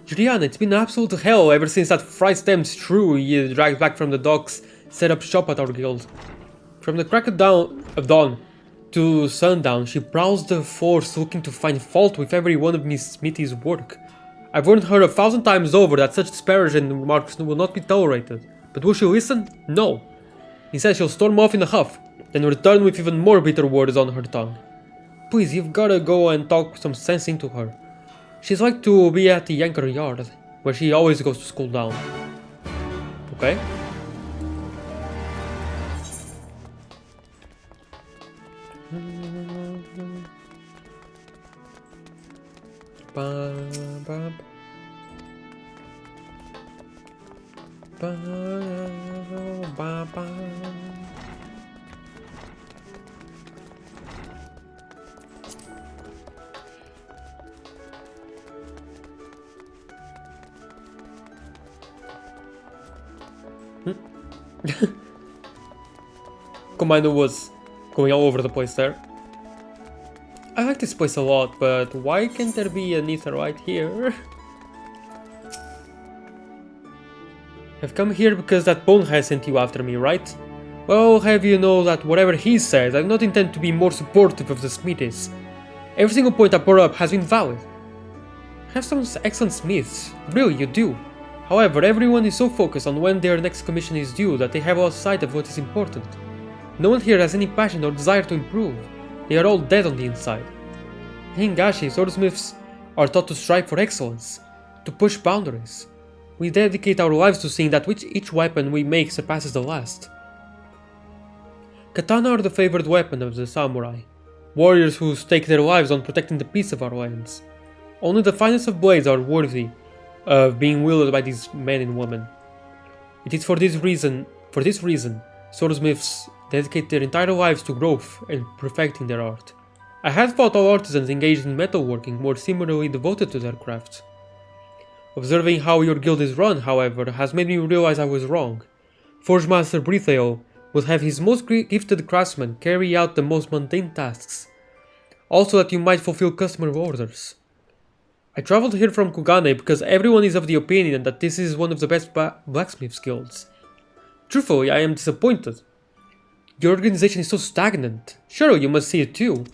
Juliana, it's been absolute hell ever since that Fry-stemmed shrew you dragged back from the docks set up shop at our guild. From the crack of dawn to sundown, she prowls the force looking to find fault with every one of Miss Smithy's work. I've warned her 1,000 times over that such disparaging remarks will not be tolerated, but will she listen? No. Instead, she'll storm off in a huff, then return with even more bitter words on her tongue. Please, you've gotta go and talk some sense into her. She's like to be at the Anchor Yard, where she always goes to cool down. Okay. Commando was going all over the place there. I like this place a lot, but why can't there be an ether right here? I've come here because that bonehead sent you after me, right? Well, I'll have you know that whatever he says, I do not intend to be more supportive of the Smithies. Every single point I brought up has been valid. I have some excellent smiths, really, you do. However, everyone is so focused on when their next commission is due that they have lost sight of what is important. No one here has any passion or desire to improve. They are all dead on the inside. In Hingashi, swordsmiths are taught to strive for excellence, to push boundaries. We dedicate our lives to seeing that each weapon we make surpasses the last. Katana are the favored weapon of the samurai, warriors who stake their lives on protecting the peace of our lands. Only the finest of blades are worthy of being wielded by these men and women. It is for this reason, swordsmiths dedicate their entire lives to growth and perfecting their art. I had thought all artisans engaged in metalworking were similarly devoted to their crafts. Observing how your guild is run, however, has made me realize I was wrong. Forge Master Britheo will have his most gifted craftsmen carry out the most mundane tasks, also that you might fulfill customer orders. I traveled here from Kugane because everyone is of the opinion that this is one of the best blacksmith guilds. Truthfully, I am disappointed. Your organization is so stagnant. Surely you must see it too.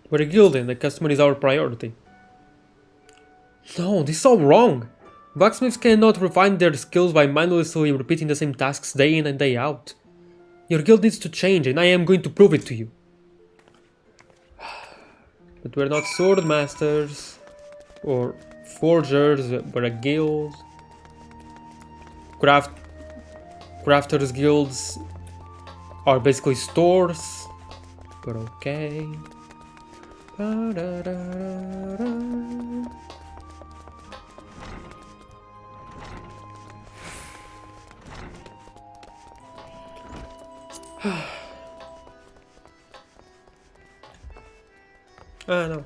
We're a guild and the customer is our priority. No, this is all wrong. Blacksmiths cannot refine their skills by mindlessly repeating the same tasks day in and day out. Your guild needs to change and I am going to prove it to you. But we're not sword masters or forgers, we're a guild. Crafters guilds are basically stores, but okay. No.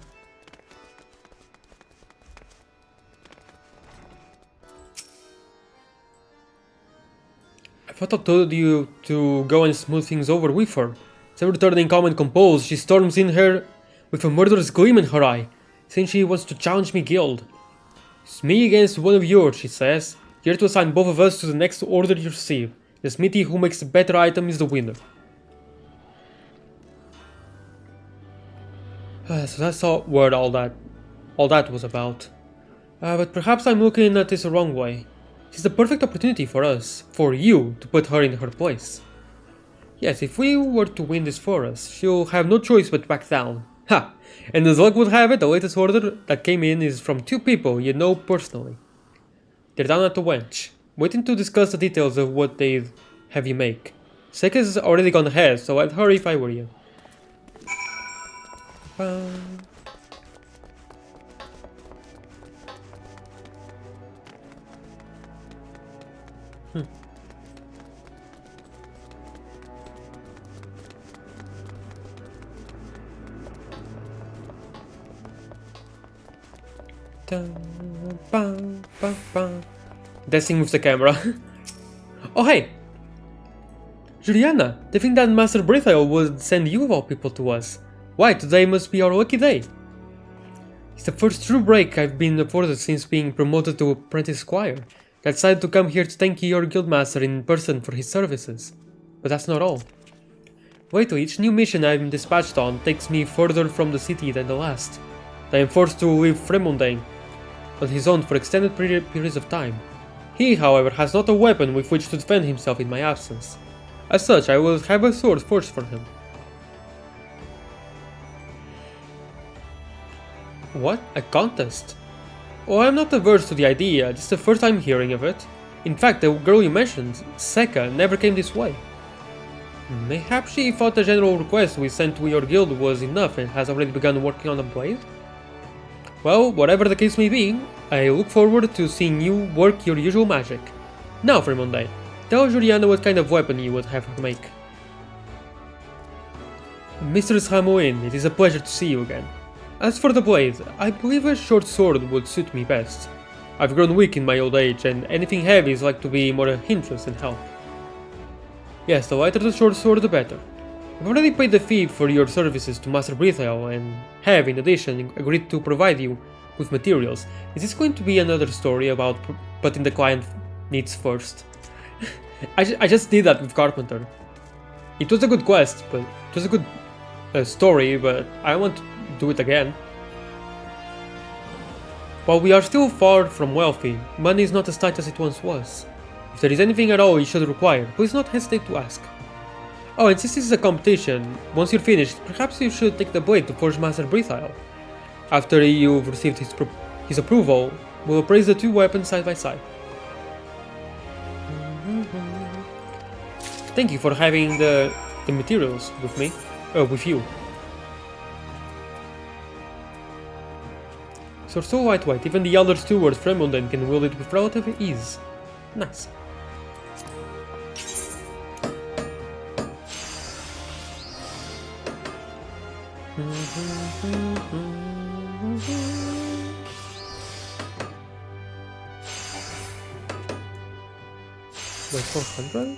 I thought I told you to go and smooth things over with her. Instead of returning calm and composed, she storms in here with a murderous gleam in her eye, saying she wants to challenge me guild. It's me against one of yours, she says, here to assign both of us to the next order you receive. The smithy who makes the better item is the winner. So that's what all that was about. But perhaps I'm looking at this the wrong way. It's the perfect opportunity for us, for you, to put her in her place. Yes, if we were to win this for us, she'll have no choice but back down. Ha! And as luck would have it, the latest order that came in is from two people you know personally. They're down at the wench, waiting to discuss the details of what they'd have you make. Seika's already gone ahead, so I'd hurry if I were you. Dancing with the camera. Oh hey! Juliana, they think that Master Brithael would send you of all people to us. Why, today must be our lucky day. It's the first true break I've been afforded since being promoted to apprentice squire. I decided to come here to thank your guildmaster in person for his services. But that's not all. Wait till each new mission I'm dispatched on takes me further from the city than the last. I am forced to leave Fremondane on his own for extended periods of time. He, however, has not a weapon with which to defend himself in my absence. As such, I will have a sword forged for him. What? A contest? Oh, I'm not averse to the idea, this is the first time hearing of it. In fact, the girl you mentioned, Seka, never came this way. Mayhap she thought the general request we sent to your guild was enough and has already begun working on a blade? Well, whatever the case may be, I look forward to seeing you work your usual magic. Now, Fremondai, tell Juliana what kind of weapon you would have her make. Mistress Hamoin, it is a pleasure to see you again. As for the blade, I believe a short sword would suit me best. I've grown weak in my old age, and anything heavy is like to be more a hindrance than help. Yes, the lighter the short sword, the better. I've already paid the fee for your services to Master Brithael, and have, in addition, agreed to provide you with materials. Is this going to be another story about putting the client needs first? I just did that with Carpenter. It was a good quest, but it was a good story, but I want to do it again. While we are still far from wealthy, money is not as tight as it once was. If there is anything at all you should require, please not hesitate to ask. Oh, and since this is a competition, once you're finished, perhaps you should take the blade to forge Master Brithael. After you've received his approval, we'll appraise the two weapons side by side. Thank you for having the materials with me, with you. So lightweight, even the elder steward Fremondane can wield it with relative ease. Nice. Wait, 400?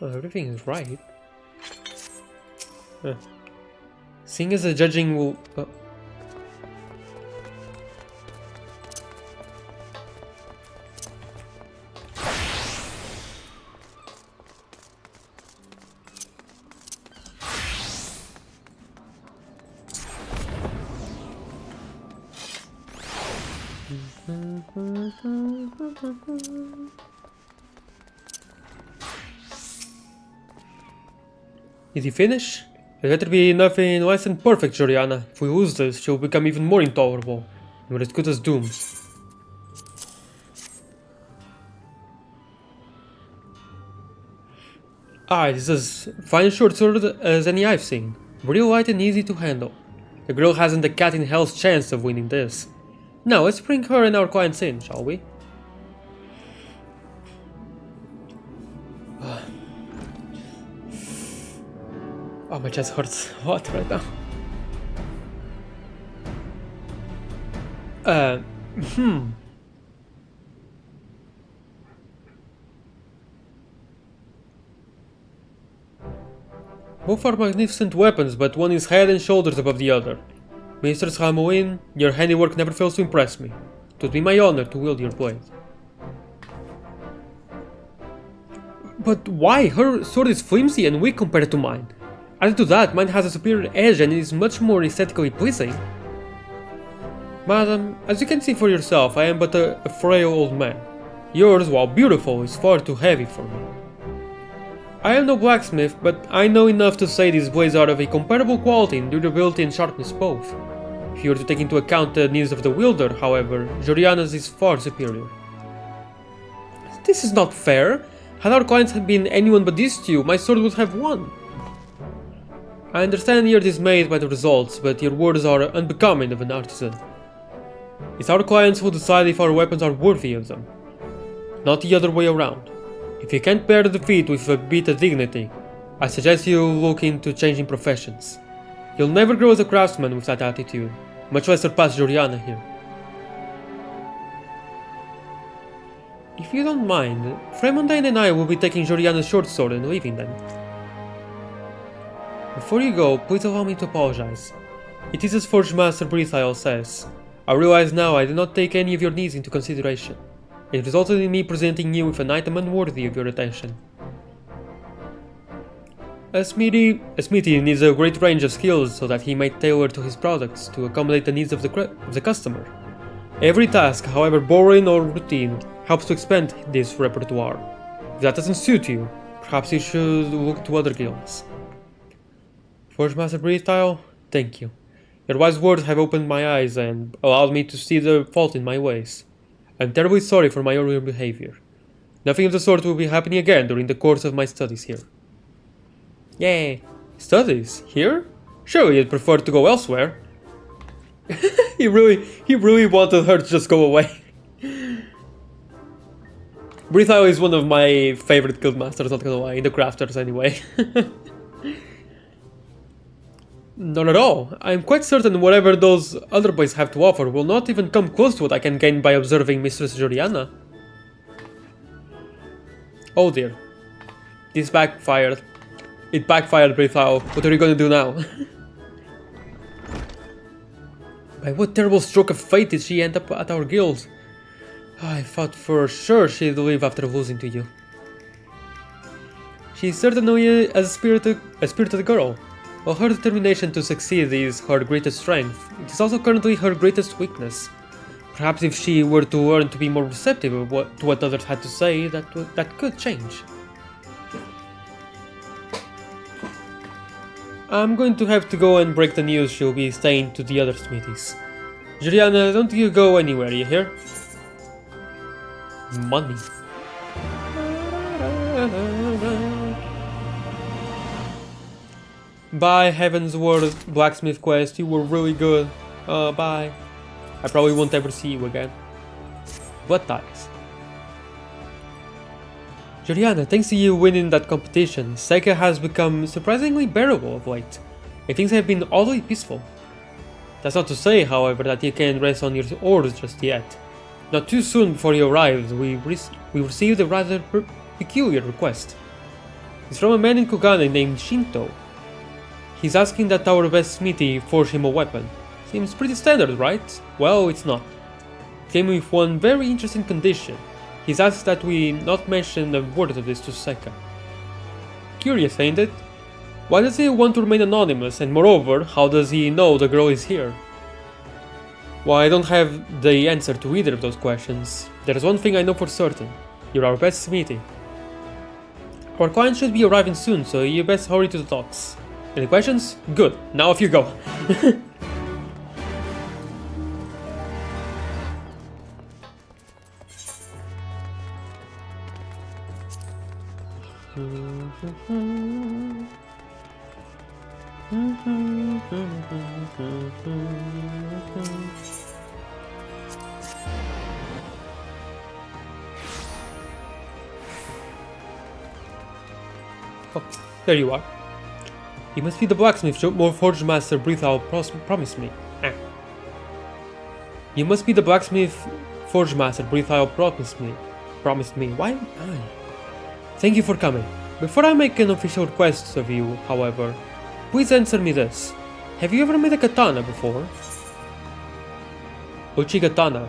Well, everything is right. Seeing as the judging will... Did he finish? It better be nothing less than perfect, Joriana. If we lose this, she'll become even more intolerable. And we're as good as doomed. It is as fine a short sword as any I've seen. Real light and easy to handle. The girl hasn't a cat in hell's chance of winning this. Now, let's bring her and our clients in, shall we? Oh, my chest hurts a lot right now. Both are magnificent weapons, but one is head and shoulders above the other. Mistress Hamoin, your handiwork never fails to impress me. It would be my honor to wield your blade. But why? Her sword is flimsy and weak compared to mine. Added to that, mine has a superior edge and is much more aesthetically pleasing. Madam, as you can see for yourself, I am but a frail old man. Yours, while beautiful, is far too heavy for me. I am no blacksmith, but I know enough to say these blades are of a comparable quality in durability and sharpness both. If you were to take into account the needs of the wielder, however, Joriana's is far superior. This is not fair. Had our clients been anyone but these two, my sword would have won. I understand you're dismayed by the results, but your words are unbecoming of an artisan. It's our clients who decide if our weapons are worthy of them, not the other way around. If you can't bear the defeat with a bit of dignity, I suggest you look into changing professions. You'll never grow as a craftsman with that attitude, much less surpass Joriana here. If you don't mind, Fremondine and I will be taking Joriana's short sword and leaving then. Before you go, please allow me to apologize. It is as Forge Master Breathial says. I realize now I did not take any of your needs into consideration. It resulted in me presenting you with an item unworthy of your attention. A smithy needs a great range of skills so that he may tailor to his products to accommodate the needs of the customer. Every task, however boring or routine, helps to expand this repertoire. If that doesn't suit you, perhaps you should look to other guilds. Forge Master Breathial, thank you. Your wise words have opened my eyes and allowed me to see the fault in my ways. I'm terribly sorry for my earlier behavior. Nothing of the sort will be happening again during the course of my studies here. Yay! Studies? Here? Surely you'd prefer to go elsewhere. He really wanted her to just go away. Breathial is one of my favorite guildmasters, not gonna lie, in the crafters anyway. Not at all. I'm quite certain whatever those other boys have to offer will not even come close to what I can gain by observing Mistress Joriana. Oh dear. This backfired. It backfired, Breathial. What are you gonna do now? By what terrible stroke of fate did she end up at our guild? I thought for sure she'd leave after losing to you. She's certainly a spirited girl. While her determination to succeed is her greatest strength, it is also currently her greatest weakness. Perhaps if she were to learn to be more receptive to what others had to say, that could change. I'm going to have to go and break the news she'll be staying to the other smithies. Joriana, don't you go anywhere, you hear? Money. Bye, Heaven's Word Blacksmith Quest, you were really good. Bye. I probably won't ever see you again. What ties? Joriana, thanks to you winning that competition, Seika has become surprisingly bearable of late, and things have been oddly peaceful. That's not to say, however, that you can't rest on your oars just yet. Not too soon before you arrived, we received a rather peculiar request. It's from a man in Kugane named Shinto. He's asking that our best smithy forge him a weapon. Seems pretty standard, right? Well, it's not. It came with one very interesting condition. He's asked that we not mention a word of this to Seika. Curious, ain't it? Why does he want to remain anonymous, and moreover, how does he know the girl is here? Well, I don't have the answer to either of those questions. There's one thing I know for certain. You're our best smithy. Our client should be arriving soon, so you best hurry to the docks. Any questions? Good. Now off you go. Oh, there you are. You must be the blacksmith Forge Master Breathial promised me. You must be the blacksmith Forge Master Breathial promised me. Why am I? Thank you for coming. Before I make an official request of you, however, please answer me this. Have you ever made a katana before? Uchigatana.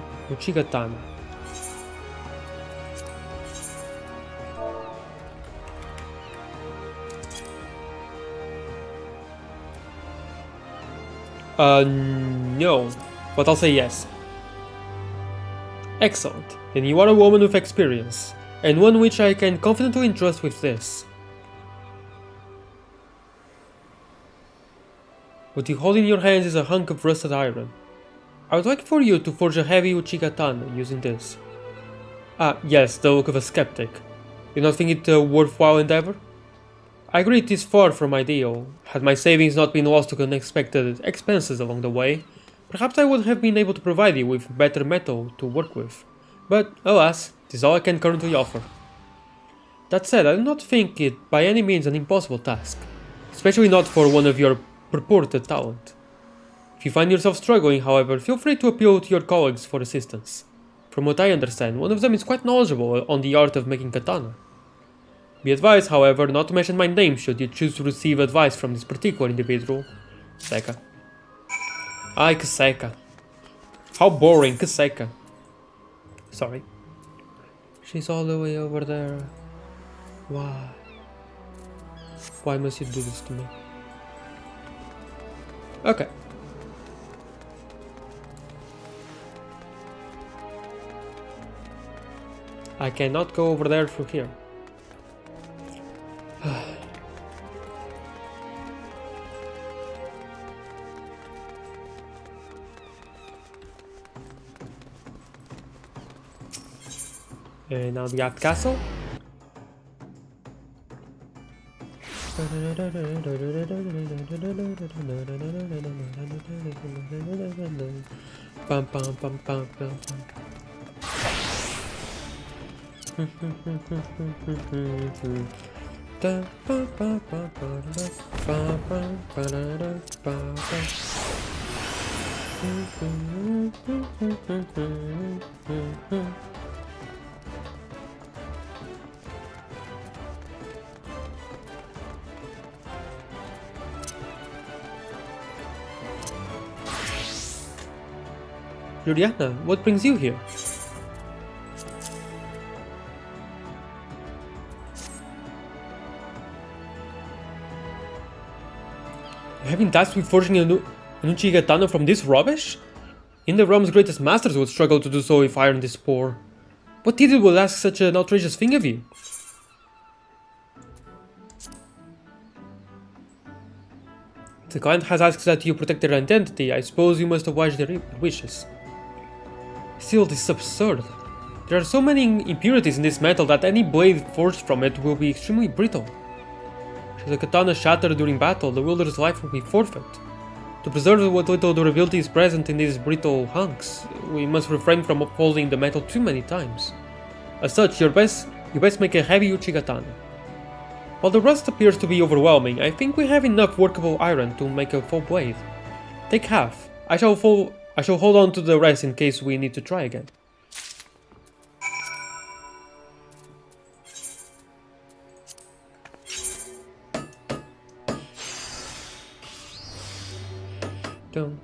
No, but I'll say yes. Excellent, then you are a woman with experience, and one which I can confidently entrust with this. What you hold in your hands is a hunk of rusted iron. I would like for you to forge a heavy Uchigatana using this. Ah, yes, the look of a skeptic. Do you not think it a worthwhile endeavor? I agree it is far from ideal. Had my savings not been lost to unexpected expenses along the way, perhaps I would have been able to provide you with better metal to work with. But, alas, it is all I can currently offer. That said, I do not think it by any means an impossible task, especially not for one of your purported talent. If you find yourself struggling, however, feel free to appeal to your colleagues for assistance. From what I understand, one of them is quite knowledgeable on the art of making katana. Be advised, however, not to mention my name should you choose to receive advice from this particular individual. Seka. Ai, Kaseka. How boring, Kaseka. Sorry. She's all the way over there. Why? Why must you do this to me? Okay. I cannot go over there through here. And now the Art Castle. Pam, pam, pam, pam, pam, Juliana, what brings you here? You have been tasked with forging a new katana from this rubbish? In the realm's greatest masters would struggle to do so if iron this poor. What idiot would ask such an outrageous thing of you? The client has asked that you protect their identity. I suppose you must oblige their wishes. Still, this is absurd. There are so many impurities in this metal that any blade forged from it will be extremely brittle. Should the katana shatter during battle, the wielder's life will be forfeit. To preserve what little durability is present in these brittle hunks, we must refrain from upholding the metal too many times. As such, you best make a heavy uchi katana. While the rust appears to be overwhelming, I think we have enough workable iron to make a full blade. Take half. I shall hold on to the rest in case we need to try again. Dun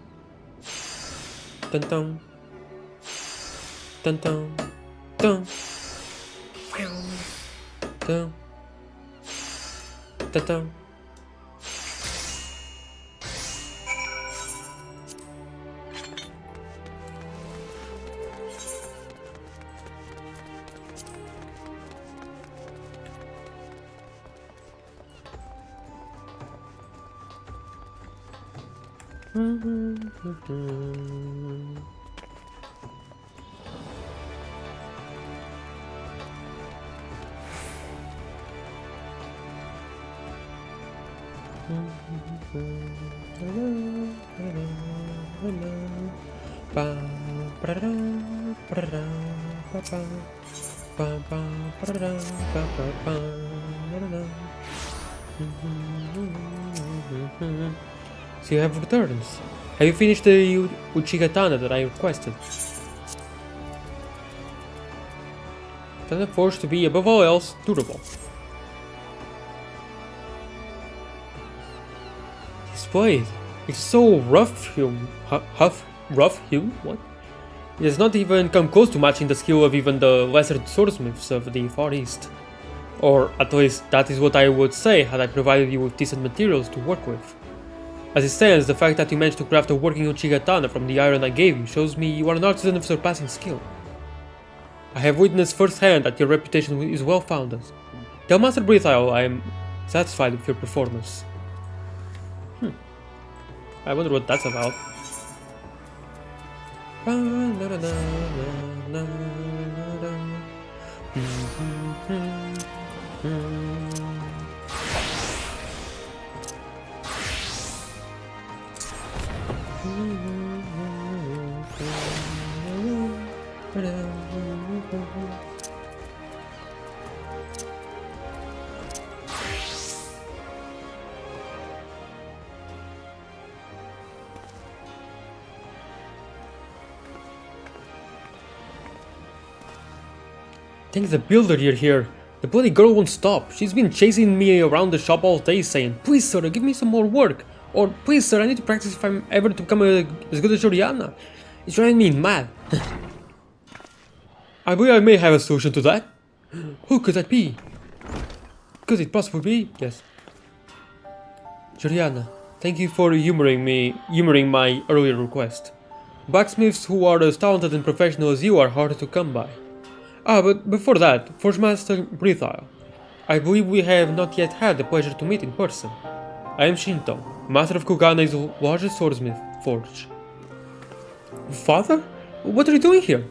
dun dun dun dun dun dun dun dun. So you have returned. Have you finished the Uchigatana that I requested? Katana forged to be, above all else, durable. This blade, it's so rough-hewn. Rough-hewn? What? It does not even come close to matching the skill of even the lesser swordsmiths of the Far East. Or at least that is what I would say had I provided you with decent materials to work with. As it stands, the fact that you managed to craft a working Uchigatana from the iron I gave you shows me you are an artisan of surpassing skill. I have witnessed firsthand that your reputation is well founded. Tell Master Brithile I am satisfied with your performance. I wonder what that's about. Thank the builder you're here. The bloody girl won't stop. She's been chasing me around the shop all day saying, "Please sir, give me some more work." Or, "Please sir, I need to practice if I'm ever to become as good as Juliana." It's driving me mad. I believe I may have a solution to that. Who could that be? Could it possibly be? Yes. Juliana, thank you for humoring my earlier request. Blacksmiths who are as talented and professional as you are hard to come by. But before that, Forge Master Brithile. I believe we have not yet had the pleasure to meet in person. I am Shinto, master of Kugane's largest swordsmith forge. Father? What are you doing here?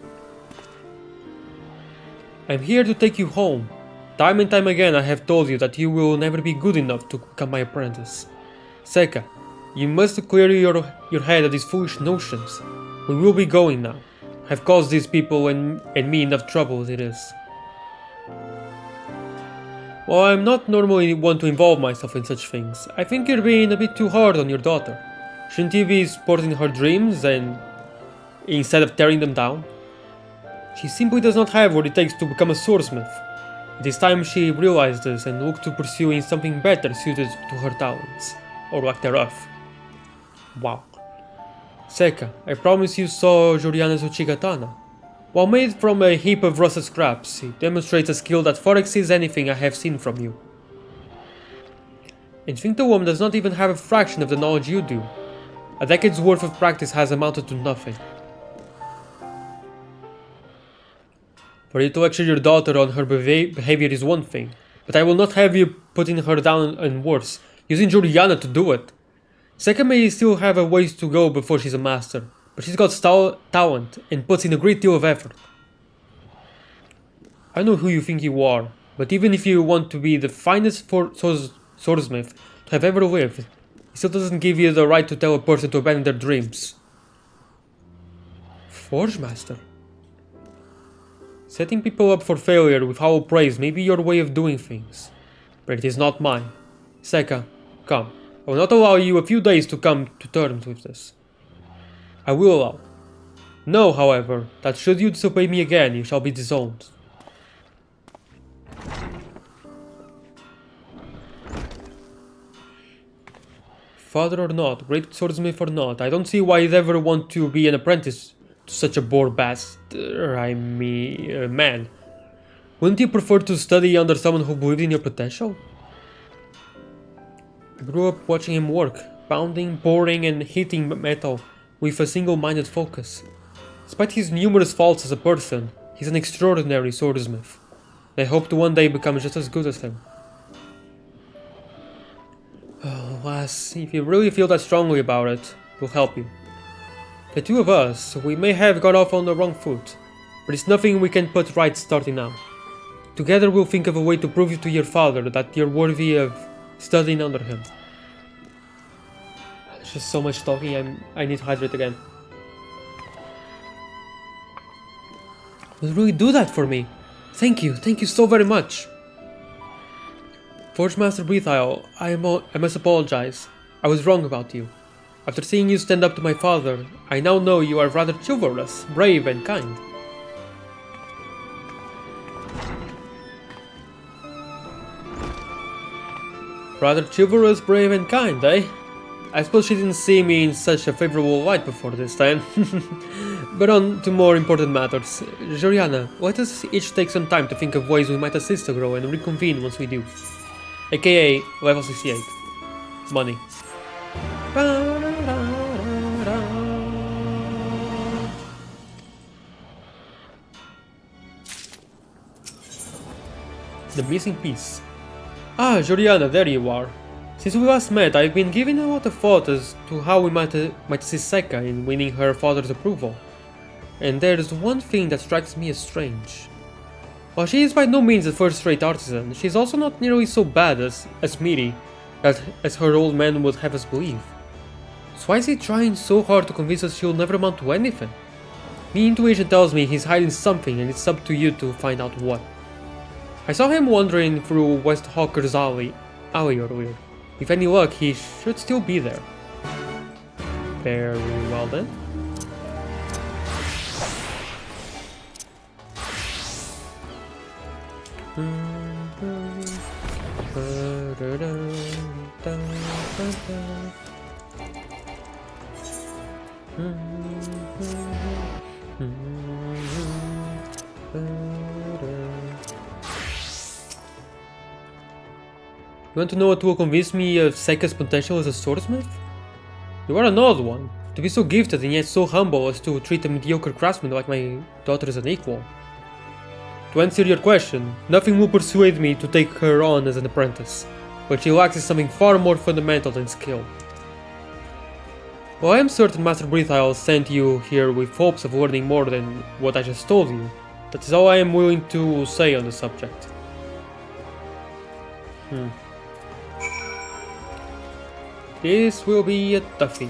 I'm here to take you home. Time and time again I have told you that you will never be good enough to become my apprentice. Seka, you must clear your head of these foolish notions. We will be going now. I've caused these people and me enough trouble as it is. While I'm not normally one to involve myself in such things, I think you're being a bit too hard on your daughter. Shouldn't you be supporting her dreams and instead of tearing them down? She simply does not have what it takes to become a swordsmith. It is time she realized this and looked to pursuing something better suited to her talents, or lack thereof. Wow. Seka, I promise you saw Juliana's Uchigatana. While made from a heap of rusted scraps, it demonstrates a skill that far exceeds anything I have seen from you. And think the woman does not even have a fraction of the knowledge you do. A decade's worth of practice has amounted to nothing. For you to lecture your daughter on her behavior is one thing, but I will not have you putting her down and worse, using Juliana to do it. Seka may still have a ways to go before she's a master, but she's got talent and puts in a great deal of effort. I know who you think you are, but even if you want to be the finest swordsmith to have ever lived, it still doesn't give you the right to tell a person to abandon their dreams. Forge Master? Setting people up for failure with hollow praise may be your way of doing things, but it is not mine. Seka, come. I will not allow you a few days to come to terms with this. I will allow. Know, however, that should you disobey me again, you shall be disowned. Father or not, great swordsmith or not, I don't see why you'd ever want to be an apprentice to such a bored man. Wouldn't you prefer to study under someone who believed in your potential? I grew up watching him work, pounding, pouring and heating metal with a single-minded focus. Despite his numerous faults as a person, he's an extraordinary swordsmith. I hope to one day become just as good as him. Oh, lass, if you really feel that strongly about it, we'll help you. The two of us, we may have got off on the wrong foot, but it's nothing we can put right starting now. Together we'll think of a way to prove to your father that you're worthy of studying under him. There's just so much talking, I need to hydrate again. You'll really do that for me. Thank you so very much. Forge Master Brithile, I must apologize. I was wrong about you. After seeing you stand up to my father, I now know you are rather chivalrous, brave and kind. Rather chivalrous, brave and kind, eh? I suppose she didn't see me in such a favorable light before this time. But on to more important matters. Juliana, let us each take some time to think of ways we might assist the girl and reconvene once we do. AKA level 68. Money. The missing piece. Ah, Juliana, there you are. Since we last met, I've been giving a lot of thought as to how we might assist Seka in winning her father's approval. And there's one thing that strikes me as strange. While she is by no means a first-rate artisan, she's also not nearly so bad as meaty as her old man would have us believe. So why is he trying so hard to convince us she'll never amount to anything? My intuition tells me he's hiding something and it's up to you to find out what. I saw him wandering through West Hawker's alley earlier. With any luck, he should still be there. Very well then. You want to know what will convince me of Seika's potential as a swordsmith? You are an odd one, to be so gifted and yet so humble as to treat a mediocre craftsman like my daughter as an equal. To answer your question, nothing will persuade me to take her on as an apprentice. What she lacks is something far more fundamental than skill. While I am certain Master Breathile sent you here with hopes of learning more than what I just told you, that is all I am willing to say on the subject. This will be a toughie.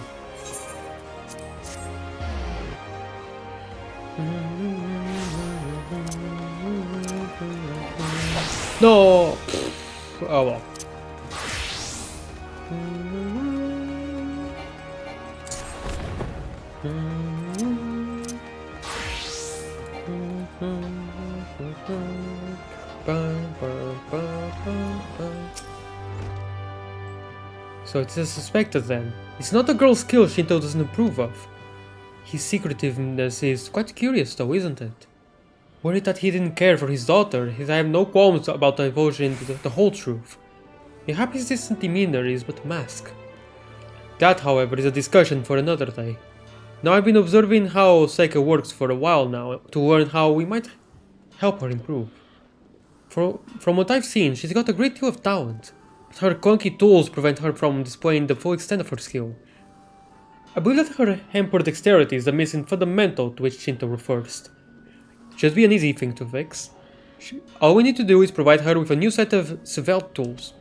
No! Oh well. So it's as suspected then. It's not a girl's skill Shinto doesn't approve of. His secretiveness is quite curious though, isn't it? Worried that he didn't care for his daughter, I have no qualms about divulging the whole truth. Perhaps his distant demeanor is but a mask. That, however, is a discussion for another day. Now I've been observing how Seika works for a while now to learn how we might help her improve. From what I've seen, she's got a great deal of talent, but her clunky tools prevent her from displaying the full extent of her skill. I believe that her hampered dexterity is the missing fundamental to which Shinto refers. It should be an easy thing to fix. All we need to do is provide her with a new set of Svelte tools.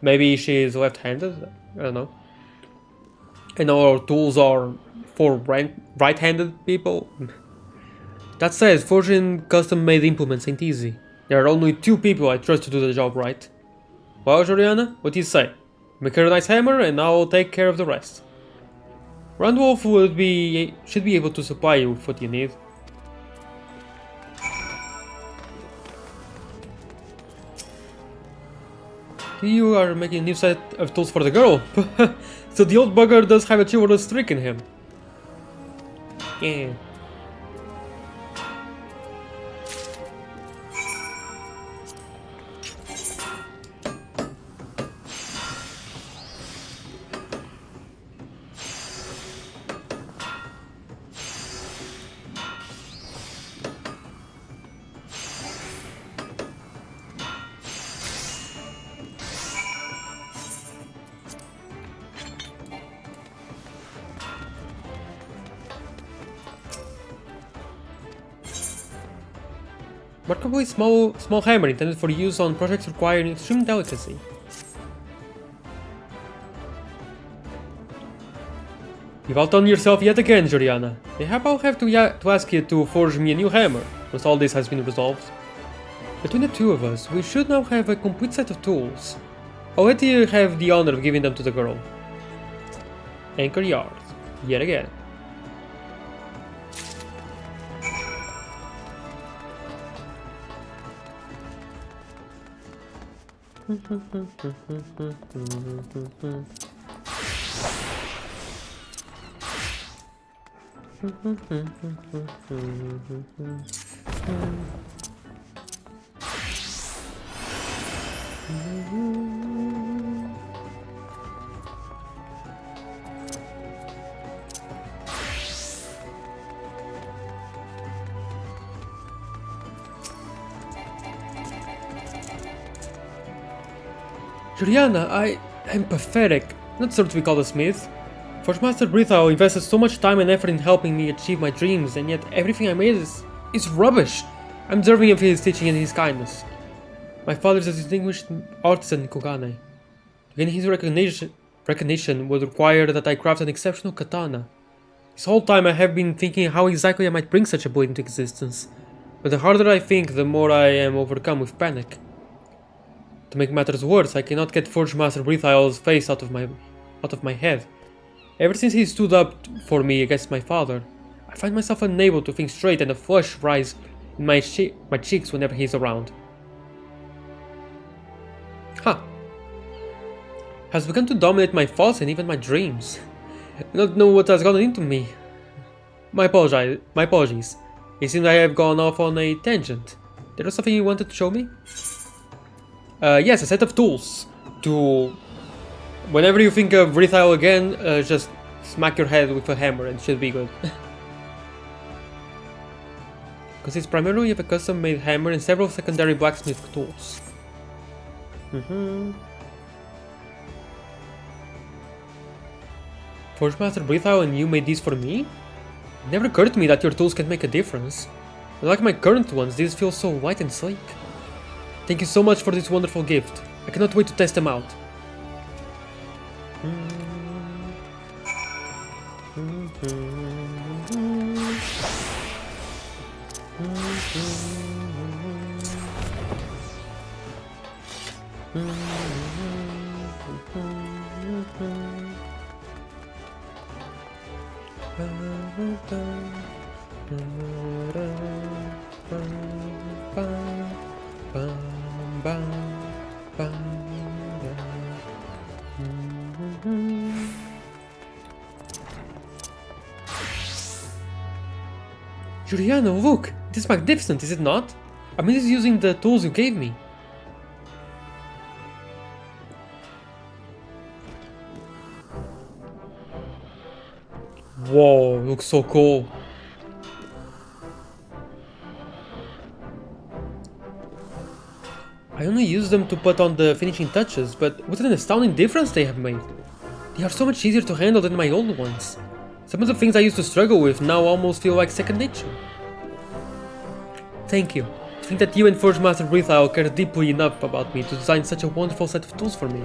Maybe she is left-handed? I don't know. And our tools are for right-handed people? That said, forging custom-made implements ain't easy. There are only 2 people I trust to do the job right. Well, Joriana, what do you say? Make her a nice hammer and I'll take care of the rest. Randwolf should be able to supply you with what you need. You are making a new set of tools for the girl. So the old bugger does have a chivalrous streak in him. Yeah. Remarkably small hammer intended for use on projects requiring extreme delicacy. You've outdone yourself yet again, Joriana. Mayhap I'll have to ask you to forge me a new hammer, once all this has been resolved. Between the 2 of us, we should now have a complete set of tools. I'll let you have the honor of giving them to the girl. Anchor Yard, yet again. Juliana, I'm pathetic. Not sure to be called a smith. Forge Master Breathile invested so much time and effort in helping me achieve my dreams, and yet everything I made is rubbish. I'm deserving of his teaching and his kindness. My father is a distinguished artisan in Kogane. To gain his recognition would require that I craft an exceptional katana. This whole time I have been thinking how exactly I might bring such a blade into existence, but the harder I think, the more I am overcome with panic. To make matters worse, I cannot get Forge Master Breathile's face out of my head. Ever since he stood up for me against my father, I find myself unable to think straight and a flush rise in my cheeks whenever he's around. Ha! Has begun to dominate my thoughts and even my dreams. I don't know what has gotten into me. My apologies. It seems I have gone off on a tangent. There was something you wanted to show me? Yes, a set of tools. To... Whenever you think of Rethyle again, just smack your head with a hammer and it should be good. Consists primarily of a custom-made hammer and several secondary blacksmith tools. Forgemaster Rethyle and you made these for me? It never occurred to me that your tools can make a difference. Unlike my current ones, these feel so light and sleek. Thank you so much for this wonderful gift. I cannot wait to test them out. Juliana, look! This is magnificent, is it not? I'm just using the tools you gave me. Whoa, looks so cool. I only use them to put on the finishing touches, but what an astounding difference they have made. They are so much easier to handle than my old ones. Some of the things I used to struggle with now almost feel like second nature. Thank you. I think that you and Forgemaster Rethyle care deeply enough about me to design such a wonderful set of tools for me.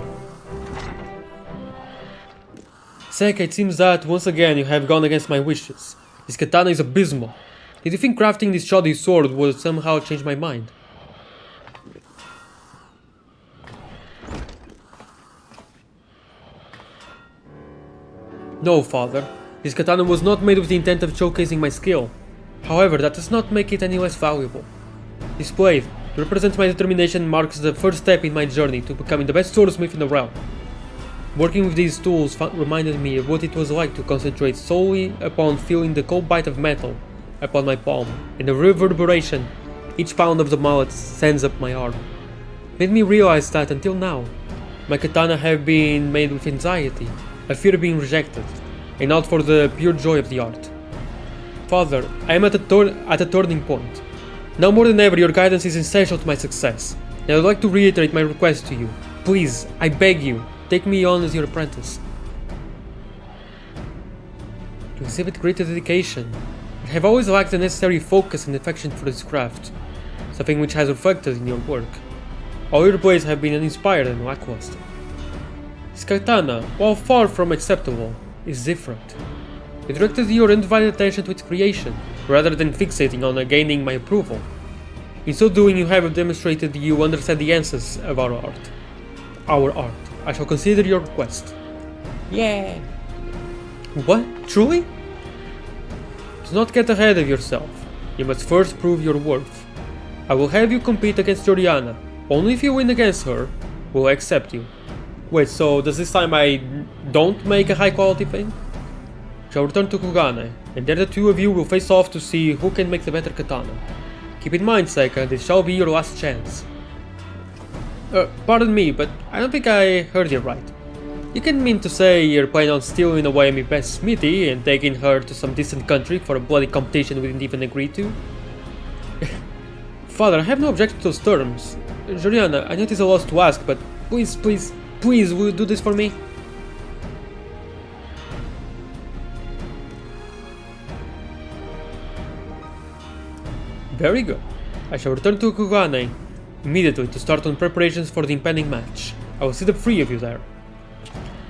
Seika, it seems that, once again, you have gone against my wishes. This katana is abysmal. Did you think crafting this shoddy sword would somehow change my mind? No, father. This katana was not made with the intent of showcasing my skill. However, that does not make it any less valuable. This blade, to represent my determination, marks the first step in my journey to becoming the best swordsmith in the realm. Working with these tools reminded me of what it was like to concentrate solely upon feeling the cold bite of metal upon my palm, and the reverberation each pound of the mallet sends up my arm. It made me realize that, until now, my katana have been made with anxiety, a fear of being rejected, and not for the pure joy of the art. Father, I am at a turning point. Now more than ever, your guidance is essential to my success, and I would like to reiterate my request to you. Please, I beg you, take me on as your apprentice. You exhibit greater dedication, but have always lacked the necessary focus and affection for this craft, something which has reflected in your work. All your blades have been uninspired and lackluster. This katana, while far from acceptable, is different. You directed your undivided attention to its creation, rather than fixating on gaining my approval. In so doing, you have demonstrated you understand the essence of our art. Our art. I shall consider your request. Yeah. What? Truly? Do not get ahead of yourself. You must first prove your worth. I will have you compete against Joriana. Only if you win against her, will I accept you. Wait, so does this time I don't make a high quality thing? Shall return to Kugane, and there the two of you will face off to see who can make the better katana. Keep in mind, Seika, this shall be your last chance. Pardon me, but I don't think I heard you right. You can mean to say you're planning on stealing away my best smithy and taking her to some distant country for a bloody competition we didn't even agree to? Father, I have no objection to those terms. Joriana, I know it is a loss to ask, but please, will you do this for me? Very good. I shall return to Kugane immediately to start on preparations for the impending match. I will see the three of you there.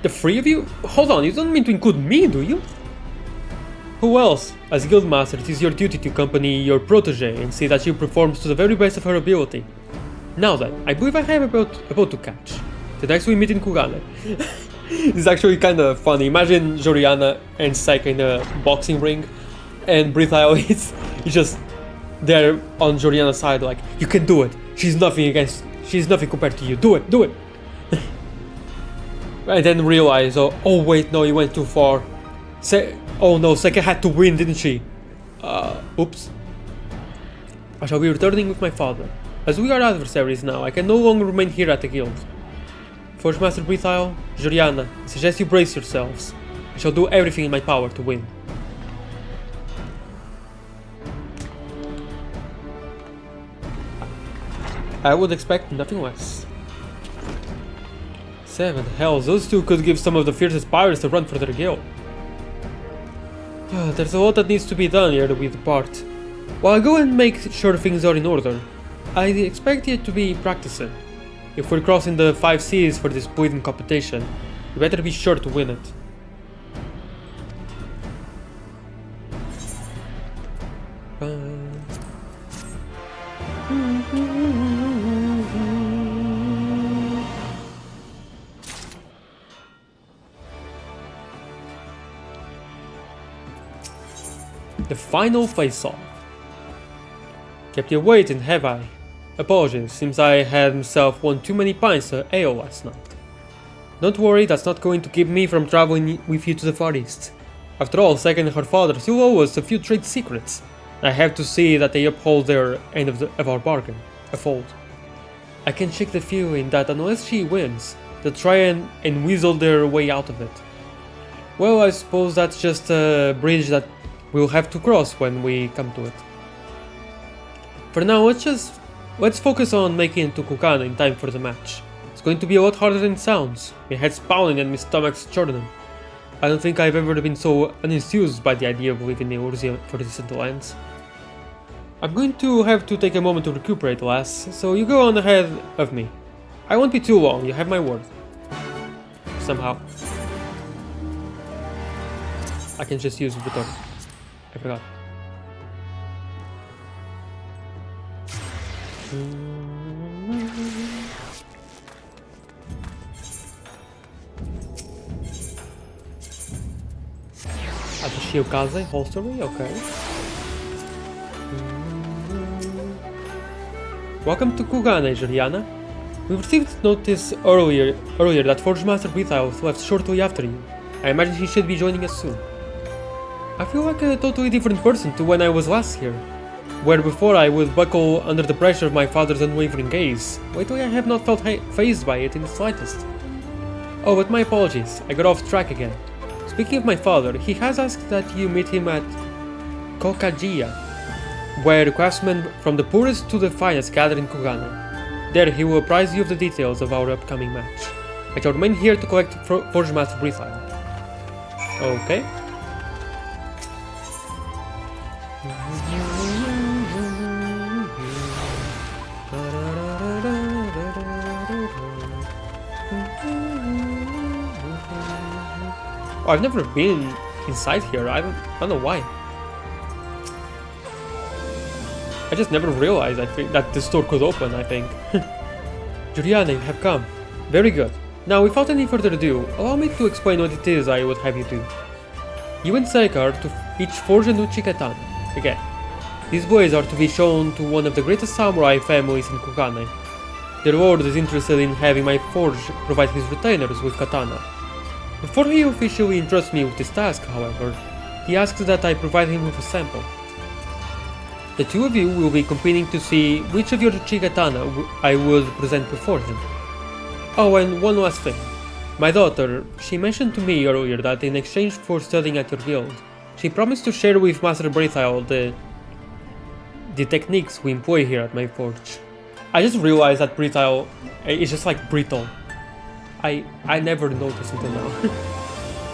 The three of you? Hold on, you don't mean to include me, do you? Who else? As guildmaster, it is your duty to accompany your protege and see that she performs to the very best of her ability. Now then, I believe I have about to catch. The next we meet in Kugane. It's actually kinda funny. Imagine Joriana and Seika in a boxing ring, and Rethyle is just there on Joriana's side like, you can do it. She's nothing compared to you. Do it. I then realized, oh wait, no, you went too far. Oh no, Seka had to win, didn't she? Oops. I shall be returning with my father. As we are adversaries now, I can no longer remain here at the guild. Forge Master Brithile, Juliana, I suggest you brace yourselves. I shall do everything in my power to win. I would expect nothing less. 7 hells, those two could give some of the fiercest pirates a run for their guild. There's a lot that needs to be done here we depart. While I go and make sure things are in order, I expect you to be practicing. If we're crossing the 5 seas for this bleeding competition, you better be sure to win it. The final face-off. Kept you waiting, have I? Apologies, seems I had myself one too many pints of ale last night. Don't worry, that's not going to keep me from traveling with you to the Far East. After all, Seka and her father still owe us a few trade secrets. I have to see that they uphold their end of our bargain. A fold. I can shake the feeling that unless she wins, they'll try and weasel their way out of it. Well, I suppose that's just a bridge that we'll have to cross when we come to it. For now, let's focus on making it to Kukana in time for the match. It's going to be a lot harder than it sounds. My head's pounding and my stomach's churning. I don't think I've ever been so unenthused by the idea of leaving Eorzea for distant lands. I'm going to have to take a moment to recuperate, lass, so you go on ahead of me. I won't be too long, you have my word. Somehow. I can just use Vitor. I forgot. Atashio Kaze, holstery, okay. Welcome to Kugane, Juliana. We received notice earlier that Forge Master Brithile left shortly after you. I imagine he should be joining us soon. I feel like a totally different person to when I was last here, where before I would buckle under the pressure of my father's unwavering gaze. Lately I have not felt fazed by it in the slightest. Oh, but my apologies, I got off track again. Speaking of my father, he has asked that you meet him at Kokajia, where craftsmen from the poorest to the finest gather in Kugane. There he will apprise you of the details of our upcoming match. I shall remain here to collect Forge Master Brithile. Okay. I've never been inside here, I don't know why. I just never realized that the store could open, I think. Juliana, you have come. Very good. Now, without any further ado, allow me to explain what it is I would have you do. You and Seka are to each forge a new Chikatana. Again, these blades are to be shown to one of the greatest samurai families in Kugane. The lord is interested in having my forge provide his retainers with katana. Before he officially entrusts me with this task, however, he asks that I provide him with a sample. The two of you will be competing to see which of your Chikatana I would present before him. Oh, and one last thing. My daughter, she mentioned to me earlier that in exchange for studying at your guild, she promised to share with Master Brithile the techniques we employ here at my forge. I just realized that Brithile is just like brittle. I never noticed until now.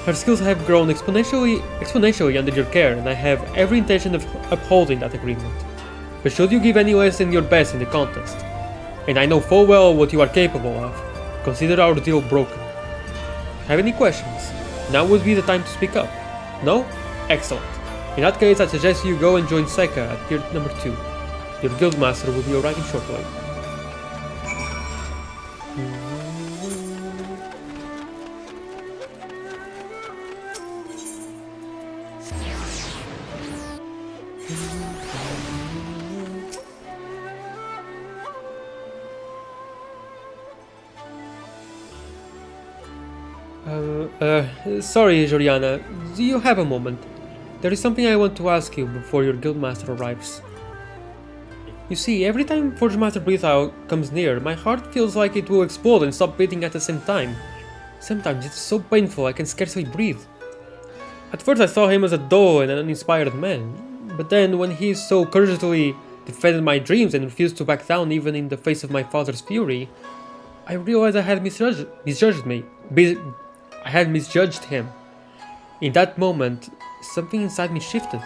Her skills have grown exponentially under your care, and I have every intention of upholding that agreement. But should you give any less than your best in the contest, and I know full well what you are capable of, consider our deal broken. Have any questions? Now would be the time to speak up. No? Excellent. In that case, I suggest you go and join Seka at pier number 2. Your guildmaster will be arriving shortly. Sorry, Joriana. Do you have a moment? There is something I want to ask you before your guildmaster arrives. You see, every time Forge Master Breathe Out comes near, my heart feels like it will explode and stop beating at the same time. Sometimes it's so painful I can scarcely breathe. At first I saw him as a dull and an uninspired man, but then when he so courageously defended my dreams and refused to back down even in the face of my father's fury, I realized I had misjudged him. In that moment, something inside me shifted.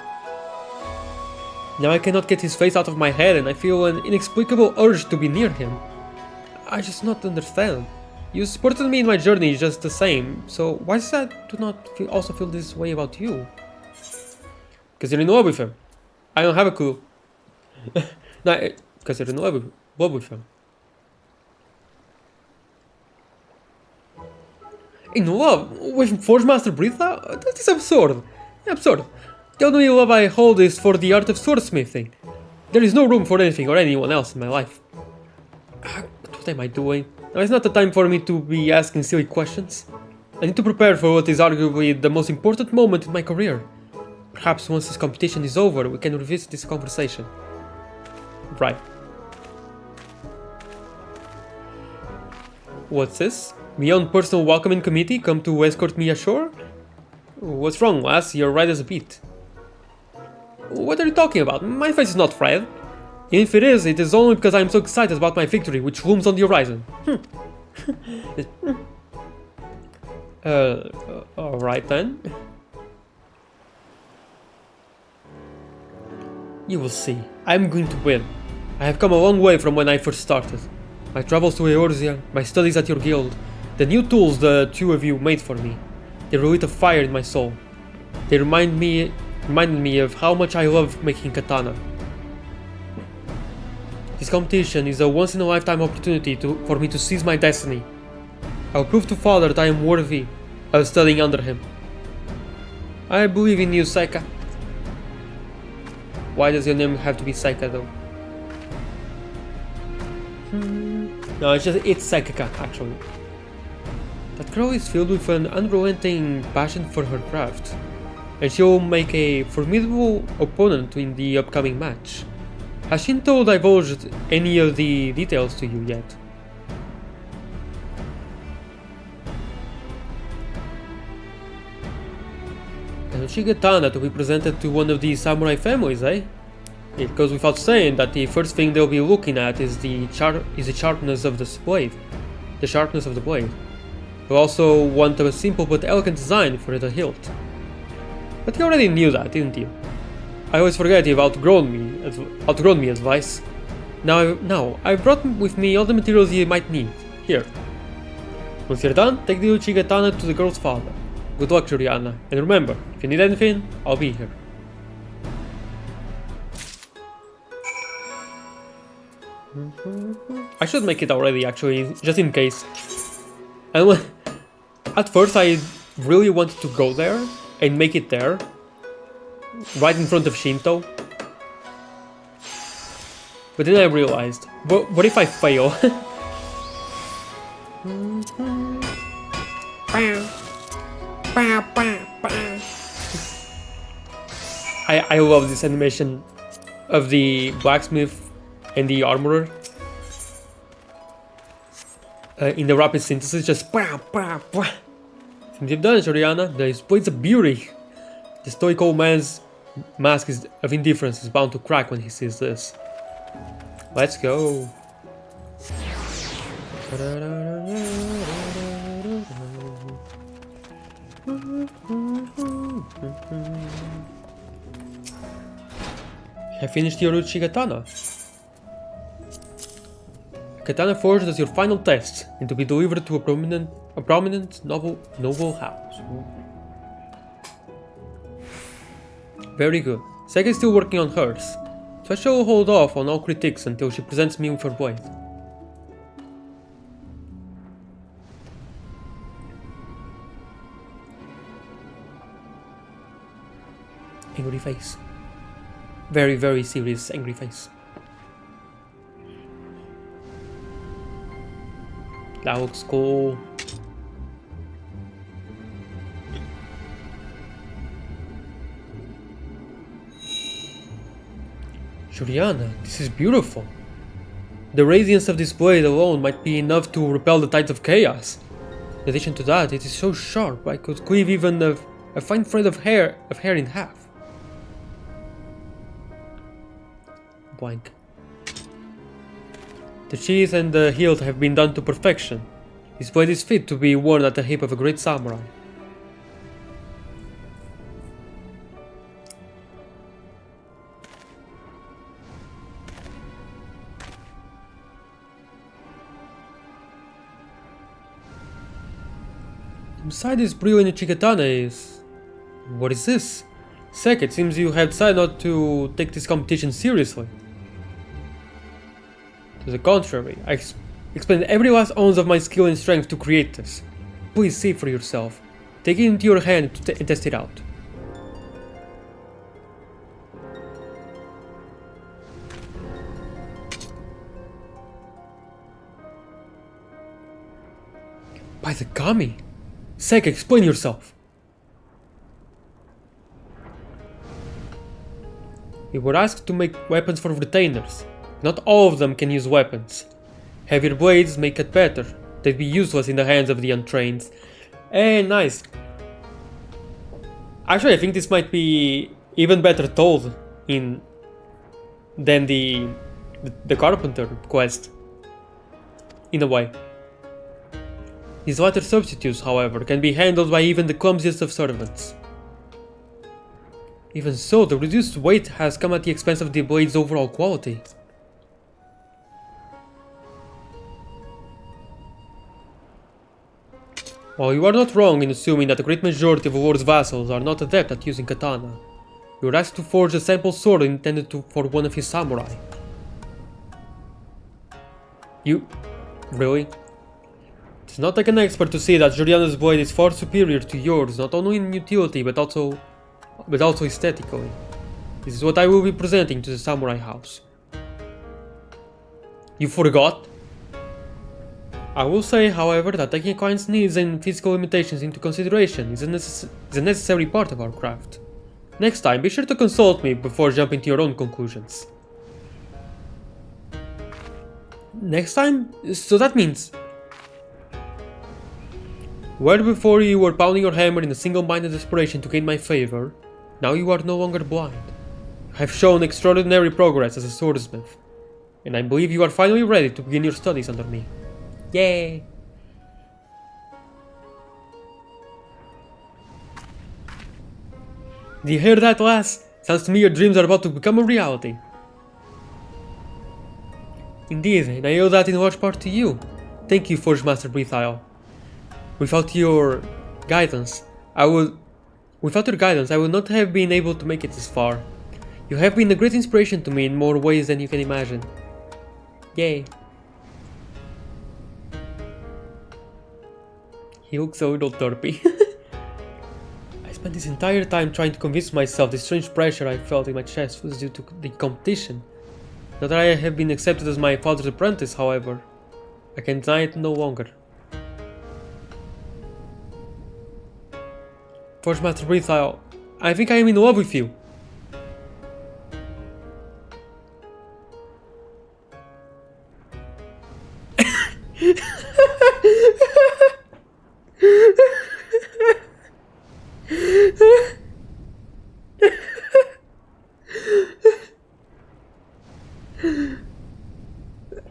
Now I cannot get his face out of my head and I feel an inexplicable urge to be near him. I just not understand. You supported me in my journey just the same, so why is that do not also feel this way about you? Because you're in love with him. I don't have a clue. No, because you're in love with him. In love? With Forge Master Breatha? That is absurd. Absurd. The only love I hold is for the art of swordsmithing. There is no room for anything or anyone else in my life. What am I doing? Now it's not the time for me to be asking silly questions. I need to prepare for what is arguably the most important moment in my career. Perhaps once this competition is over, we can revisit this conversation. Right. What's this? My own personal welcoming committee come to escort me ashore? What's wrong, lass? You're right as a beat. What are you talking about? My face is not red. If it is only because I'm so excited about my victory, which looms on the horizon. Alright then. You will see. I'm going to win. I have come a long way from when I first started. My travels to Eorzea, my studies at your guild, the new tools the two of you made for me. They lit a fire in my soul. They reminded me of how much I love making katana. This competition is a once-in-a-lifetime opportunity for me to seize my destiny. I will prove to Father that I am worthy of studying under him. I believe in you, Saika. Why does your name have to be Saika though? No, it's Saikaka actually. That girl is filled with an unrelenting passion for her craft, and she will make a formidable opponent in the upcoming match. Has Shinto divulged any of the details to you yet? And Shigatana to be presented to one of the samurai families, eh? It goes without saying that the first thing they'll be looking at is the sharpness of the blade. The sharpness of the blade. They'll also want a simple but elegant design for the hilt. But you already knew that, didn't you? I always forget you've outgrown me, advice. Now, I've brought with me all the materials you might need. Here. Once you're done, take the Uchigatana to the girl's father. Good luck, Joriana. And remember, if you need anything, I'll be here. I should make it already, actually, just in case. And at first I really wanted to go there and make it there, right in front of Shinto. But then I realized, what if I fail? I love this animation of the blacksmith and the armorer. In the rapid synthesis, just Since you've done it, Joriana, the blade's a beauty. The stoic old man's mask of indifference is bound to crack when he sees this. Let's go. I finished your Uchigatana. Katana forged as your final test, and to be delivered to a prominent noble house. Very good. Sega is still working on hers, so I shall hold off on all critiques until she presents me with her blade. Angry face. Very, very serious angry face. That looks cool. Juliana, this is beautiful. The radiance of this blade alone might be enough to repel the tides of chaos. In addition to that, it is so sharp I could cleave even a fine thread of hair in half. Blank. The sheath and the hilt have been done to perfection. This blade is fit to be worn at the hip of a great samurai. Inside this brilliant Chikatana is... What is this? Sek, it seems you have decided not to take this competition seriously. To the contrary, I expended every last ounce of my skill and strength to create this. Please see for yourself. Take it into your hand and test it out. By the kami! Sek, explain yourself! We were asked to make weapons for retainers. Not all of them can use weapons. Heavier blades may cut better. They'd be useless in the hands of the untrained. Nice. Actually, I think this might be even better told than the carpenter quest. In a way. These latter substitutes, however, can be handled by even the clumsiest of servants. Even so, the reduced weight has come at the expense of the blade's overall quality. While you are not wrong in assuming that the great majority of a lord's vassals are not adept at using katana, you were asked to forge a sample sword intended for one of his samurai. You... really? It does not take an expert to see that Juliana's blade is far superior to yours, not only in utility but also aesthetically. This is what I will be presenting to the samurai house. You forgot? I will say, however, that taking a client's needs and physical limitations into consideration is a necessary part of our craft. Next time, be sure to consult me before jumping to your own conclusions. Next time? So that means... Where before you were pounding your hammer in a single-minded desperation to gain my favor, now you are no longer blind. You have shown extraordinary progress as a swordsmith, and I believe you are finally ready to begin your studies under me. Yay! Do you hear that, lass? Sounds to me your dreams are about to become a reality. Indeed, and I owe that in large part to you. Thank you, Forge Master Breathisle. Without your guidance, I would not have been able to make it this far. You have been a great inspiration to me in more ways than you can imagine. Yay. He looks a little derpy. I spent this entire time trying to convince myself the strange pressure I felt in my chest was due to the competition. Now that I have been accepted as my father's apprentice, however, I can deny it no longer. Forge Master Breathisle, I think I am in love with you.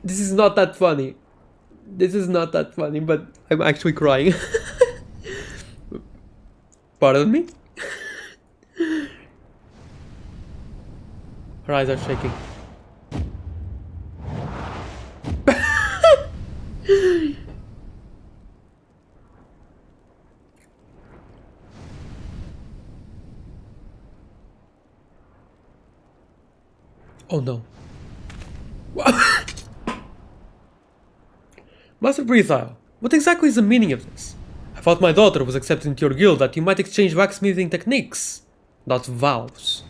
This is not that funny. This is not that funny, but I'm actually crying. Pardon me? Her eyes are shaking. Oh no. Master Breathisle, what exactly is the meaning of this? I thought my daughter was accepted into your guild that you might exchange blacksmithing techniques, not vows.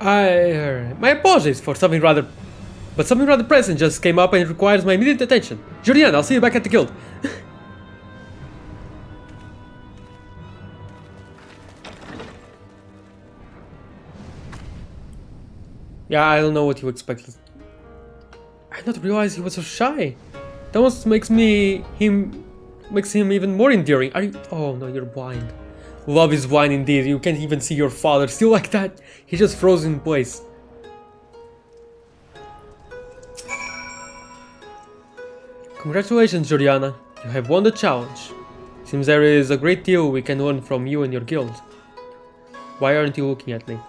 My apologies for something rather... But something rather pressing just came up and it requires my immediate attention. Julian, I'll see you back at the guild. Yeah, I don't know what you expected. I did not realize he was so shy. That almost makes him even more endearing. Are you? Oh no, you're blind. Love is blind indeed. You can't even see your father. Still like that? He just froze in place. Congratulations, Juliana. You have won the challenge. Seems there is a great deal we can learn from you and your guild. Why aren't you looking at me?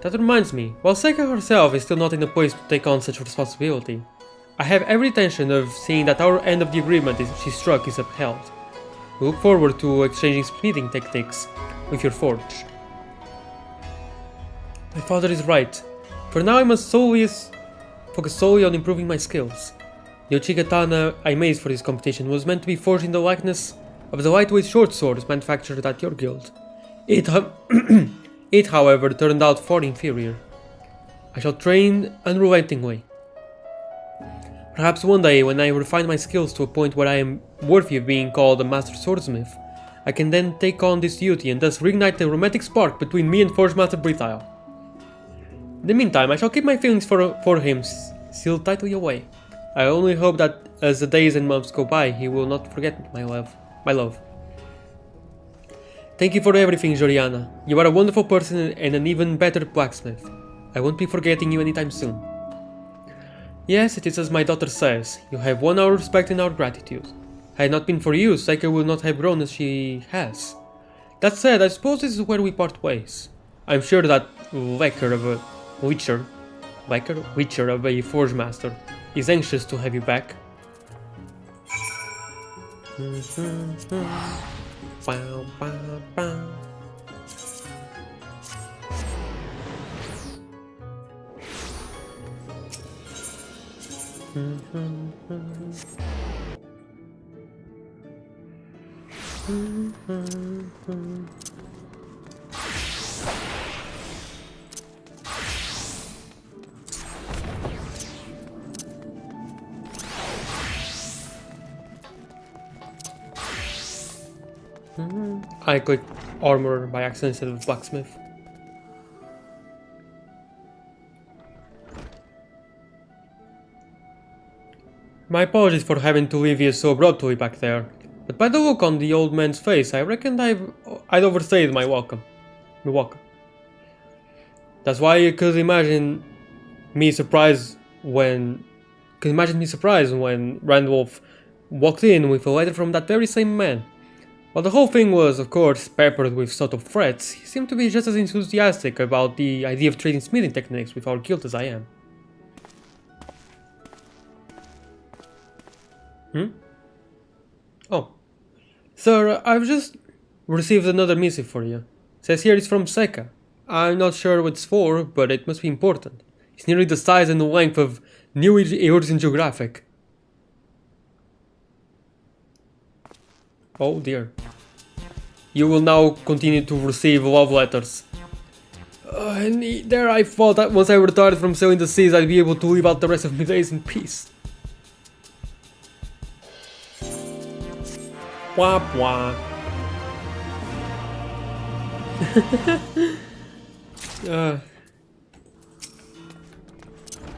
That reminds me, while Seika herself is still not in a place to take on such responsibility, I have every intention of seeing that our end of the agreement she struck is upheld. We look forward to exchanging smithing techniques with your forge. My father is right. For now I must focus solely on improving my skills. The Ochigatana I made for this competition was meant to be forged in the likeness of the lightweight short swords manufactured at your guild. It, however, turned out far inferior. I shall train unrelentingly. Perhaps one day, when I refine my skills to a point where I am worthy of being called a master swordsmith, I can then take on this duty and thus reignite the romantic spark between me and Forge Master Brithile. In the meantime, I shall keep my feelings for him sealed tightly away. I only hope that as the days and months go by, he will not forget my love. Thank you for everything, Joriana. You are a wonderful person and an even better blacksmith. I won't be forgetting you anytime soon. Yes, it is as my daughter says. You have won our respect and our gratitude. Had it not been for you, Seika would not have grown as she has. That said, I suppose this is where we part ways. I'm sure that Witcher of a Forge Master is anxious to have you back. Bow, bow, bow. I clicked armor by accident instead of blacksmith. My apologies for having to leave you so abruptly back there, but by the look on the old man's face, I reckoned I'd overstayed my welcome. That's why you could imagine me surprised when Randolph walked in with a letter from that very same man. While the whole thing was, of course, peppered with subtle threats, he seemed to be just as enthusiastic about the idea of trading smithing techniques with our guild as I am. Oh. Sir, I've just received another missive for you. Says here it's from Seika. I'm not sure what it's for, but it must be important. It's nearly the size and the length of New Emerging Geographic. Oh dear. You will now continue to receive love letters. And there I thought that once I retired from sailing the seas I'd be able to live out the rest of my days in peace. Wah wah.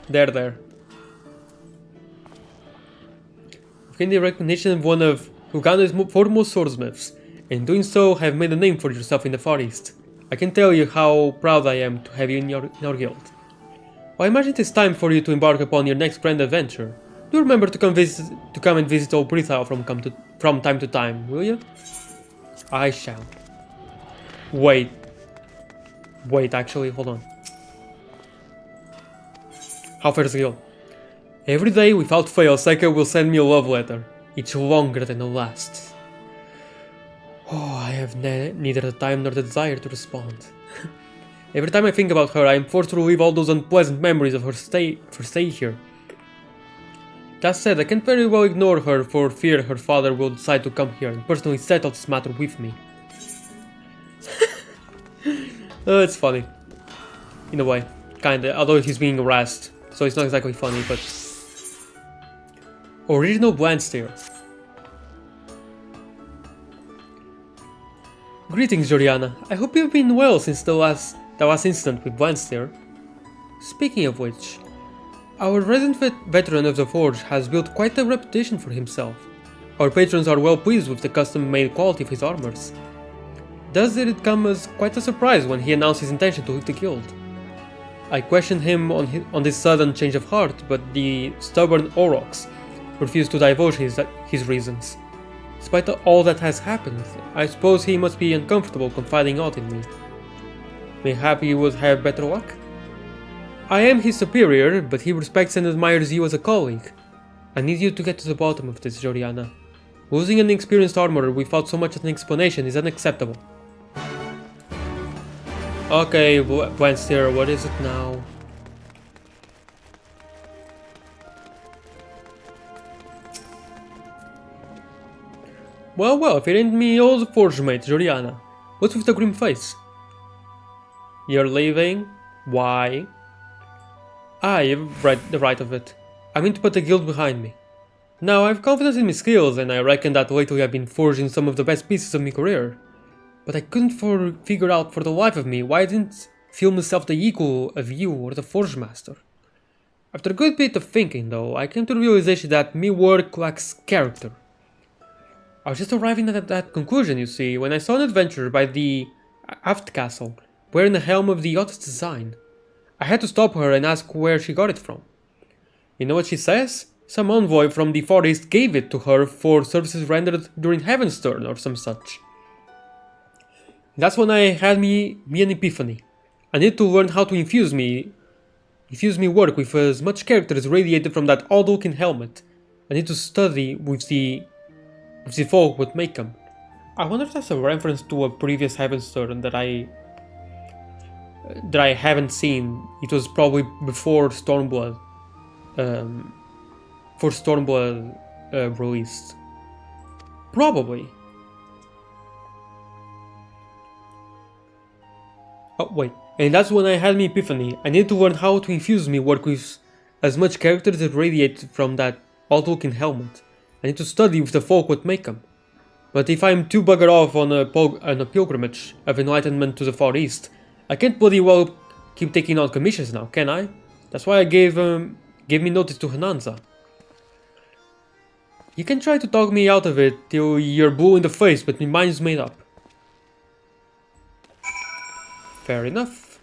There. You've gained the recognition of one of Ugandha's foremost swordsmiths, and in doing so have made a name for yourself in the Far East. I can tell you how proud I am to have you in our guild. Well, I imagine it is time for you to embark upon your next grand adventure. Do remember to come and visit old Brithile from time to time, will you? I shall. Wait, actually, hold on. How fares the guild? Every day, without fail, Seika will send me a love letter, each longer than the last. Oh, I have neither the time nor the desire to respond. Every time I think about her, I am forced to relive all those unpleasant memories of her stay here. That said, I can't very well ignore her for fear her father will decide to come here and personally settle this matter with me. Oh, it's funny. In a way. kinda, although he's being harassed, so it's not exactly funny, but... Original bland stare. Greetings, Joriana. I hope you've been well since the last incident with Blandstare. Speaking of which, our resident veteran of the Forge has built quite a reputation for himself. Our patrons are well pleased with the custom-made quality of his armors. Thus did it come as quite a surprise when he announced his intention to leave the guild. I questioned him on this sudden change of heart, but the stubborn Aurochs refused to divulge his reasons. Despite all that has happened, I suppose he must be uncomfortable confiding out in me. Mayhap he would have better luck? I am his superior, but he respects and admires you as a colleague. I need you to get to the bottom of this, Joriana. Losing an experienced armorer without so much as an explanation is unacceptable. Okay, Blandstare, what is it now? Well, if it ain't me old forge mate, Joriana. What's with the grim face? You're leaving? Why? You've the right of it. I mean to put the guild behind me. Now, I have confidence in my skills, and I reckon that lately I've been forging some of the best pieces of my career. But I couldn't figure out for the life of me why I didn't feel myself the equal of you or the Forge Master. After a good bit of thinking, though, I came to the realization that me work lacks character. I was just arriving at that conclusion, you see, when I saw an adventurer by the Aft Castle, wearing the helm of the oddest design. I had to stop her and ask where she got it from. You know what she says? Some envoy from the Far East gave it to her for services rendered during Heaven's Turn or some such. That's when I had me an epiphany. I need to learn how to infuse me work with as much character as radiated from that odd-looking helmet. I need to study with the folk what make them. I wonder if that's a reference to a previous Heaven's Turn that I haven't seen. It was probably before Stormblood. Released. Probably. Oh wait, and that's when I had my epiphany. I need to learn how to infuse me work with as much character that radiates from that odd-looking helmet. I need to study with the folk what make them. But if I'm too buggered off on a pilgrimage of enlightenment to the Far East, I can't bloody well keep taking on commissions now, can I? That's why I gave me notice to Hananza. You can try to talk me out of it till you're blue in the face, but my mind's made up. Fair enough.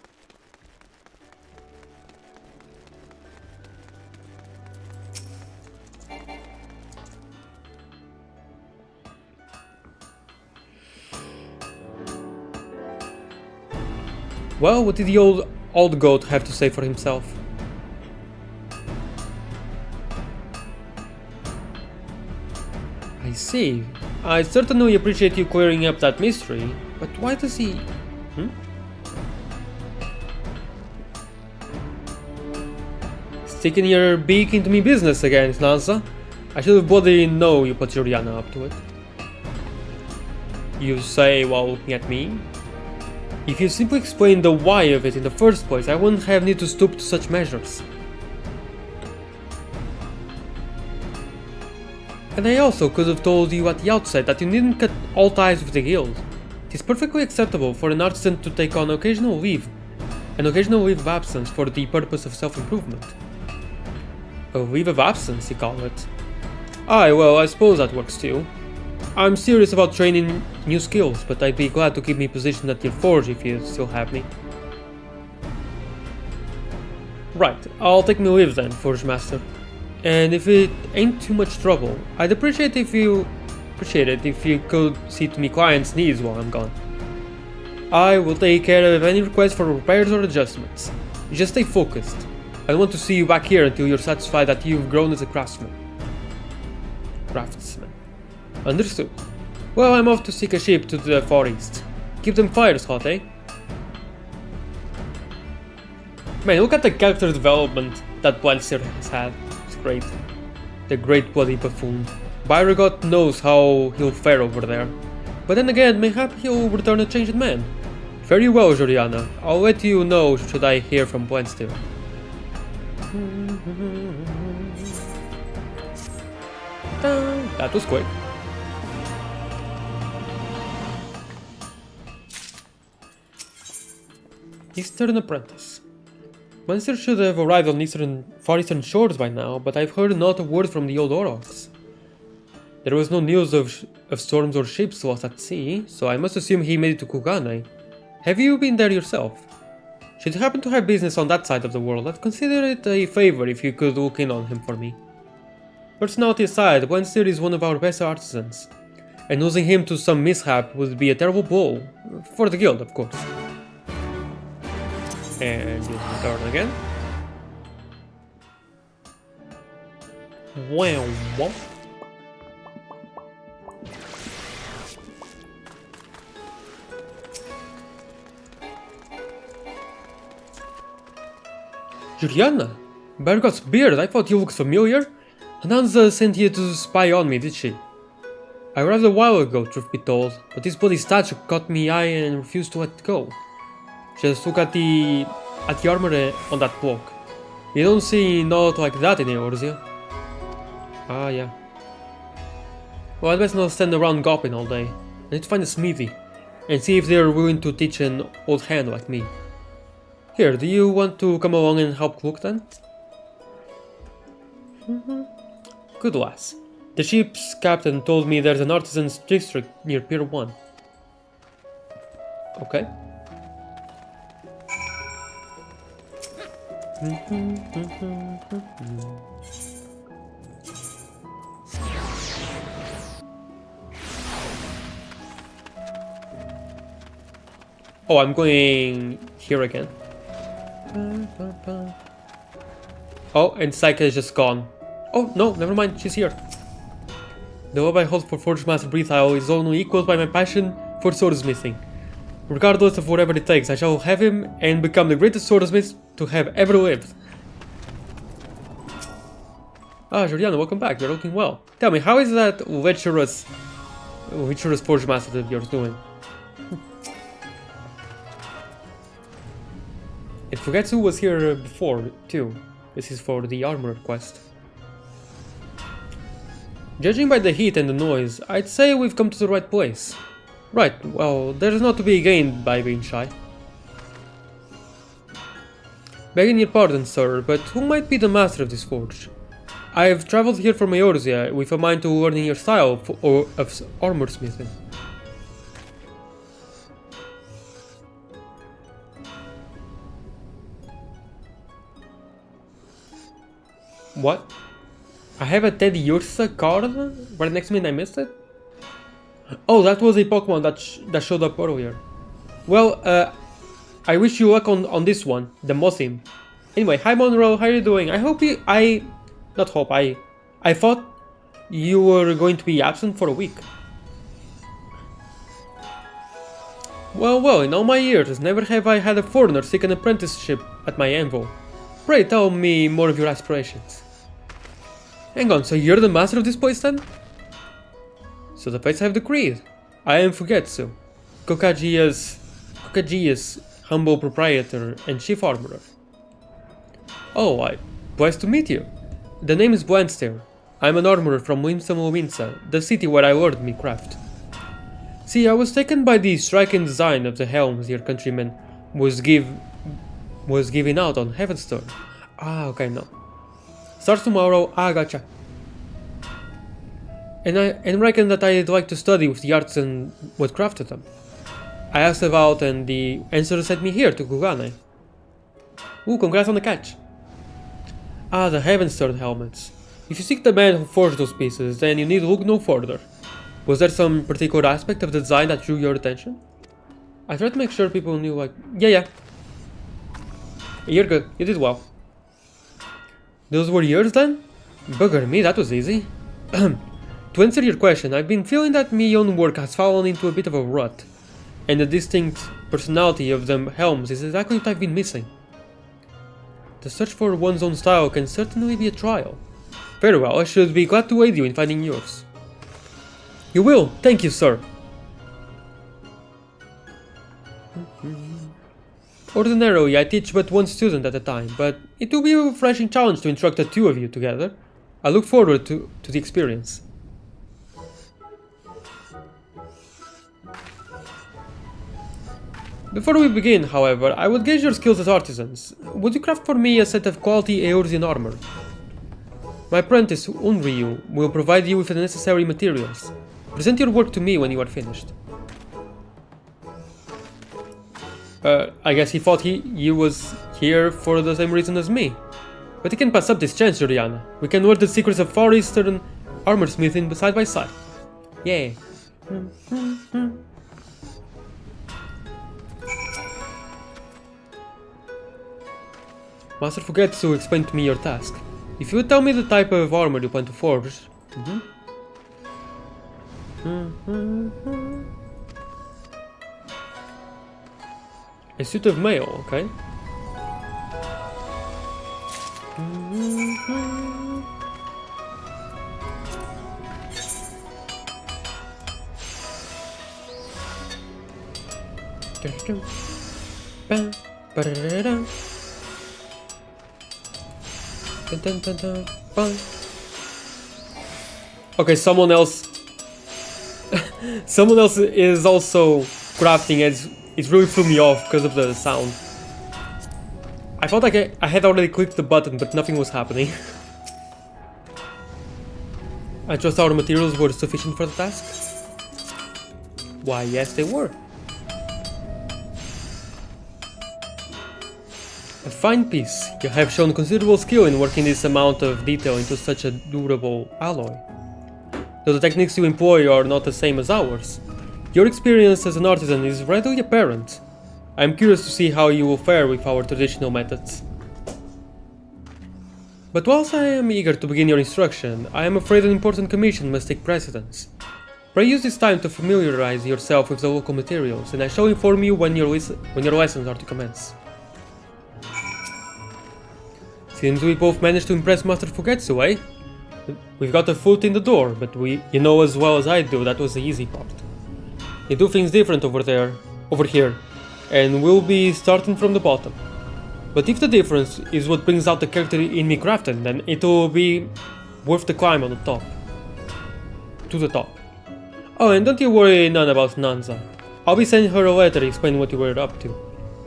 Well, what did the old goat have to say for himself? I see. I certainly appreciate you clearing up that mystery, but why does he... Sticking your beak into me business again, Nanza. I should have bloody know you put Joriana up to it. You say while looking at me? If you simply explained the why of it in the first place, I wouldn't have need to stoop to such measures. And I also could have told you at the outset that you needn't cut all ties with the guild. It is perfectly acceptable for an artisan to take on an occasional leave of absence for the purpose of self-improvement. A leave of absence, you call it? Aye, well, I suppose that works too. I'm serious about training new skills, but I'd be glad to keep me positioned at your forge if you still have me. Right, I'll take my leave then, Forge Master. And if it ain't too much trouble, I'd appreciate it if you could see to me clients' needs while I'm gone. I will take care of any requests for repairs or adjustments. You just stay focused. I don't want to see you back here until you're satisfied that you've grown as a craftsman. Understood. Well, I'm off to seek a ship to the Far East. Keep them fires hot, eh? Man, look at the character development that Blandstare has had. It's great. The great bloody buffoon. Byregot knows how he'll fare over there. But then again, mayhap he'll return a changed man. Very well, Juliana. I'll let you know should I hear from Blenstill. That was quick. Eastern Apprentice. Monster should have arrived on far eastern shores by now, but I've heard not a word from the old Aurochs. There was no news of storms or ships lost at sea, so I must assume he made it to Kugane. Have you been there yourself? Should you happen to have business on that side of the world, I'd consider it a favor if you could look in on him for me. Personality aside, Blenstill is one of our best artisans, and losing him to some mishap would be a terrible blow. For the guild, of course. And use my turn again. Wow. Juliana? Bergot's beard, I thought you looked familiar. Ananza sent you to spy on me, did she? I arrived a while ago, truth be told, but this bloody statue caught me eye and refused to let go. Just look at the armor on that block. You don't see not like that in Eorzea. Ah, yeah. Well, I'd best not stand around gawping all day. I need to find a smithy, and see if they're willing to teach an old hand like me. Here, do you want to come along and help cook then? Good lass. The ship's captain told me there's an artisan's district near Pier 1. Okay. Oh, I'm going here again. Oh, and Psyche is just gone. Oh, no, never mind, she's here. The love I hold for Forge Master Breathile is only equaled by my passion for swordsmithing. Regardless of whatever it takes, I shall have him and become the greatest swordsmith to have ever lived. Ah, Juliana, welcome back, you're looking well. Tell me, how is that lecherous Forge Master that you're doing? And Fugetsu was here before, too. This is for the armor quest. Judging by the heat and the noise, I'd say we've come to the right place. Right, well, there's not to be gained by being shy. Begging your pardon, sir, but who might be the master of this forge? I've traveled here from Eorzea with a mind to learning your style of armor smithing. What? I have a Teddy Ursa card right next to me and I missed it? Oh, that was a Pokemon that showed up earlier. Well, I wish you luck on this one, the Mothim. Anyway, hi Monroe, how are you doing? I thought you were going to be absent for a week. Well, in all my years, never have I had a foreigner seek an apprenticeship at my anvil. Pray tell me more of your aspirations. Hang on, so you're the master of this place then? So the fates have decreed. I am Fugetsu, Kokajiya's humble proprietor and chief armorer. Oh, pleased to meet you. The name is Blenstill. I'm an armorer from Winsa, the city where I learned me craft. See, I was taken by the striking design of the helms your countryman was giving out on Heavenstone. Ah, okay, no. Starts tomorrow, I gotcha. And reckon that I'd like to study with the artisan what crafted them. I asked about and the answer sent me here to Kugane. Ooh, congrats on the catch. Ah, the Heavenstone helmets. If you seek the man who forged those pieces, then you need look no further. Was there some particular aspect of the design that drew your attention? I tried to make sure people knew, like, yeah. You're good, you did well. Those were yours then? Bugger me, that was easy. To answer your question, I've been feeling that my own work has fallen into a bit of a rut, and the distinct personality of the helms is exactly what I've been missing. The search for one's own style can certainly be a trial. Very well, I should be glad to aid you in finding yours. You will, thank you, sir. Ordinarily, I teach but one student at a time, but it will be a refreshing challenge to instruct the two of you together. I look forward to the experience. Before we begin, however, I would gauge your skills as artisans. Would you craft for me a set of quality Eorzean armor? My apprentice, Unryu, will provide you with the necessary materials. Present your work to me when you are finished. I guess he thought he was here for the same reason as me. But he can pass up this chance, Juliana. We can learn the secrets of Far Eastern armor smithing side by side. Yeah. Master Fugetsu explained to me your task. If you would tell me the type of armor you plan to forge... A suit of mail, okay. Okay, someone else is also crafting. It really threw me off because of the sound. I felt like I had already clicked the button, but nothing was happening. I trust our materials were sufficient for the task? Why, yes they were. A fine piece. You have shown considerable skill in working this amount of detail into such a durable alloy. Though the techniques you employ are not the same as ours, your experience as an artisan is readily apparent. I am curious to see how you will fare with our traditional methods. But whilst I am eager to begin your instruction, I am afraid an important commission must take precedence. Pray use this time to familiarize yourself with the local materials, and I shall inform you when your lessons are to commence. Seems we both managed to impress Master Fugetsu, eh? We've got a foot in the door, but you know as well as I do that was the easy part. They do things different over here, and we'll be starting from the bottom. But if the difference is what brings out the character in me crafting, then it will be worth the climb on the top. To the top. Oh, and don't you worry none about Nanza. I'll be sending her a letter explaining what you were up to.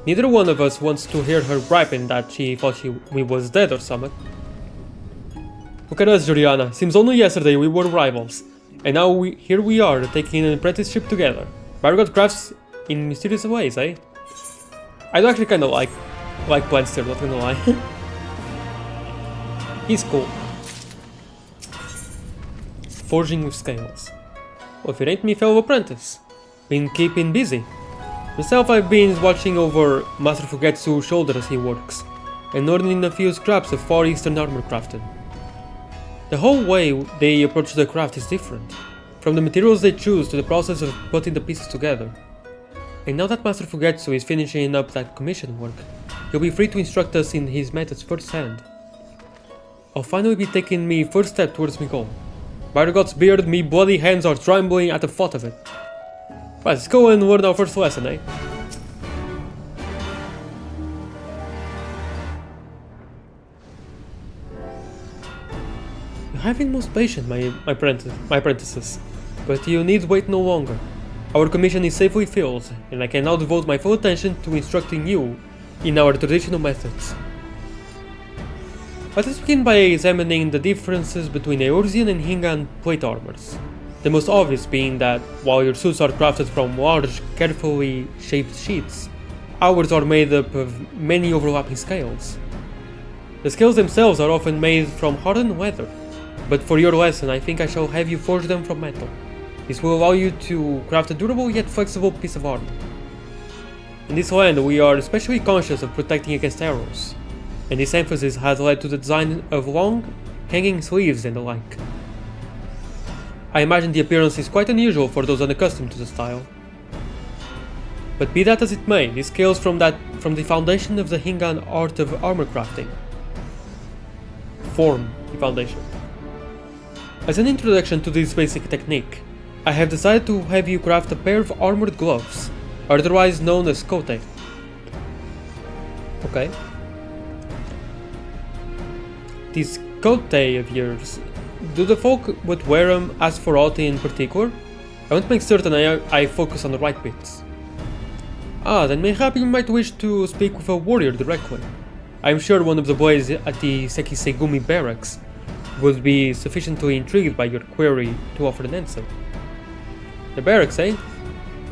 Neither one of us wants to hear her griping that she thought we was dead or something. Look at us, Juliana. Seems only yesterday we were rivals. And now here we are, taking an apprenticeship together. Bargot crafts in mysterious ways, eh? I do actually kinda like Planster, not gonna lie. He's cool. Forging with scales. Well, if it ain't me fellow apprentice. Been keeping busy. Myself, I've been watching over Master Fugetsu's shoulder as he works, and learning a few scraps of Far Eastern armor crafting. The whole way they approach the craft is different, from the materials they choose to the process of putting the pieces together. And now that Master Fugetsu is finishing up that commission work, he'll be free to instruct us in his methods firsthand. I'll finally be taking my first step towards my goal. By the God's beard, me bloody hands are trembling at the thought of it. Right, let's go and learn our first lesson, eh? You have been most patient, my apprentices, but you need wait no longer. Our commission is safely filled, and I can now devote my full attention to instructing you in our traditional methods. Let us begin by examining the differences between Eorzean and Hingan plate armors. The most obvious being that, while your suits are crafted from large, carefully shaped sheets, ours are made up of many overlapping scales. The scales themselves are often made from hardened leather, but for your lesson I think I shall have you forge them from metal. This will allow you to craft a durable yet flexible piece of armor. In this land we are especially conscious of protecting against arrows, and this emphasis has led to the design of long, hanging sleeves and the like. I imagine the appearance is quite unusual for those unaccustomed to the style. But be that as it may, this scales from the foundation of the Hingan art of armor crafting. Form the foundation. As an introduction to this basic technique, I have decided to have you craft a pair of armored gloves, otherwise known as kote. Okay. These coat of yours, do the folk that wear them ask for aught in particular? I want to make certain I focus on the right bits. Ah, then mayhap you might wish to speak with a warrior directly. I am sure one of the boys at the Sekisegumi barracks would be sufficiently intrigued by your query to offer an answer. The barracks, eh?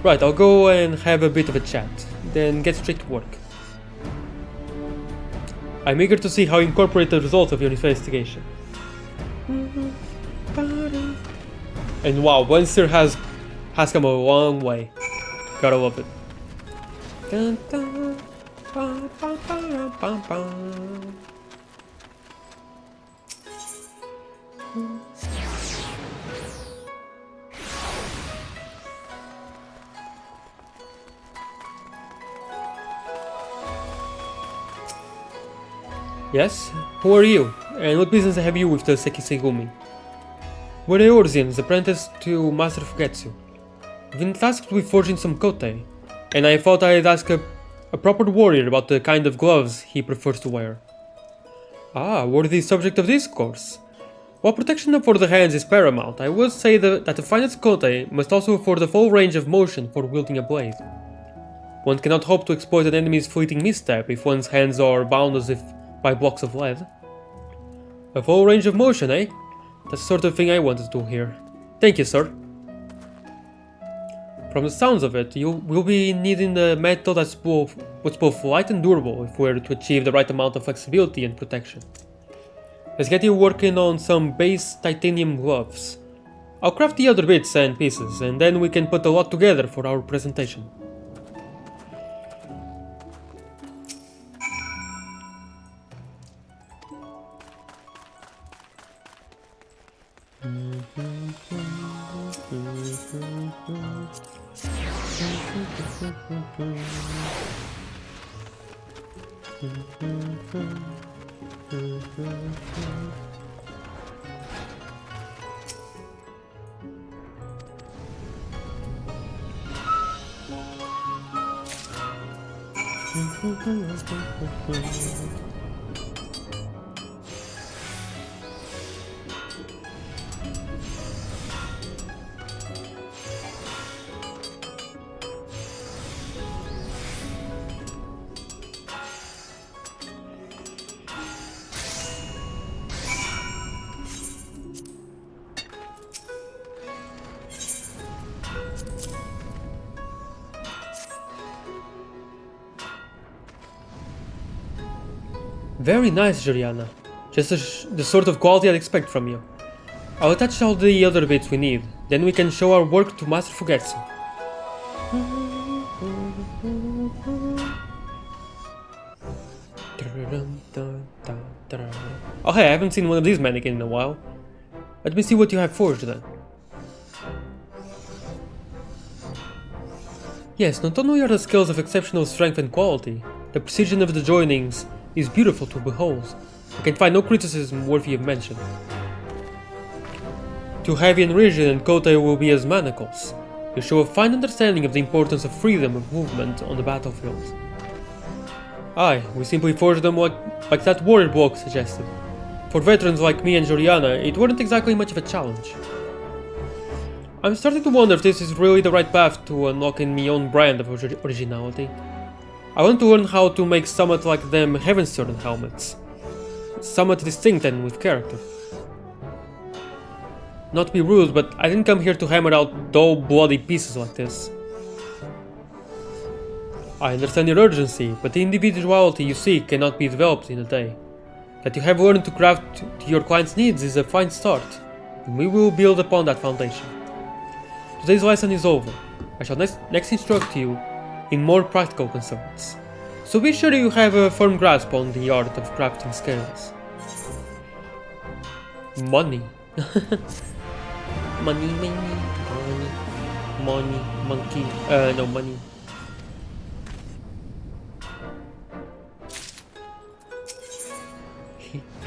Right, I'll go and have a bit of a chat, then get straight to work. I'm eager to see how you incorporate the results of your investigation. And wow, Wenser has come a long way. Gotta love it. Yes? Who are you? And what business have you with the Sekisegumi? We're Eorzean's apprentice to Master Fugetsu. I've been tasked with forging some kote, and I thought I'd ask a proper warrior about the kind of gloves he prefers to wear. Ah, worthy subject of discourse. While protection for the hands is paramount, I will say that the finest kote must also afford a full range of motion for wielding a blade. One cannot hope to exploit an enemy's fleeting misstep if one's hands are bound as if by blocks of lead. A full range of motion, eh? That's the sort of thing I wanted to hear. Thank you, sir. From the sounds of it, you will be needing a metal that's both light and durable if we're to achieve the right amount of flexibility and protection. Let's get you working on some base titanium gloves. I'll craft the other bits and pieces, and then we can put a lot together for our presentation. Very nice, Juliana. Just the sort of quality I'd expect from you. I'll attach all the other bits we need, then we can show our work to Master Fugetsu. Oh hey, I haven't seen one of these mannequins in a while. Let me see what you have forged then. Yes, not only are the skills of exceptional strength and quality, the precision of the joinings is beautiful to behold. I can find no criticism worthy of mention. Too heavy and rigid and kote will be as manacles. You show a fine understanding of the importance of freedom of movement on the battlefield. Aye, we simply forged them like that warrior bloke suggested. For veterans like me and Juliana, it wasn't exactly much of a challenge. I'm starting to wonder if this is really the right path to unlocking my own brand of originality. I want to learn how to make somewhat like them Heavenstone helmets. Somewhat distinct and with character. Not to be rude, but I didn't come here to hammer out dull, bloody pieces like this. I understand your urgency, but the individuality you seek cannot be developed in a day. That you have learned to craft to your client's needs is a fine start, and we will build upon that foundation. Today's lesson is over. I shall next instruct you in more practical concerns. So be sure you have a firm grasp on the art of crafting scales. Money. Money, monkey. No, money.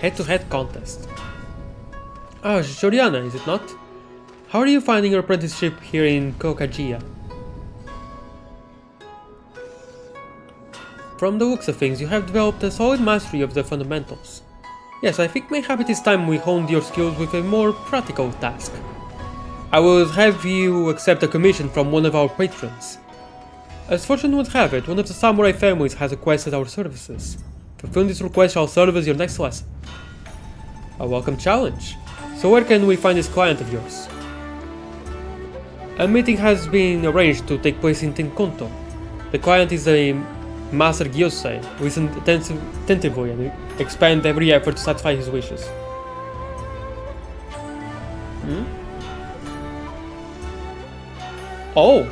Head-to-head contest. Ah, Shoriana, is it not? How are you finding your apprenticeship here in Kokajia? from the looks of things, you have developed a solid mastery of the fundamentals. Yes, I think mayhap it is time we honed your skills with a more practical task. I will have you accept a commission from one of our patrons. As fortune would have it, one of the samurai families has requested our services. Fulfilling this request shall serve as your next lesson. A welcome challenge. So where can we find this client of yours? A meeting has been arranged to take place in Tenkonto. The client is a Master Gyosei, who listens attentively and expend every effort to satisfy his wishes. Oh!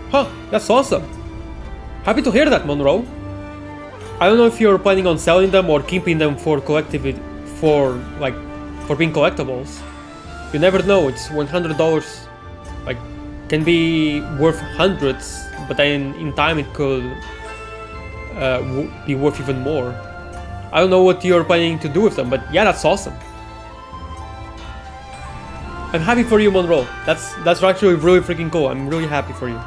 Huh, that's awesome! Happy to hear that, Monroe! I don't know if you're planning on selling them or keeping them for for being collectibles. You never know, it's $100, can be worth hundreds, but then in time it could be worth even more. I don't know what you're planning to do with them, but yeah, that's awesome. I'm happy for you, Monroe. That's actually really freaking cool. I'm really happy for you.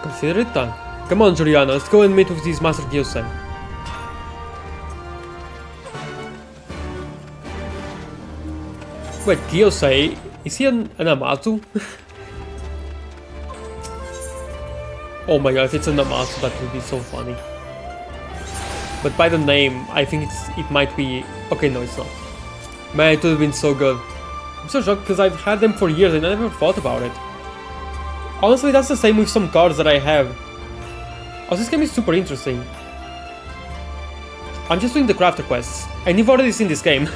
Consider it done. Come on, Juliana, let's go and meet with this Master Gyosei. Wait, Gyosei? Is he an Amazu? Oh my god, if it's an Amazu, that would be so funny. But by the name, I think it might be... Okay, no, it's not. Man, it would have been so good. I'm so shocked because I've had them for years and I never thought about it. Honestly, that's the same with some cards that I have. Oh, this game is super interesting. I'm just doing the crafter quests, and you've already seen this game.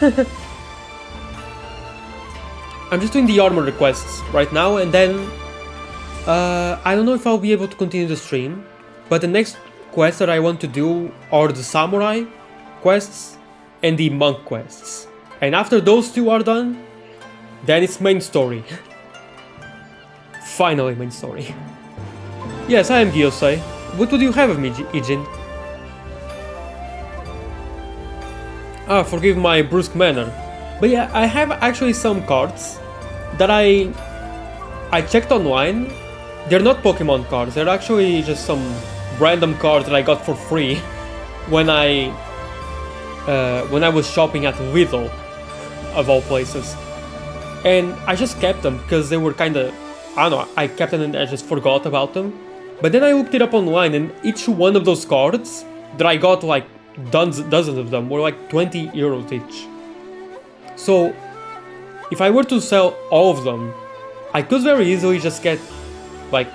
I'm just doing the armor requests right now, and then... I don't know if I'll be able to continue the stream, but the next quests that I want to do are the samurai quests and the monk quests. And after those two are done, then it's main story. Finally main story. Yes, I am Gyosei. What would you have of me, Ijin? Ah, forgive my brusque manner. But yeah, I have actually some cards that I checked online. They're not Pokemon cards, they're actually just some random cards that I got for free when I was shopping at Lidl, of all places. And I just kept them because they were kinda... I don't know, I kept them and I just forgot about them. But then I looked it up online, and each one of those cards that I got, like dozens of them, were like 20 euros each. So if I were to sell all of them, I could very easily just get like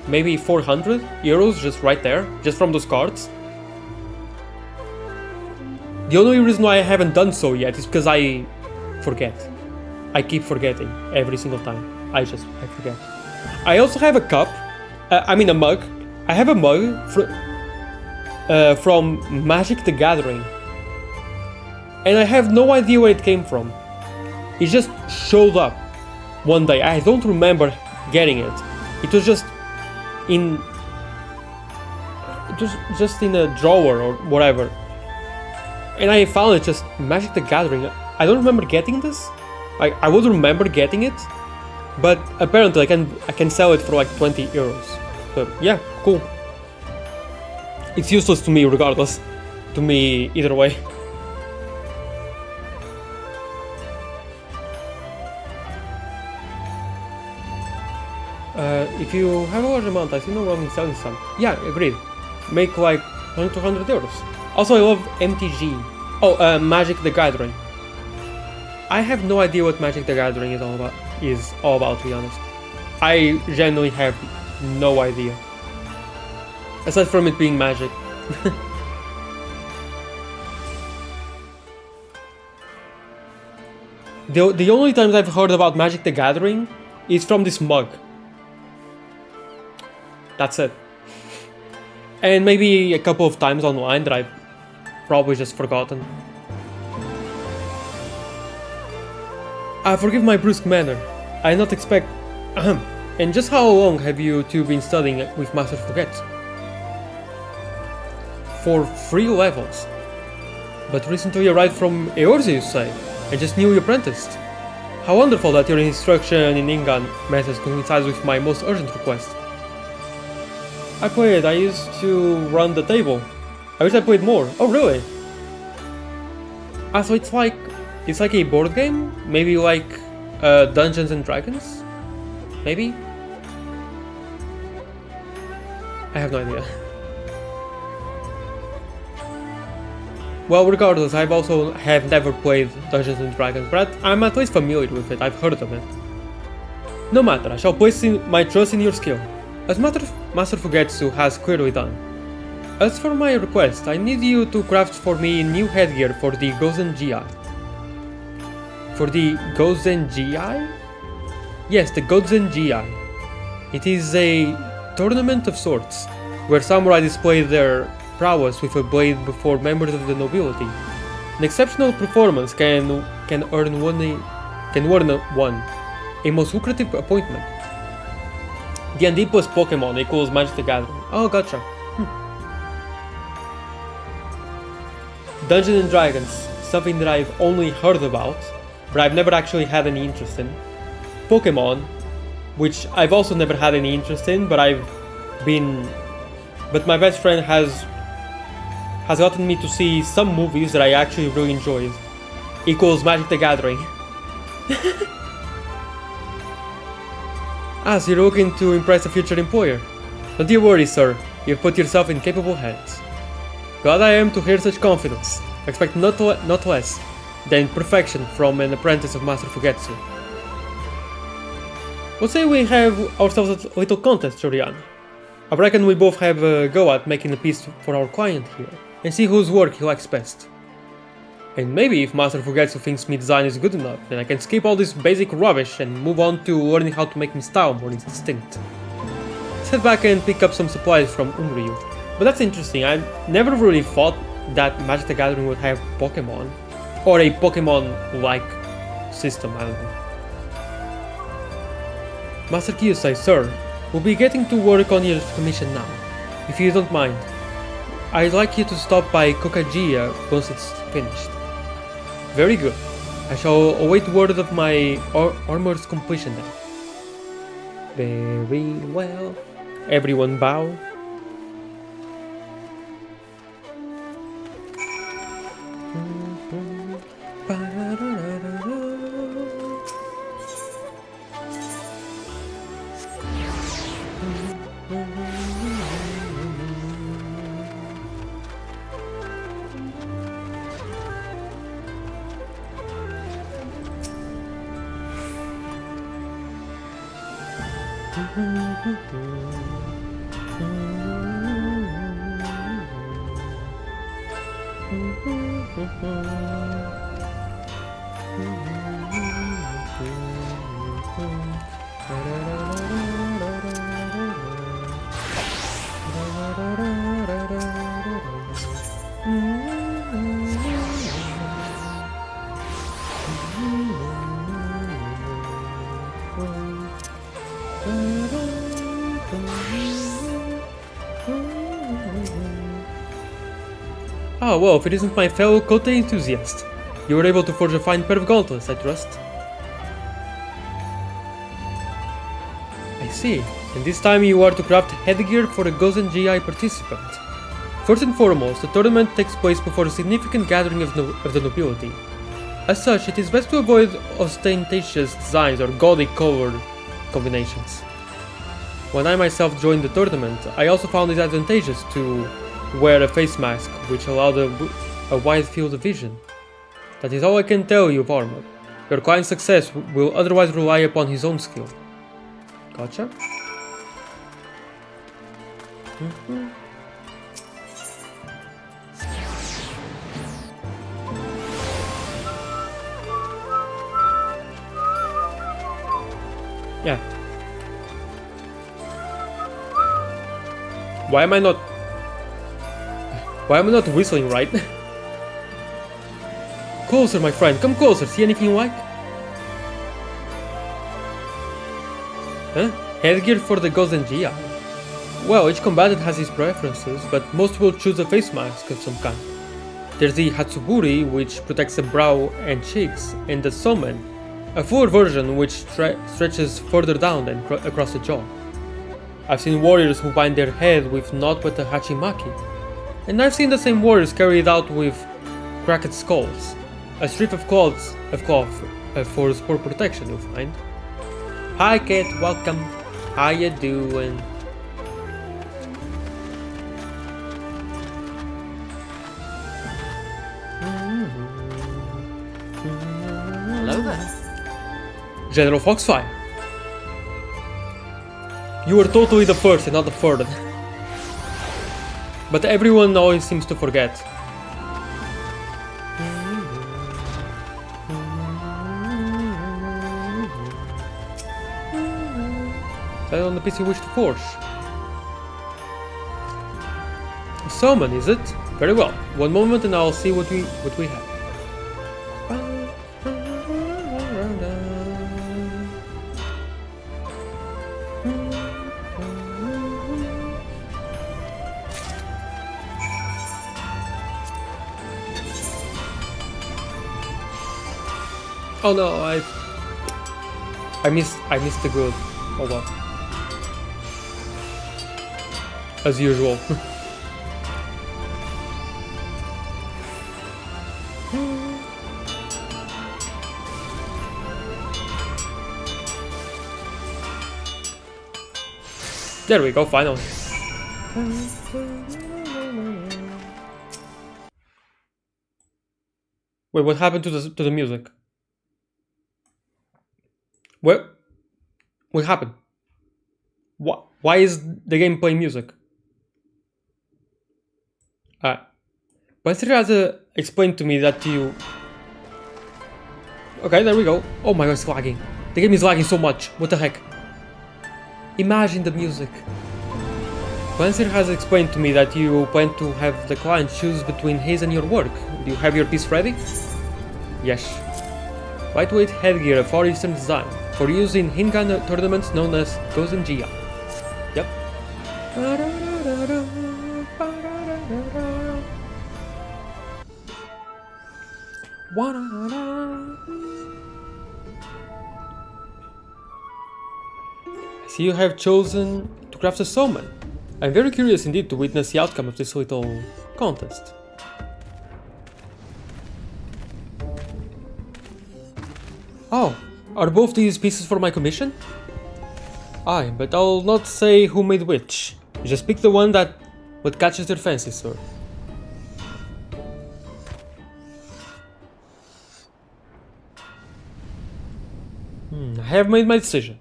maybe 400 euros just right there, just from those cards. The only reason why I haven't done so yet is because I forget. I keep forgetting every single time. I forget. I also have a cup, a mug. I have a mug from Magic the Gathering. And I have no idea where it came from. It just showed up one day. I don't remember getting it. It was just in a drawer or whatever. And I found it, just Magic the Gathering. I don't remember getting this. I would remember getting it, but apparently I can sell it for like 20 euros. But yeah, cool. It's useless to me regardless. To me either way. If you have a large amount, I see no wrong in selling some. Yeah, agreed. Make like 100 to 100 euros. Also, I love MTG. Oh, Magic the Gathering. I have no idea what Magic the Gathering is all about, to be honest. I genuinely have no idea. Aside from it being Magic. The only times I've heard about Magic the Gathering is from this mug. That's it. And maybe a couple of times online that I've probably just forgotten. Forgive my brusque manner. I did not expect... And just how long have you two been studying with Master Forget? For 3 levels. But recently arrived from Eorzea, you say, and just newly apprenticed. How wonderful that your instruction in Ingan message coincides with my most urgent request. I played. I used to run the table. I wish I played more. Oh, really? Ah, so it's like a board game? Maybe like Dungeons and Dragons? Maybe? I have no idea. Well, regardless, I've also have never played Dungeons and Dragons, but I'm at least familiar with it. I've heard of it. No matter, I shall place my trust in your skill, as Master Fugetsu has clearly done. As for my request, I need you to craft for me new headgear for the Gozen GI. For the Gozen GI? Yes, the Gozen GI. It is a tournament of sorts, where samurai display their prowess with a blade before members of the nobility. An exceptional performance can earn one, a most lucrative appointment. D&D plus Pokemon equals Magic the Gathering. Oh, gotcha. Dungeons and Dragons, something that I've only heard about, but I've never actually had any interest in. Pokemon, which I've also never had any interest in, but my best friend has gotten me to see some movies that I actually really enjoyed. Equals Magic the Gathering. So you're looking to impress a future employer. Don't you worry, sir. You've put yourself in capable hands. Glad I am to hear such confidence. Expect not less than perfection from an apprentice of Master Fugetsu. We'll say we have ourselves a little contest, Shurian. I reckon we both have a go at making a piece for our client here, and see whose work he likes best. And maybe if Master Fugetsu thinks my design is good enough, then I can skip all this basic rubbish and move on to learning how to make my style more distinct. Sit back and pick up some supplies from Unryu. But that's interesting, I never really thought that Magic the Gathering would have Pokemon. Or a Pokemon-like system, I don't know. Master Kiyosai, sir, we'll be getting to work on your commission now. If you don't mind, I'd like you to stop by Kokajiya once it's finished. Very good. I shall await word of my armor's completion then. Very well. Everyone bow. Ah, well, if it isn't my fellow Kote enthusiast. You were able to forge a fine pair of gauntlets, I trust. I see. And this time you are to craft headgear for a Gozen GI participant. First and foremost, the tournament takes place before a significant gathering of the nobility. As such, it is best to avoid ostentatious designs or gaudy color combinations. When I myself joined the tournament, I also found it advantageous to wear a face mask, which allowed a wide field of vision. That is all I can tell you, Varma. Your client's success will otherwise rely upon his own skill. Gotcha? Yeah. Why am I not whistling right? Closer, my friend, come closer, see anything you like? Huh? Headgear for the Gozen GI. Well, each combatant has his preferences, but most will choose a face mask of some kind. There's the Hatsuburi, which protects the brow and cheeks, and the Somen, A fuller version which stretches further down and across the jaw. I've seen warriors who bind their head with naught but a hachimaki, and I've seen the same warriors carried out with cracked skulls. A strip of cloth for protection, you'll find. Hi Kate, welcome. How you doing? Hello there. General Foxfire. You were totally the first and not the third. But everyone always seems to forget. That on the piece you wish to forge. A summon, is it? Very well. One moment and I'll see what we have. Oh no, I missed the good. Hold on. As usual. There we go, finally. Wait, what happened to the music? What happened? Why is the game playing music? But it has explained to me that you... Okay, there we go. Oh my god, it's lagging. The game is lagging so much. What the heck? Imagine the music. Panzer has explained to me that you plan to have the client choose between his and your work. Do you have your piece ready? Yes. Lightweight headgear of Far Eastern design, for use in Hinkan tournaments known as Gozen Jia. Yep. I see you have chosen to craft a summon. I'm very curious indeed to witness the outcome of this little contest. Oh, are both these pieces for my commission? Aye, but I'll not say who made which. Just pick the one that catches their fancy, sir. I have made my decision.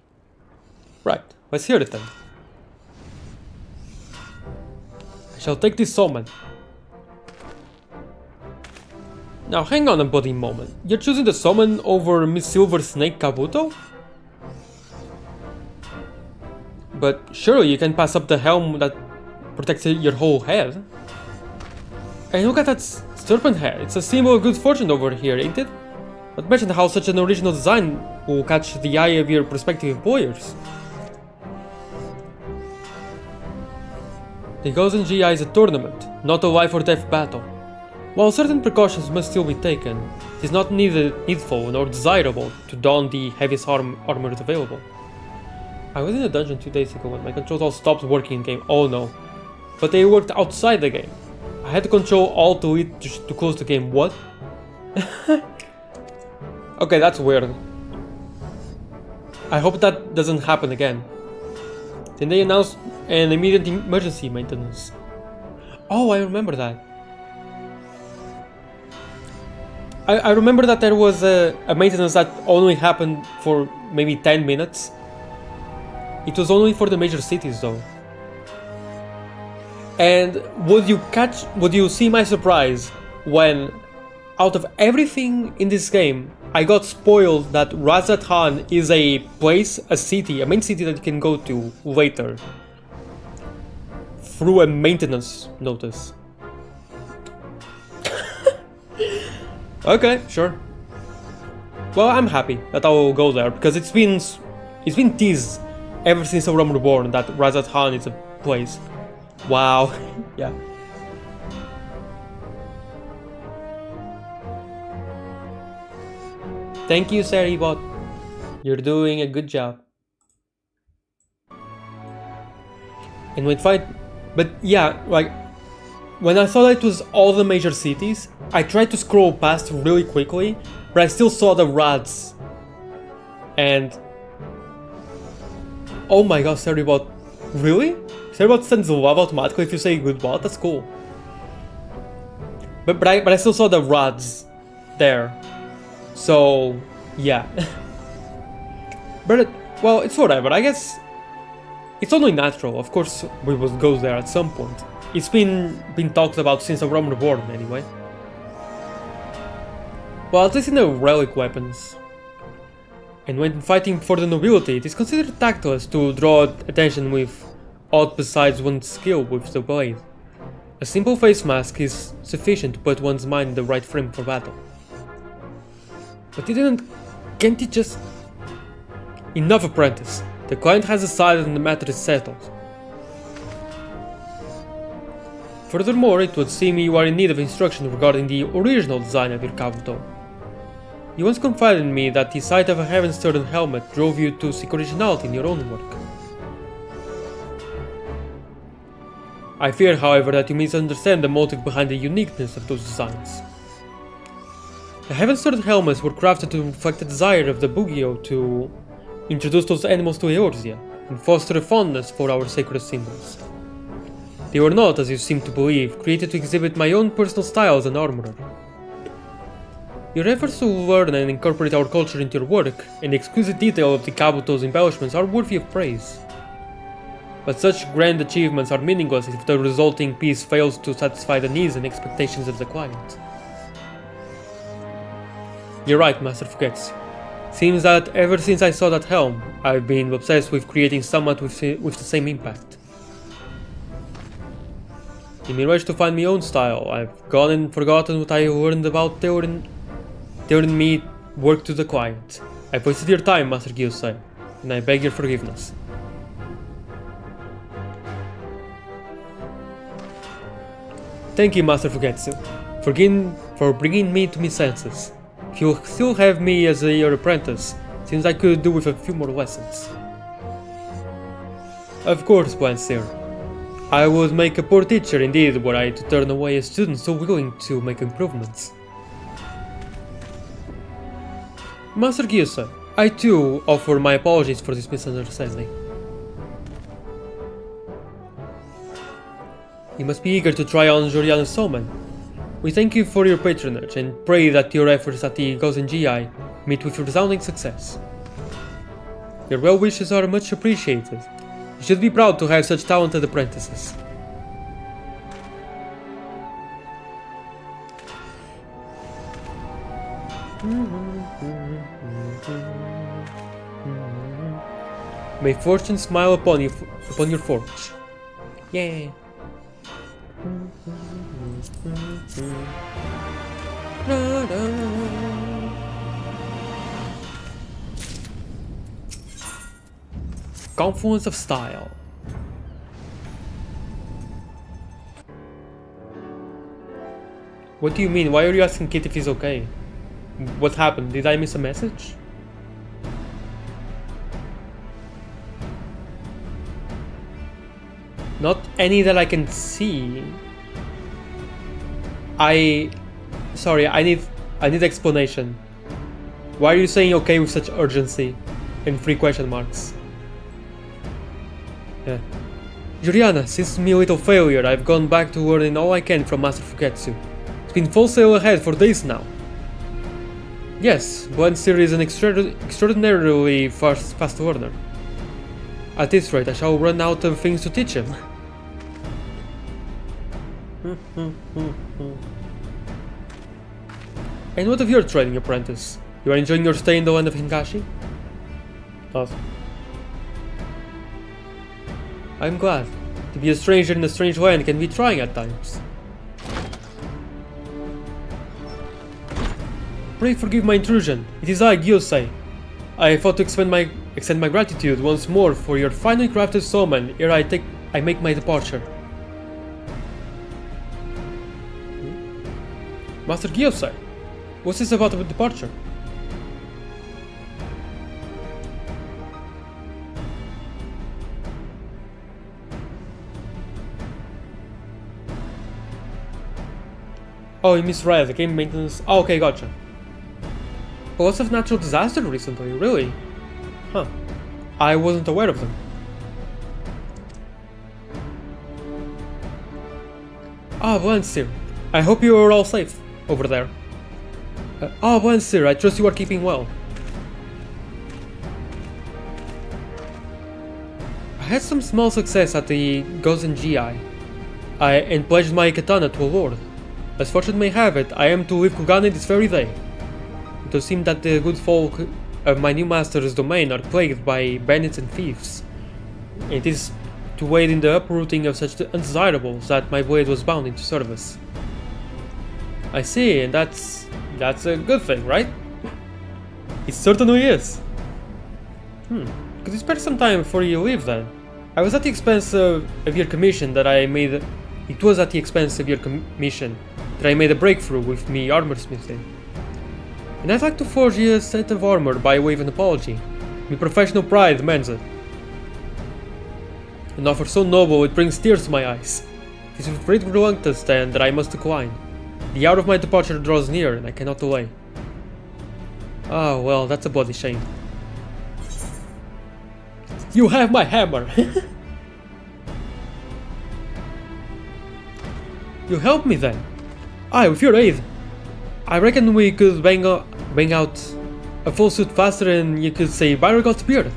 Right, let's hear it then. I shall take this summon. Now hang on a bloody moment. You're choosing the summon over Miss Silver Snake Kabuto? But surely you can pass up the helm that protects your whole head. And look at that serpent head. It's a symbol of good fortune over here, ain't it? Not mention how such an original design will catch the eye of your prospective employers. The Gozen GI is a tournament, not a life or death battle. While certain precautions must still be taken, it is not needful nor desirable to don the heaviest armor available. I was in a dungeon 2 days ago and my controls all stopped working in game. Oh no. But they worked outside the game. I had to control Alt Delete to close the game. What? Okay, that's weird. I hope that doesn't happen again. Then they announced an immediate emergency maintenance. Oh, I remember that. I remember that there was a maintenance that only happened for maybe 10 minutes. It was only for the major cities though. And would you see my surprise when, out of everything in this game, I got spoiled that Razathan is a place, a city, a main city that you can go to later. Through a maintenance notice. Okay, sure. Well, I'm happy that I will go there, because it's been teased ever since A Realm Reborn that Razathan is a place. Wow. Yeah. Thank you, Seribot. You're doing a good job. And when fight, but yeah, like when I thought it was all the major cities, I tried to scroll past really quickly, but I still saw the rods. And oh my god, sorry about really? Sorry about sends the lava automatically if you say good bot. That's cool. But I still saw the rods there, so yeah. But well, it's whatever. I guess. It's only natural, of course we will go there at some point. It's been talked about since the Rome Reborn anyway. Well, at least in the relic weapons. And when fighting for the nobility, it is considered tactless to draw attention with aught besides one's skill with the blade. A simple face mask is sufficient to put one's mind in the right frame for battle. But can't it just... Enough, apprentice. The client has decided and the matter is settled. Furthermore, it would seem you are in need of instruction regarding the original design of your kabuto. You once confided in me that the sight of a heaven-stirred helmet drove you to seek originality in your own work. I fear, however, that you misunderstand the motive behind the uniqueness of those designs. The heaven-stirred helmets were crafted to reflect the desire of the Bugio to introduce those animals to Eorzea, and foster a fondness for our sacred symbols. They were not, as you seem to believe, created to exhibit my own personal style as an armorer. Your efforts to learn and incorporate our culture into your work, and the exquisite detail of the kabuto's embellishments are worthy of praise. But such grand achievements are meaningless if the resulting piece fails to satisfy the needs and expectations of the client. You're right, Master Fugetsu. Seems that ever since I saw that helm, I've been obsessed with creating somewhat with the same impact. In my rush to find my own style, I've gone and forgotten what I learned about tailoring me work to the client. I've wasted your time, Master Gyusai, and I beg your forgiveness. Thank you, Master Fugetsu, for bringing me to my senses. If you'll still have me as your apprentice, seems I could do with a few more lessons. Of course, Sir. I would make a poor teacher indeed were I to turn away a student so willing to make improvements. Master Gyusai, I too offer my apologies for this misunderstanding. You must be eager to try on Joriana's Soman. We thank you for your patronage and pray that your efforts at the Gozen GI meet with resounding success. Your well wishes are much appreciated. You should be proud to have such talented apprentices. May fortune smile upon your forge. Yeah. Confluence of style. What do you mean? Why are you asking Kit if he's okay? What happened? Did I miss a message? Not any that I can see. Sorry, I need explanation. Why are you saying okay with such urgency? And 3 question marks. Yeah. Juliana, since my little failure, I've gone back to learning all I can from Master Fugetsu. It's been full sail ahead for days now. Yes, Sir is an extraordinarily fast learner. At this rate, I shall run out of things to teach him. And what of your training, apprentice? You are enjoying your stay in the land of Hingashi? Awesome. I'm glad. To be a stranger in a strange land can be trying at times. Pray forgive my intrusion. It is I, Gyosei. I thought to extend my gratitude once more for your finely crafted summon ere I make my departure. Master Gyosei, what's this about the departure? Oh, you misread. The game maintenance. Oh, okay, gotcha. Lots of natural disasters recently, really? Huh. I wasn't aware of them. Ah, Blansir. I hope you are all safe over there. Blansir, I trust you are keeping well. I had some small success at the Gozen GI. And pledged my katana to a lord. As fortune may have it, I am to leave Kugane this very day. It does seem that the good folk of my new master's domain are plagued by bandits and thieves. It is to aid in the uprooting of such undesirables that my blade was bound into service. I see, and that's a good thing, right? It certainly is. Could you spare some time before you leave then? I was at the expense of your commission that I made. It was at the expense of your commission that I made a breakthrough with me armor smithing. And I'd like to forge you a set of armor by way of an apology. My professional pride demands it. An offer so noble it brings tears to my eyes. It is with great reluctance then that I must decline. The hour of my departure draws near and I cannot delay. Ah, well, that's a bloody shame. You have my hammer! You help me then? Aye, with your aid. I reckon we could bang out a full suit faster and you could say Beauregard's beard.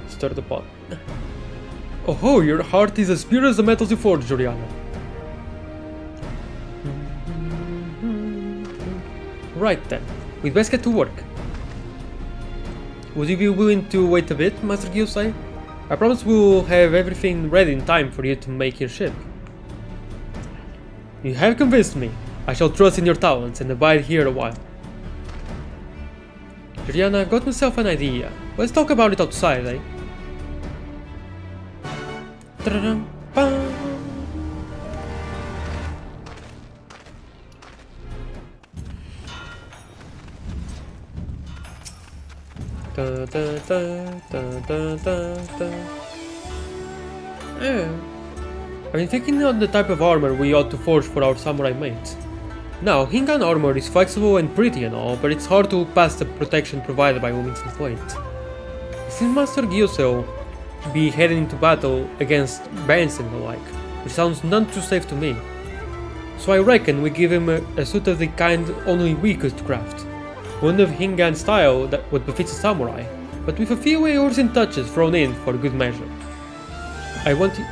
Stir the pot. Oh ho, your heart is as pure as the metals you forge, Juliana. Right then, we'd best get to work. Would you be willing to wait a bit, Master Gyusai? I promise we'll have everything ready in time for you to make your ship. You have convinced me. I shall trust in your talents and abide here a while. Juliana, I've got myself an idea. Let's talk about it outside, eh? I've been thinking on the type of armor we ought to forge for our samurai mates. Now, Hingan armor is flexible and pretty and all, but it's hard to look past the protection provided by women's plate. Since Master Gyusei will be heading into battle against bands and the like, which sounds none too safe to me. So I reckon we give him a suit of the kind only we could craft. One of Hingan style that would befit a samurai, but with a few Eorzean touches thrown in for good measure. I want you...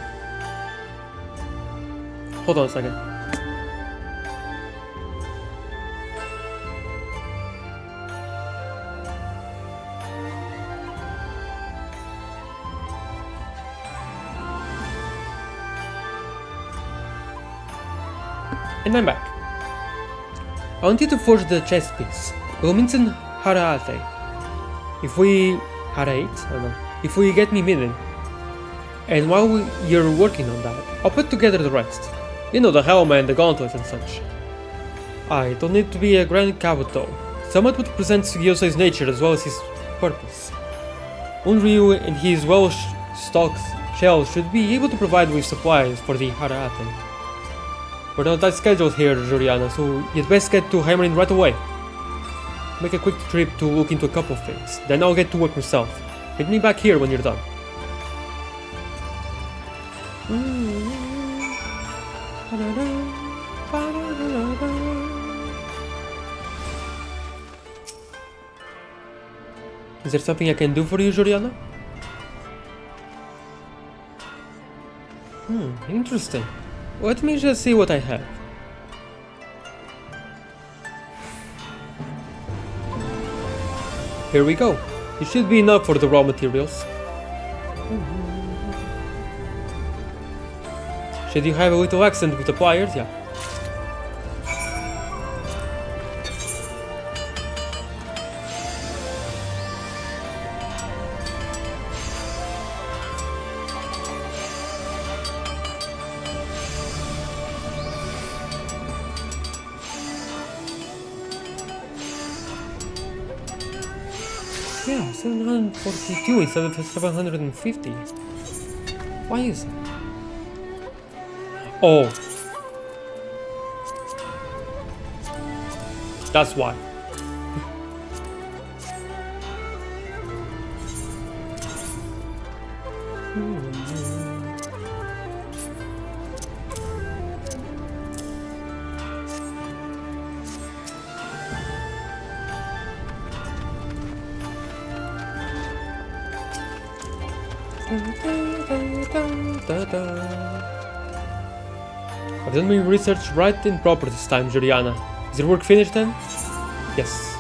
Hold on a second. And I'm back. I want you to forge the chest piece. Wilmington Haraate. If we... Harate? I don't know. If we get me meaning. And while you're working on that, I'll put together the rest. You know, the helm and the gauntlet and such. I don't need to be a grand kabuto. Somewhat would present Gyosei's nature as well as his purpose. Unryu and his well-stocked shell should be able to provide with supplies for the Haraate. We're not that scheduled here, Juliana, so you'd best get to hammering right away. Make a quick trip to look into a couple of things, then I'll get to work myself. Meet me back here when you're done. Is there something I can do for you, Juliana? Interesting. Let me just see what I have. Here we go. It should be enough for the raw materials. Should you have a little accent with the pliers? Yeah. Yeah, 742 instead of 750. Why is that? Oh, That's why. I've done my research right and proper this time, Juliana. Is your work finished then? Yes.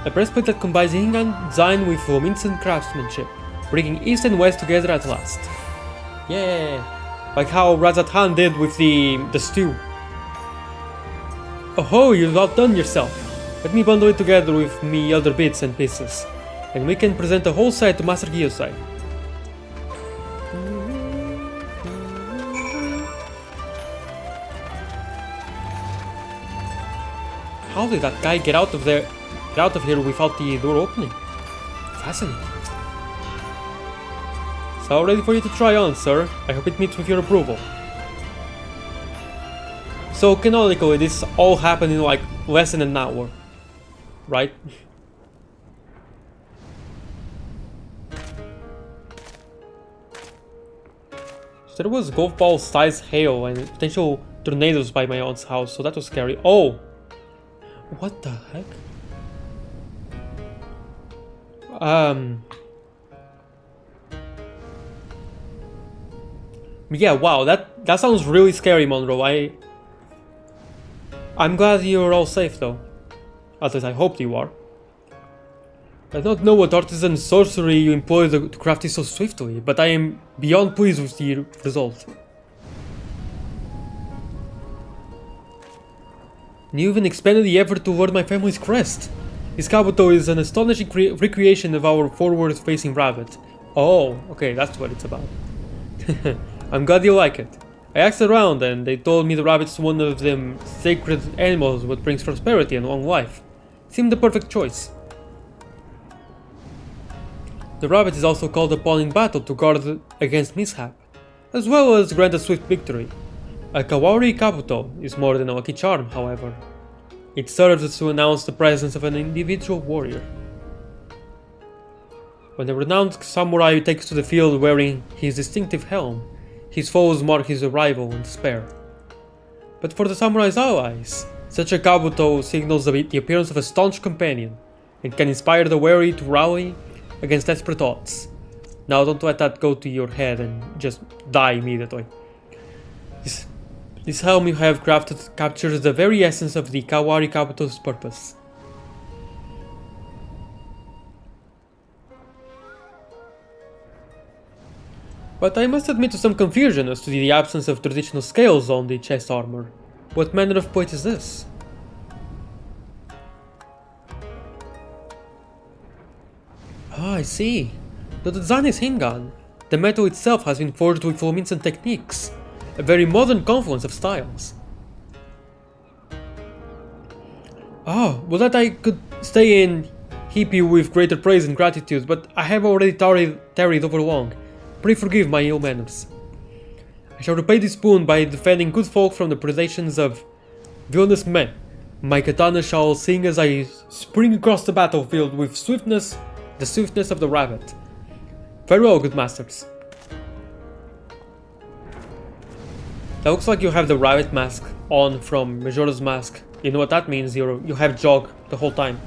A breastplate that combines Hingan design with Minson craftsmanship, bringing East and West together at last. Yeah, like how Razat Khan did with the stew. Oh, you've outdone yourself. Let me bundle it together with me other bits and pieces, and we can present the whole set to Master Gyosai. How did that guy get out of here without the door opening? Fascinating. So ready for you to try on, sir. I hope it meets with your approval. So canonically, this all happened in like less than an hour, right? So there was golf ball size hail and potential tornadoes by my aunt's house, so that was scary. Oh! What the heck? Yeah, wow, that sounds really scary, Monroe. I'm glad you're all safe though. At least I hope you are. I don't know what artisan sorcery you employ to craft it so swiftly, but I am beyond pleased with the result. You even expanded the effort toward my family's crest. This kabuto is an astonishing recreation of our forward-facing rabbit. Oh, okay, that's what it's about. I'm glad you like it. I asked around and they told me the rabbit's one of them sacred animals what brings prosperity and long life. Seemed the perfect choice. The rabbit is also called upon in battle to guard against mishap, as well as grant a swift victory. A Kawari Kabuto is more than a lucky charm, however. It serves to announce the presence of an individual warrior. When a renowned samurai takes to the field wearing his distinctive helm, his foes mark his arrival in despair. But for the samurai's allies, such a Kabuto signals the appearance of a staunch companion, and can inspire the wary to rally against desperate odds. Now don't let that go to your head and just die immediately. This helm you have crafted captures the very essence of the Kawari Kabuto's purpose. But I must admit to some confusion as to the absence of traditional scales on the chest armor. What manner of plate is this? Ah, I see. The design is Hingan. The metal itself has been forged with Minson techniques. A very modern confluence of styles. Ah, well that I could stay in heap you with greater praise and gratitude, but I have already tarried over long. Pray forgive my ill manners. I shall repay this boon by defending good folk from the predations of villainous men. My katana shall sing as I spring across the battlefield with the swiftness of the rabbit. Farewell, good masters. That looks like you have the rabbit mask on from Majora's Mask. You know what that means, you have jog the whole time.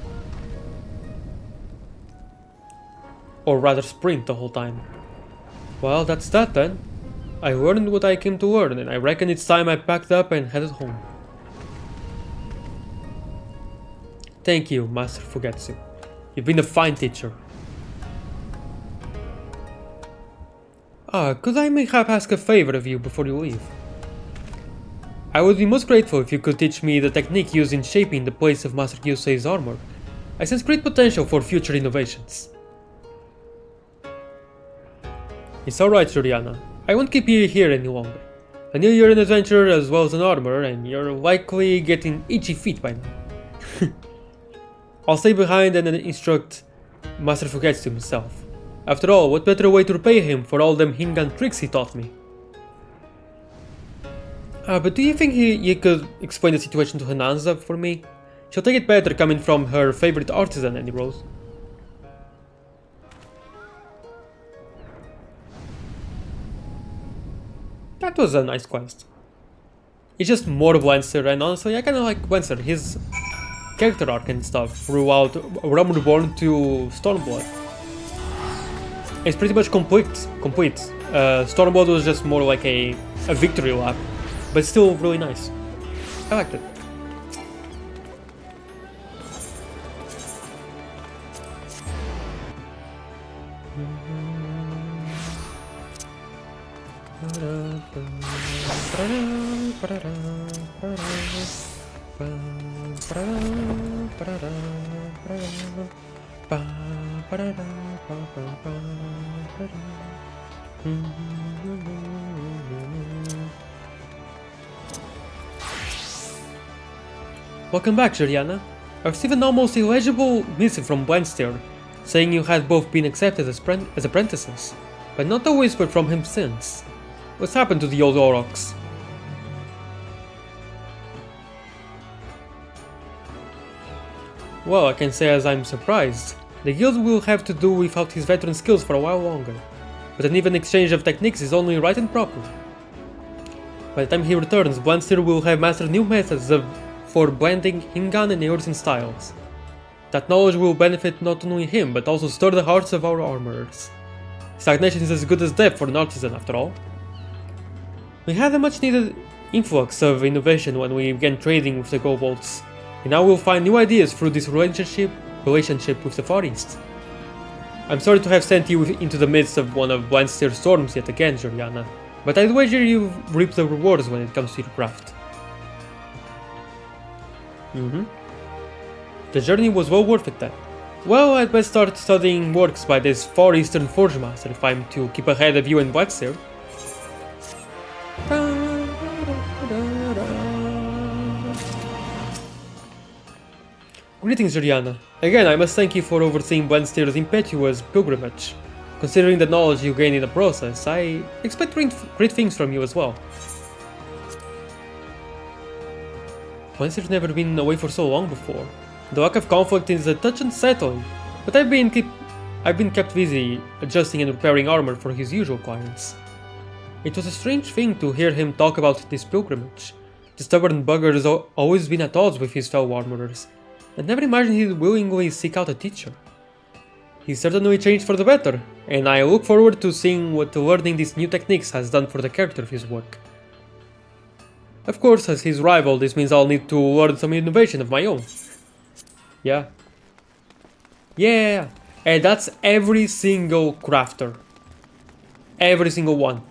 Or rather sprint the whole time. Well, that's that then. I learned what I came to learn, and I reckon it's time I packed up and headed home. Thank you, Master Fugetsu. You've been a fine teacher. Could I mayhap ask a favor of you before you leave? I would be most grateful if you could teach me the technique used in shaping the plates of Master Gyosei's armor. I sense great potential for future innovations. It's alright, Juliana. I won't keep you here any longer. I knew you're an adventurer as well as an armor, and you're likely getting itchy feet by now. I'll stay behind and instruct Master Fugetsu himself. After all, what better way to repay him for all them Hingan tricks he taught me? But do you think you could explain the situation to Hananza for me? She'll take it better coming from her favorite artisan, Annie Rose. That was a nice quest. It's just more Wenser, and honestly, I kinda like Wenser, his character arc and stuff throughout Realm Reborn to Stormblood. It's pretty much complete. Stormblood was just more like a victory lap, but still really nice. I liked it. Welcome back, Juliana. I received an almost illegible missive from Blansteer, saying you had both been accepted as apprentices, but not a whisper from him since. What's happened to the old Aurochs? Well, I can say as I'm surprised. The guild will have to do without his veteran skills for a while longer, but an even exchange of techniques is only right and proper. By the time he returns, Blansteer will have mastered new methods for blending Hingan and Eorzean styles. That knowledge will benefit not only him, but also stir the hearts of our armorers. Stagnation is as good as death for an artisan, after all. We had a much needed influx of innovation when we began trading with the kobolds, and now we'll find new ideas through this relationship with the Far East. I'm sorry to have sent you into the midst of one of Blansteer's storms yet again, Juliana, but I'd wager you've reaped the rewards when it comes to your craft. The journey was well worth it then. Well, I'd best start studying works by this Far Eastern Forge Master if I'm to keep ahead of you and Blansteer. Greetings, Juliana. Again, I must thank you for overseeing Blansteer's impetuous pilgrimage. Considering the knowledge you gained in the process, I expect great things from you as well. Blansteer's never been away for so long before. The lack of conflict is a touch unsettling, but I've been kept busy adjusting and repairing armor for his usual clients. It was a strange thing to hear him talk about this pilgrimage. The stubborn bugger has always been at odds with his fellow armorers. I never imagined he'd willingly seek out a teacher. He's certainly changed for the better, and I look forward to seeing what learning these new techniques has done for the character of his work. Of course, as his rival, this means I'll need to learn some innovation of my own. Yeah, and that's every single crafter. Every single one.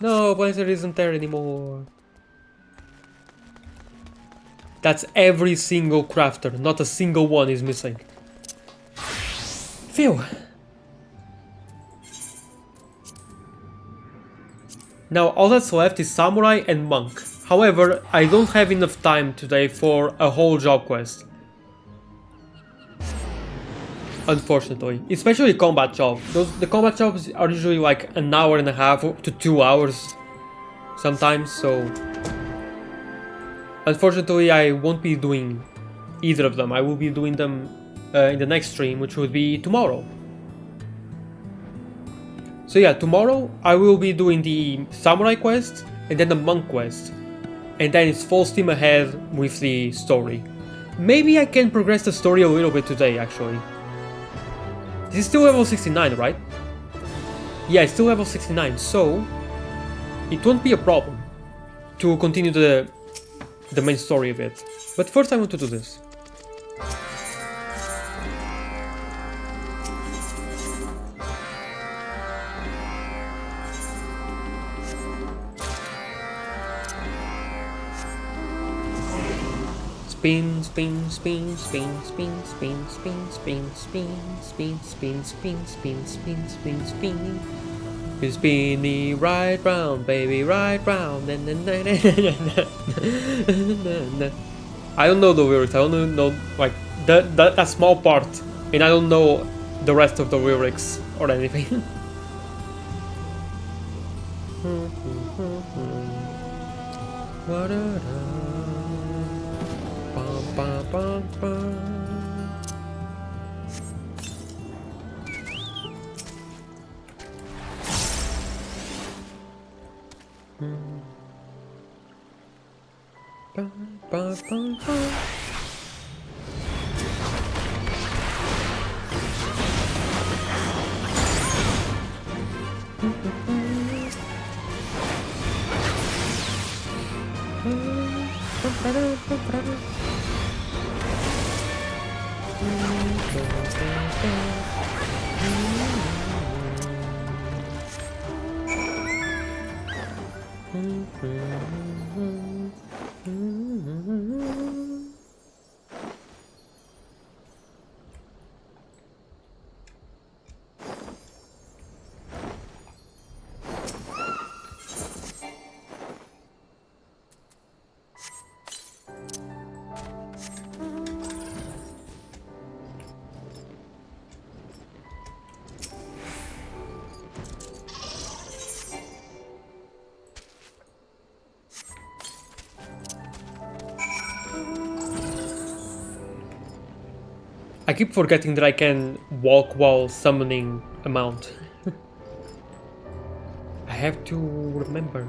No, Blansteer isn't there anymore. That's every single crafter, not a single one is missing. Phew. Now all that's left is Samurai and Monk. However, I don't have enough time today for a whole job quest. Unfortunately, especially combat job. The combat jobs are usually like an hour and a half to 2 hours sometimes, so unfortunately I won't be doing either of them. I will be doing them in the next stream, which will be tomorrow. So yeah, tomorrow I will be doing the Samurai quest and then the Monk quest, and then it's full steam ahead with the story. Maybe I can progress the story a little bit today actually. This is still level 69, right? Yeah, it's still level 69, so it won't be a problem to continue the main story of it. But first I want to do this. Spin, spin, spin, spin, spin, spin, spin, spin, spin, spin, spin, spin, spin, spin, spin, spin. You spin me right round, baby, right round. I don't know the lyrics. I only know like that small part, and I don't know the rest of the lyrics or anything. Wa-da-da. Bum, bum, bum, bum. Bum, bum, bum, bum. I keep forgetting that I can walk while summoning a mount. I have to remember.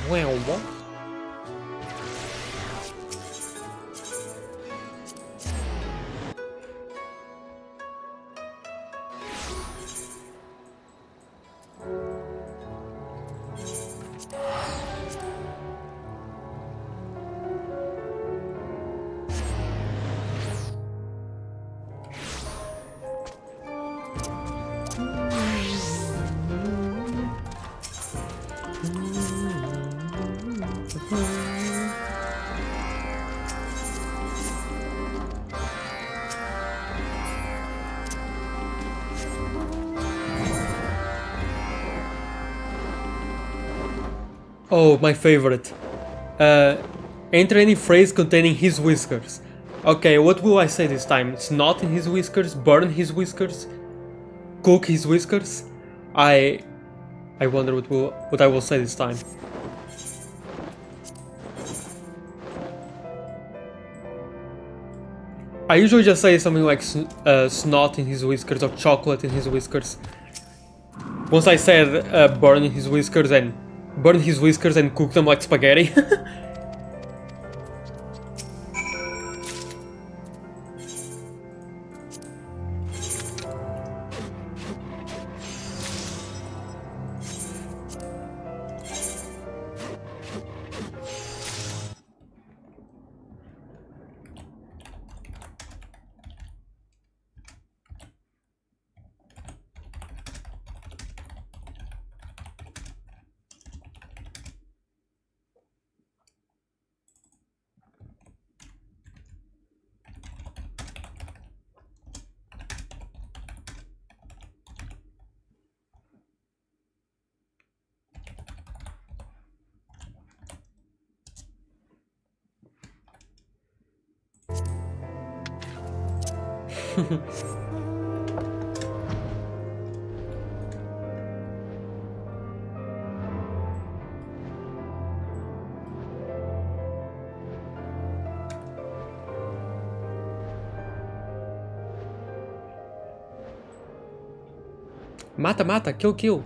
Well, what? Oh, my favorite. Enter any phrase containing his whiskers. Okay, what will I say this time? Snot in his whiskers, burn his whiskers, cook his whiskers? I wonder what I will say this time. I usually just say something like snot in his whiskers or chocolate in his whiskers. Once I said burn his whiskers and cook them like spaghetti. Mata, mata, kill, kill.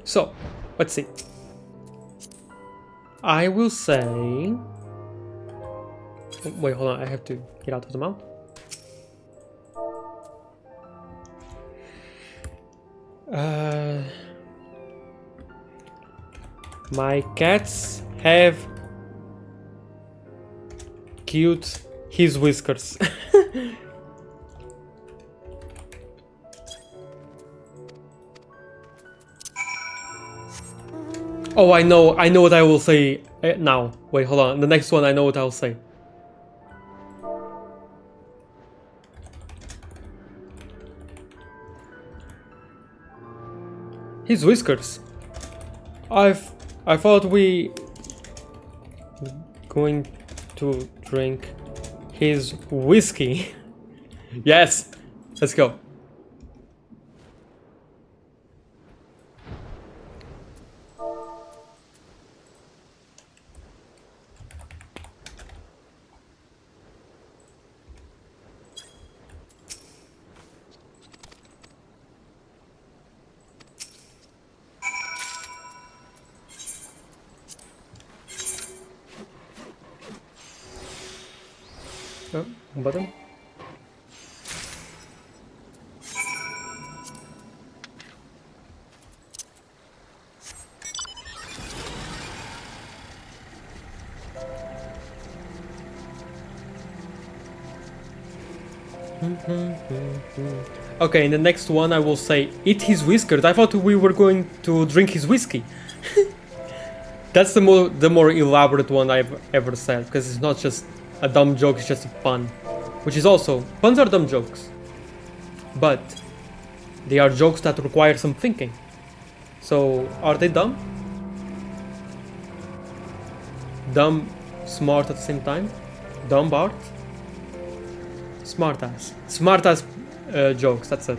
So, let's see. I will say... Wait, hold on, I have to get out of the mount. My cats have killed his whiskers. Oh, I know what I will say now. Wait, hold on. The next one, I know what I'll say. His whiskers. I thought we going to drink his whiskey. Yes, let's go. Oh, button. Okay, in the next one I will say, eat his whiskers. I thought we were going to drink his whiskey. That's the more elaborate one I've ever said, because it's not just a dumb joke, it's just a pun. Which is also, puns are dumb jokes. But they are jokes that require some thinking. So, are they dumb? Dumb, smart at the same time? Dumb Bart? Smart ass. Smart ass jokes, that's it.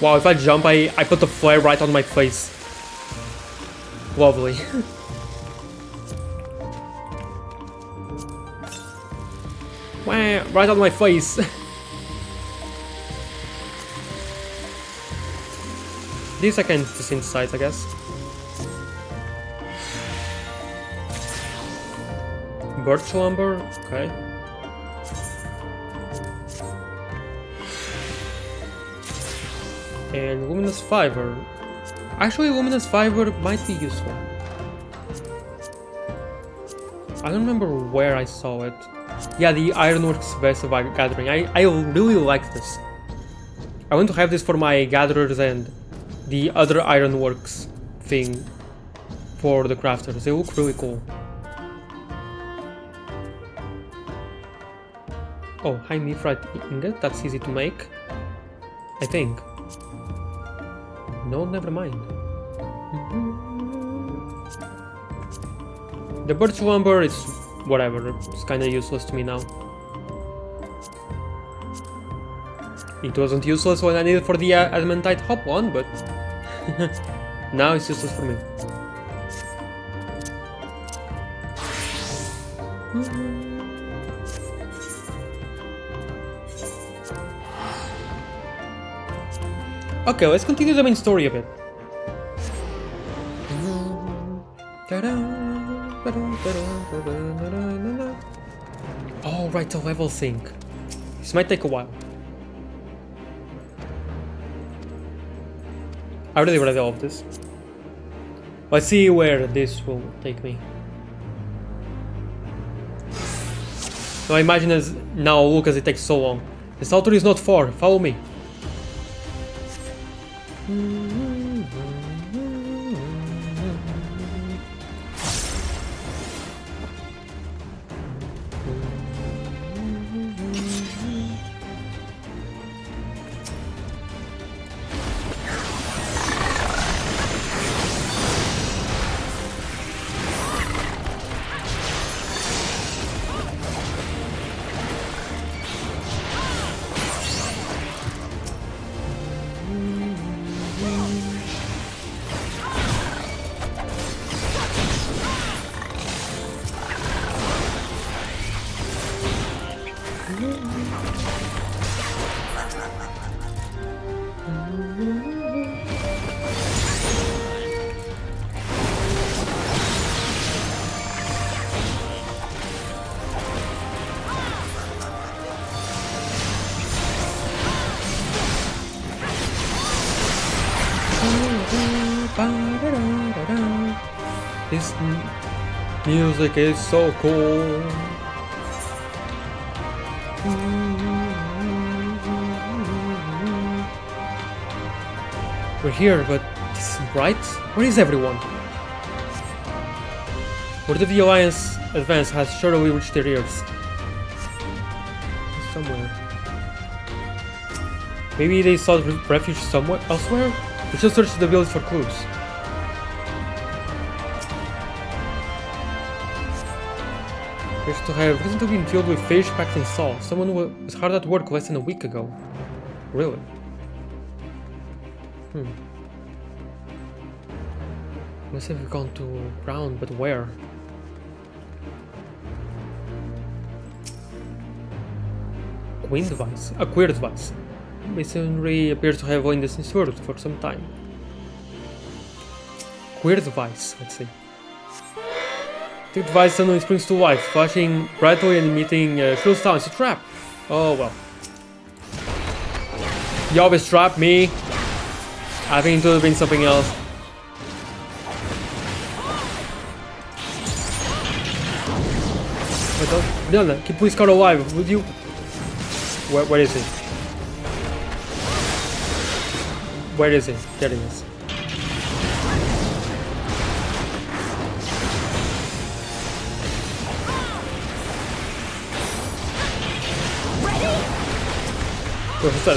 Wow, if I jump, I put the flare right on my face. Lovely. Wow, right on my face. This I can synthesize, I guess. Birch lumber, okay. And luminous fiber. Actually, luminous fiber might be useful. I don't remember where I saw it. Yeah, the Ironworks Vessel Gathering. I really like this. I want to have this for my gatherers and the other Ironworks thing for the crafters. They look really cool. Oh, high mithrite ingot. That's easy to make, I think. No, never mind. The virtual amber is whatever, it's kinda useless to me now. It wasn't useless when I needed for the adamantite hop one, but now it's useless for me. Okay, let's continue the main story a bit. Oh, right, the level sync. This might take a while. I really read all of this. Let's see where this will take me. Now imagine as now look as it takes so long. This altar is not far, follow me. This music is so cool. We're here, but this isn't right. Where is everyone? Where did the Alliance advance has surely reached their ears. Somewhere. Maybe they sought refuge somewhere elsewhere? We should search the village for clues. Appears to have recently been filled with fish packed in salt. Someone was hard at work less than a week ago. Really? Must have gone to ground, but where? Queen device? A queer device. Masonry appears to have lain this in storage for some time. Queer device, let's see. The device suddenly springs to life, flashing brightly and emitting shrill sounds. It's a trap! Oh well. You always trap me! I think it would have been something else. Diana, keep please car alive, would you? Where is it? Where is it? There it is. What's that?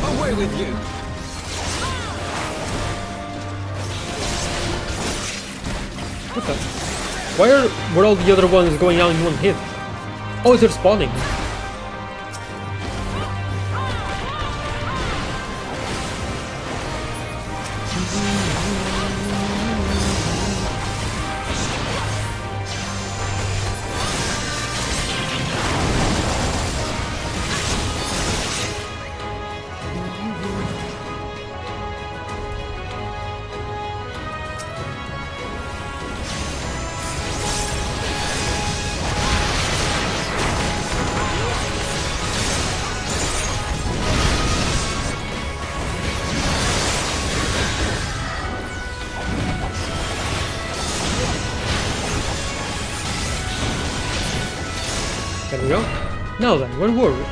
Away with you! What the? Why were all the other ones going out in one hit? Oh, they're spawning. There we go. Now then, where were we?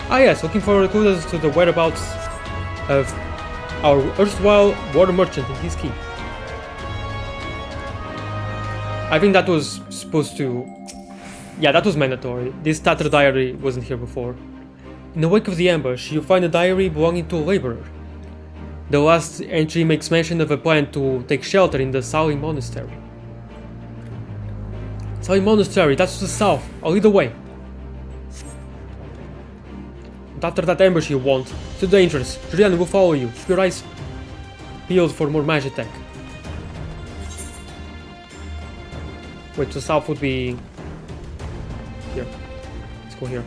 Ah yes, looking for clues to the whereabouts of our erstwhile water merchant and his keep. I think that was supposed to... Yeah, that was mandatory. This tattered diary wasn't here before. In the wake of the ambush, you find a diary belonging to a laborer. The last entry makes mention of a plan to take shelter in the Sali Monastery. Sali Monastery, that's to the south. I'll lead the way. And after that ambush you won't. It's too dangerous. Julian will follow you. Keep your eyes peeled for more magic tech. Wait, to the south would be... here. Let's go here.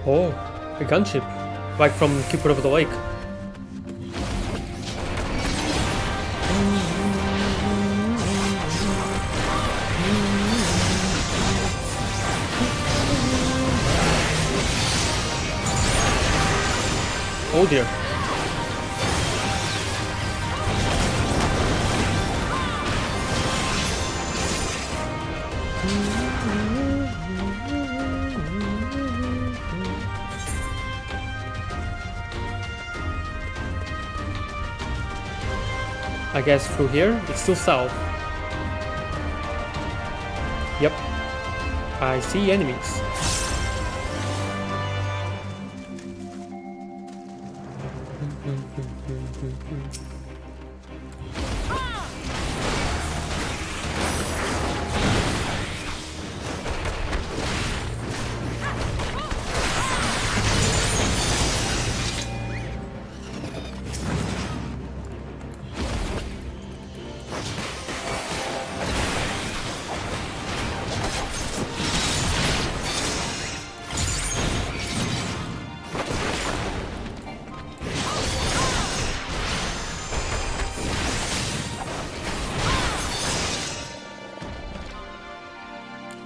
Oh, a gunship. Like from Keeper of the Lake. Oh dear. I guess through here, it's still south. Yep. I see enemies.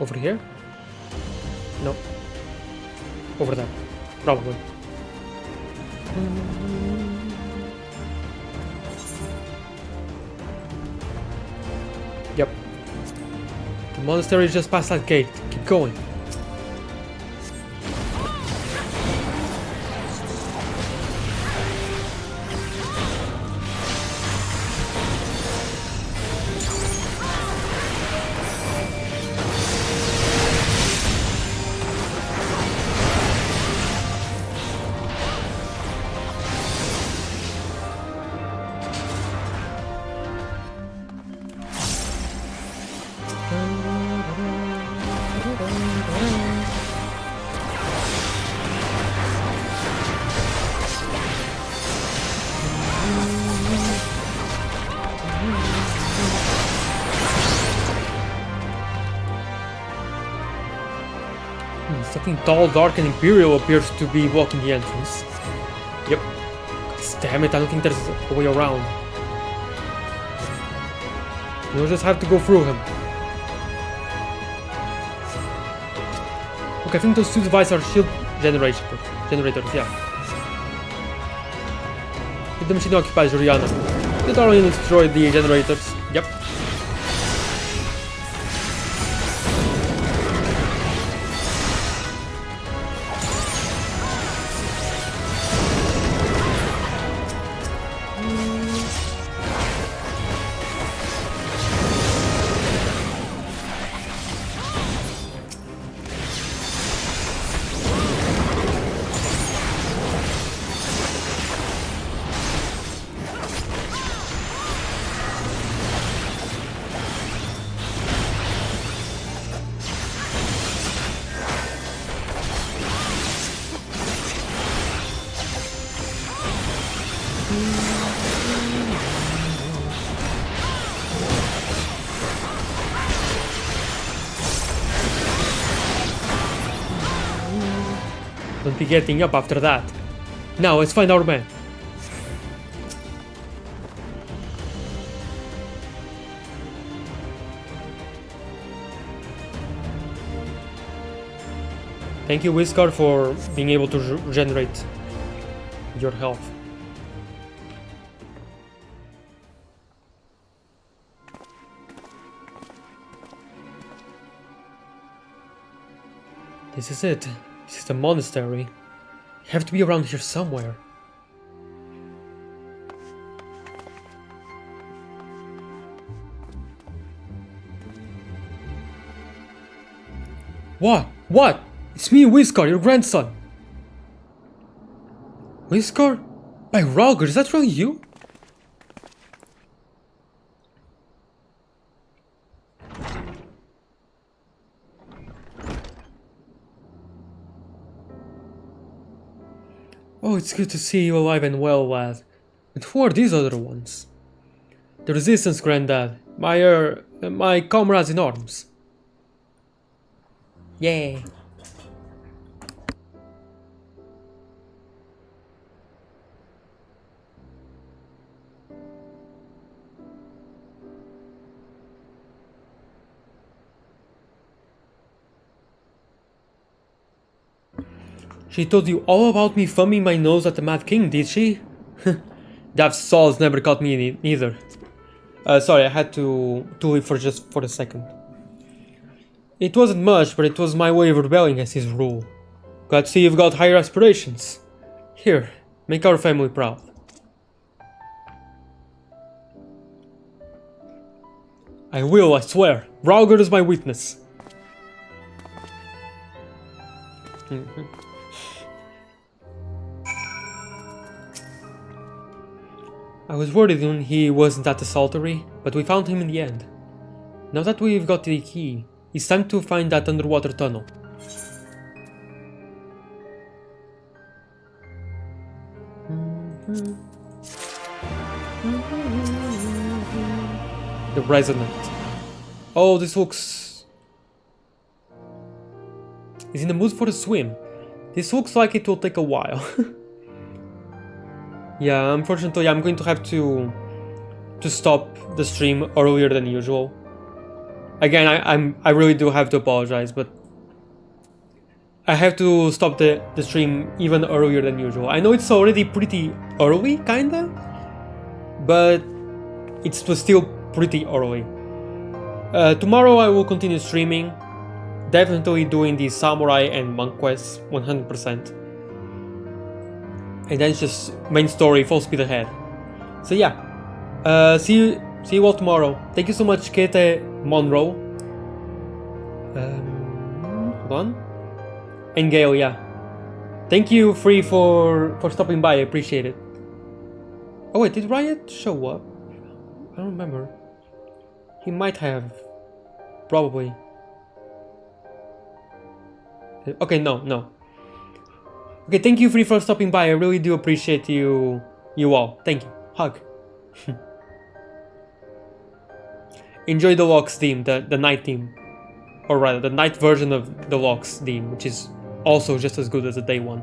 Over here? No. Over there. Probably. Yep. The monastery is just past that gate. Keep going. Something tall, dark, and imperial appears to be blocking the entrance. Yep. God damn it, I don't think there's a way around. You'll just have to go through him. Okay, I think those two devices are shield generators, yeah. If the machine occupies Juliana, it already destroyed the generators. Yep. Don't be getting up after that. Now, let's find our man. Thank you, Whisker, for being able to regenerate your health. This is it. This is the monastery. You have to be around here somewhere. What? What? It's me, Whisker, your grandson. Whisker? By Roger, is that really you? Oh, it's good to see you alive and well, lad. But who are these other ones? The Resistance, Granddad. My comrades in arms. Yay. She told you all about me thumbing my nose at the Mad King, did she? That saws never caught me either. Sorry, I had to leave for just for a second. It wasn't much, but it was my way of rebelling against his rule. Glad to see you've got higher aspirations. Here, make our family proud. I will, I swear. Rauger is my witness. I was worried when he wasn't at the saltery, but we found him in the end. Now that we've got the key, it's time to find that underwater tunnel. The Resonant. Oh, this looks... He's in the mood for a swim. This looks like it will take a while. Yeah, unfortunately I'm going to have to stop the stream earlier than usual. Again, I really do have to apologize, but I have to stop the stream even earlier than usual. I know it's already pretty early, kinda, but it's still pretty early. Tomorrow I will continue streaming, definitely doing the Samurai and Monk quests 100%. And then it's just main story, full speed ahead. So yeah, see you all tomorrow. Thank you so much, Kate Monroe. Hold on. And Gale, yeah. Thank you, Free, for stopping by. I appreciate it. Oh wait, did Riot show up? I don't remember. He might have. Probably. Okay, no. Okay, thank you, Free, for stopping by. I really do appreciate you all. Thank you. Hug. Enjoy the Locks theme, the night theme. Or rather, the night version of the Locks theme, which is also just as good as the day one.